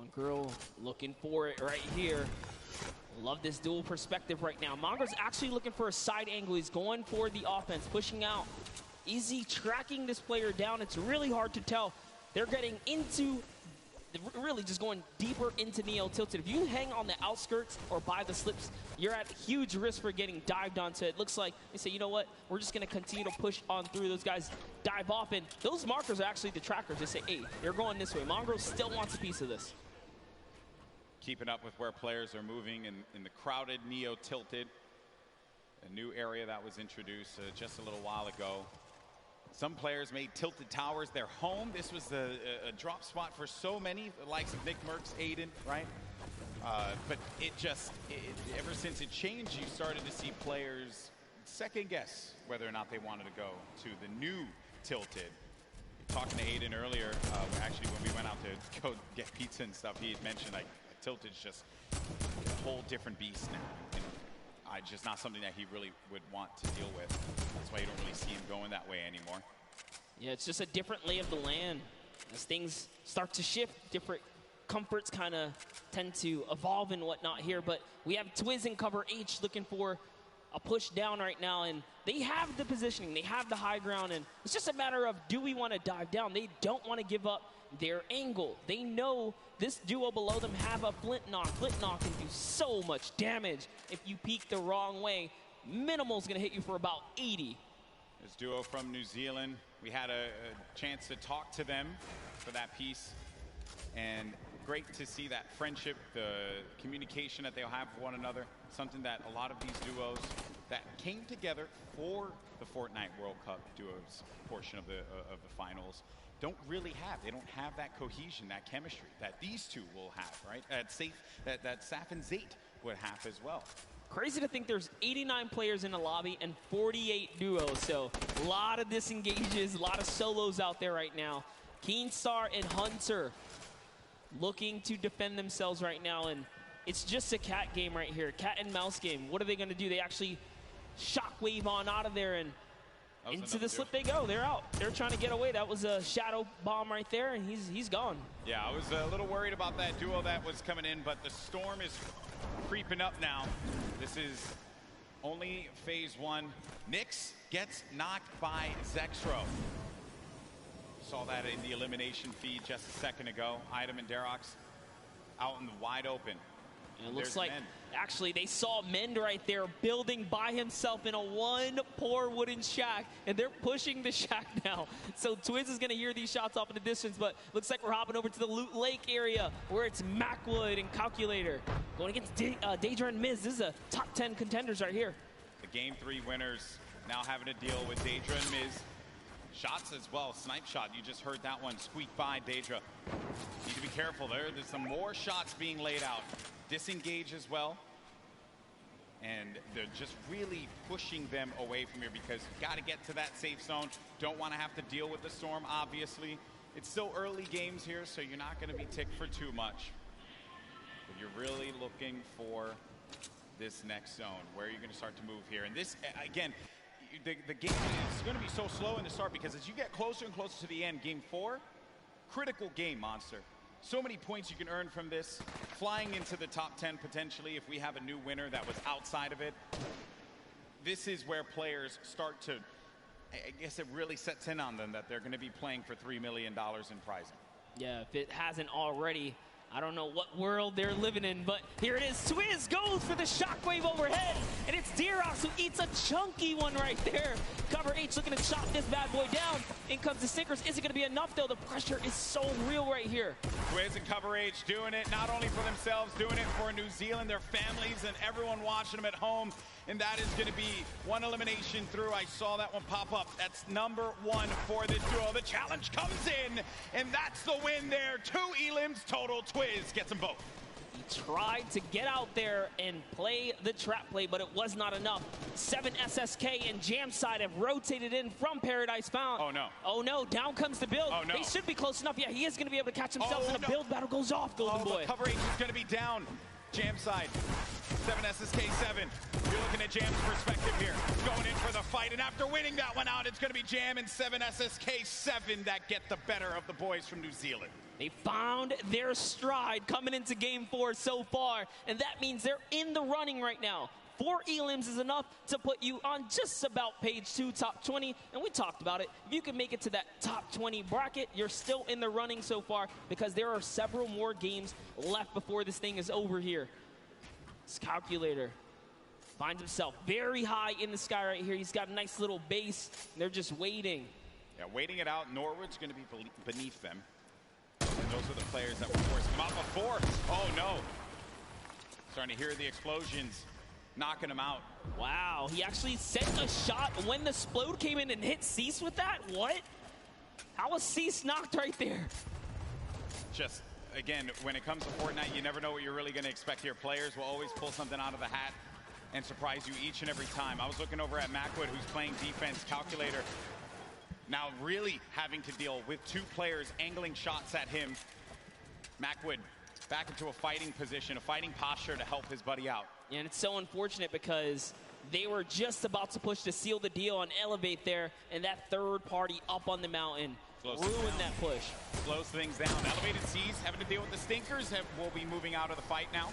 Mongrel looking for it right here. Love this dual perspective right now. Mongrel's actually looking for a side angle. He's going for the offense, pushing out. Is he tracking this player down? It's really hard to tell. They're getting into, really just going deeper into Neo Tilted. If you hang on the outskirts or by the slips, you're at huge risk for getting dived onto. It looks like they say, you know what, we're just going to continue to push on through. Those guys dive off, and those markers are actually the trackers. They say, hey, they're going this way. Mongrel still wants a piece of this. Keeping up with where players are moving in the crowded Neo Tilted, a new area that was introduced just a little while ago. Some players made Tilted Towers their home. This was a drop spot for so many, the likes of Nick Merckx, Aiden, right? But ever since it changed, you started to see players second guess whether or not they wanted to go to the new Tilted. Talking to Aiden earlier, actually when we went out to go get pizza and stuff, he had mentioned like Tilted's just a whole different beast now. And just not something that he really would want to deal with. That's why you don't really see him going that way anymore. Yeah, it's just a different lay of the land. As things start to shift, different comforts kind of tend to evolve and whatnot here. But we have Twiz in cover H looking for a push down right now. And they have the positioning. They have the high ground. And it's just a matter of, do we want to dive down? They don't want to give up their angle. They know this duo below them have a flint knock. Flint knock can do so much damage if you peek the wrong way. Minimal's gonna hit you for about 80. This duo from New Zealand, we had a chance to talk to them for that piece, and great to see that friendship, the communication that they'll have with one another, something that a lot of these duos that came together for the Fortnite World Cup duos portion of the finals don't really have. They don't have that cohesion, that chemistry that these two will have, right? That Saf and Zayt would have as well. Crazy to think there's 89 players in the lobby and 48 duos, so a lot of disengages, a lot of solos out there right now. Keenstar and Hunter looking to defend themselves right now, and it's just a cat game right here, cat and mouse game. What are they gonna do? They actually shockwave on out of there, and into the slip they go. They're out. They're trying to get away. That was a shadow bomb right there, and he's gone. Yeah, I was a little worried about that duo that was coming in, but the storm is creeping up now. This is only phase one. Nyx gets knocked by Zexro. Saw that in the elimination feed just a second ago. Item and Derox out in the wide open. And it looks like, actually, they saw Mend right there building by himself in a one poor wooden shack, and they're pushing the shack now. So Twiz is going to hear these shots off in the distance, but looks like we're hopping over to the Loot Lake area where it's Macwood and Calculator going against Daedra and Miz. This is a top 10 contenders right here. The Game 3 winners now having to deal with Daedra and Miz. Shots as well, snipe shot. You just heard that one squeak by Daedra. Need to be careful there. There's some more shots being laid out. Disengage as well. And they're just really pushing them away from here because you got to get to that safe zone. Don't want to have to deal with the storm, obviously. It's still early games here, so you're not going to be ticked for too much. But you're really looking for this next zone. Where you're going to start to move here. And this, again, the game is going to be so slow in the start because as you get closer and closer to the end, game 4, critical game, Monster. So many points you can earn from this. Flying into the top 10 potentially if we have a new winner that was outside of it. This is where players start to, I guess it really sets in on them that they're going to be playing for $3 million in prizing. Yeah, if it hasn't already, I don't know what world they're living in, but here it is. Twiz goes for the shockwave overhead, and it's Derox who eats a chunky one right there. Cover H looking to chop this bad boy down. In comes the sinkers. Is it going to be enough, though? The pressure is so real right here. Twiz and Cover H doing it not only for themselves, doing it for New Zealand, their families, and everyone watching them at home. And that is going to be one elimination through. I saw that one pop up. That's number 1 for this duo. The challenge comes in, and that's the win there. 2 elims total. Twiz gets them both. He tried to get out there and play the trap play, but it was not enough. 7 SSK and Jamside have rotated in from Paradise Found. Oh, no. Oh, no. Down comes the build. Oh, no. They should be close enough. Yeah, he is going to be able to catch himself, and a build battle goes off, Golden Boy. Cover H is going to be down. Jamside. 7 SSK7. You're looking at Jam's perspective here. Going in for the fight, and after winning that one out, it's going to be Jam and 7 SSK7 that get the better of the boys from New Zealand. They found their stride coming into game 4 so far, and that means they're in the running right now. 4 elims is enough to put you on just about page 2, top 20, and we talked about it. If you can make it to that top 20 bracket, you're still in the running so far because there are several more games left before this thing is over here. This Calculator finds himself very high in the sky right here. He's got a nice little base, and they're just waiting. Yeah, waiting it out. Norwood's going to be beneath them. And those are the players that were forcing him out before. Oh, no. Starting to hear the explosions. Knocking him out. Wow, he actually sent a shot when the Splode came in and hit Cease with that? What? How was Cease knocked right there? Just, again, when it comes to Fortnite, you never know what you're really going to expect here. Players will always pull something out of the hat and surprise you each and every time. I was looking over at Macwood, who's playing defense. Calculator now really having to deal with 2 players angling shots at him. Macwood back into a fighting position, a fighting posture to help his buddy out. And it's so unfortunate because they were just about to push to seal the deal and elevate there, and that third party up on the mountain ruined that push. Slows things down. Elevated Seas having to deal with the Stinkers. Will be moving out of the fight now.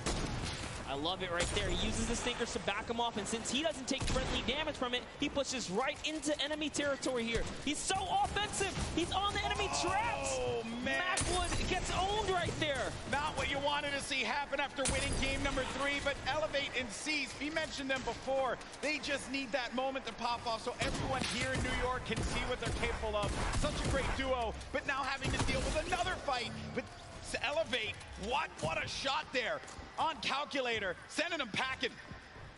I love it right there. He uses the Stinkers to back him off, and since he doesn't take friendly damage from it, he pushes right into enemy territory here. He's so offensive. He's on the enemy traps. Oh, man. Macwood gets owned right there. Not what you wanted to see happen after winning game number 3, but Elevate and Seize, we mentioned them before. They just need that moment to pop off so everyone here in New York can see what they're capable of. Such a great duo, but now having to deal with another fight. But Elevate, what a shot there. On Calculator, sending him packing.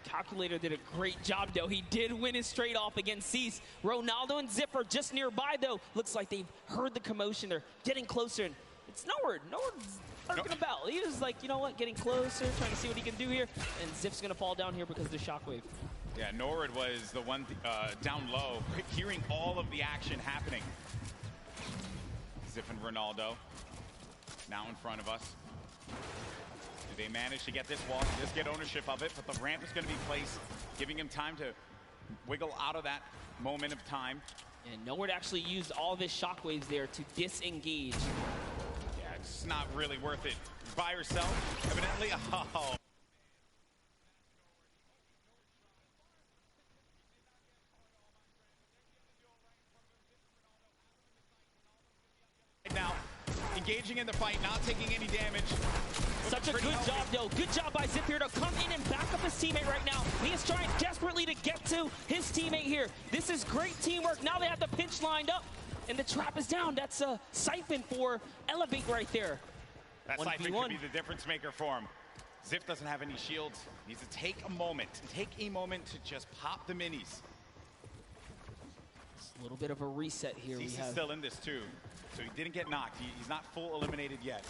Calculator did a great job, though. He did win his straight off against Cease. Ronaldo and Zip are just nearby, though. Looks like they've heard the commotion. They're getting closer, and it's Norwood. Norwood's lurking about. He was like, you know what, getting closer, trying to see what he can do here. And Zip's going to fall down here because of the shockwave. Yeah, Norwood was the one down low, hearing all of the action happening. Zip and Ronaldo now in front of us. Do they manage to get this wall, just get ownership of it, but the ramp is going to be placed, giving him time to wiggle out of that moment of time. And Norwood actually used all of his shockwaves there to disengage. Yeah, it's not really worth it. By yourself, evidently. Oh. Now, engaging in the fight, not taking any damage. Such a good job, though. Good job by Zip here to come in and back up his teammate right now. He is trying desperately to get to his teammate here. This is great teamwork. Now they have the pinch lined up, and the trap is down. That's a siphon for Elevate right there. That siphon could be the difference maker for him. Zip doesn't have any shields. Needs to take a moment to just pop the minis. It's a little bit of a reset here. He's still in this too, so he didn't get knocked. He's not full eliminated yet.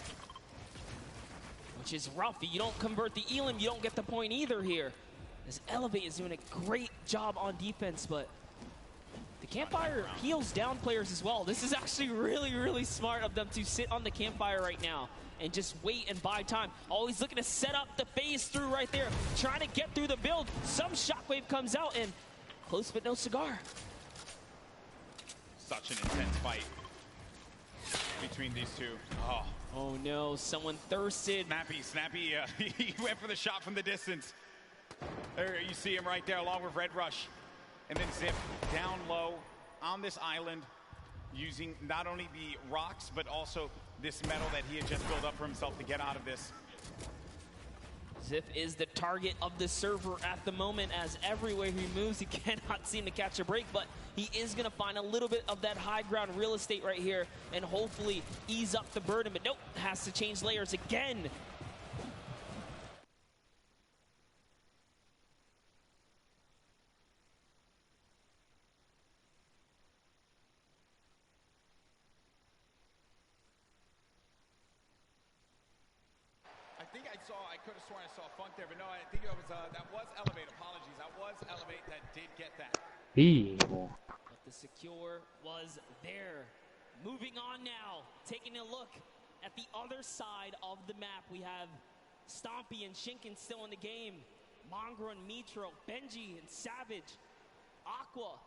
Which is rough. You don't convert the elim, you don't get the point either here. This Elevate is doing a great job on defense, but the Campfire heals down players as well. This is actually really, really smart of them to sit on the Campfire right now and just wait and buy time. Always looking to set up the phase through right there, trying to get through the build. Some shockwave comes out, and close but no cigar. Such an intense fight between these two. Oh no, someone thirsted. Snappy, he went for the shot from the distance. There you see him right there along with Red Rush. And then Zip down low on this island using not only the rocks, but also this metal that he had just built up for himself to get out of this. Zip is the target of the server at the moment, as everywhere he moves, he cannot seem to catch a break, but he is going to find a little bit of that high ground real estate right here and hopefully ease up the burden, but nope, has to change layers again. I could have sworn I saw Funk there, but no, I think it was, that was Elevate. Apologies, that was Elevate that did get that. But the secure was there. Moving on now, taking a look at the other side of the map. We have Stompy and Shinken still in the game. Mongra and Mitro, Benji and Savage, Aqua,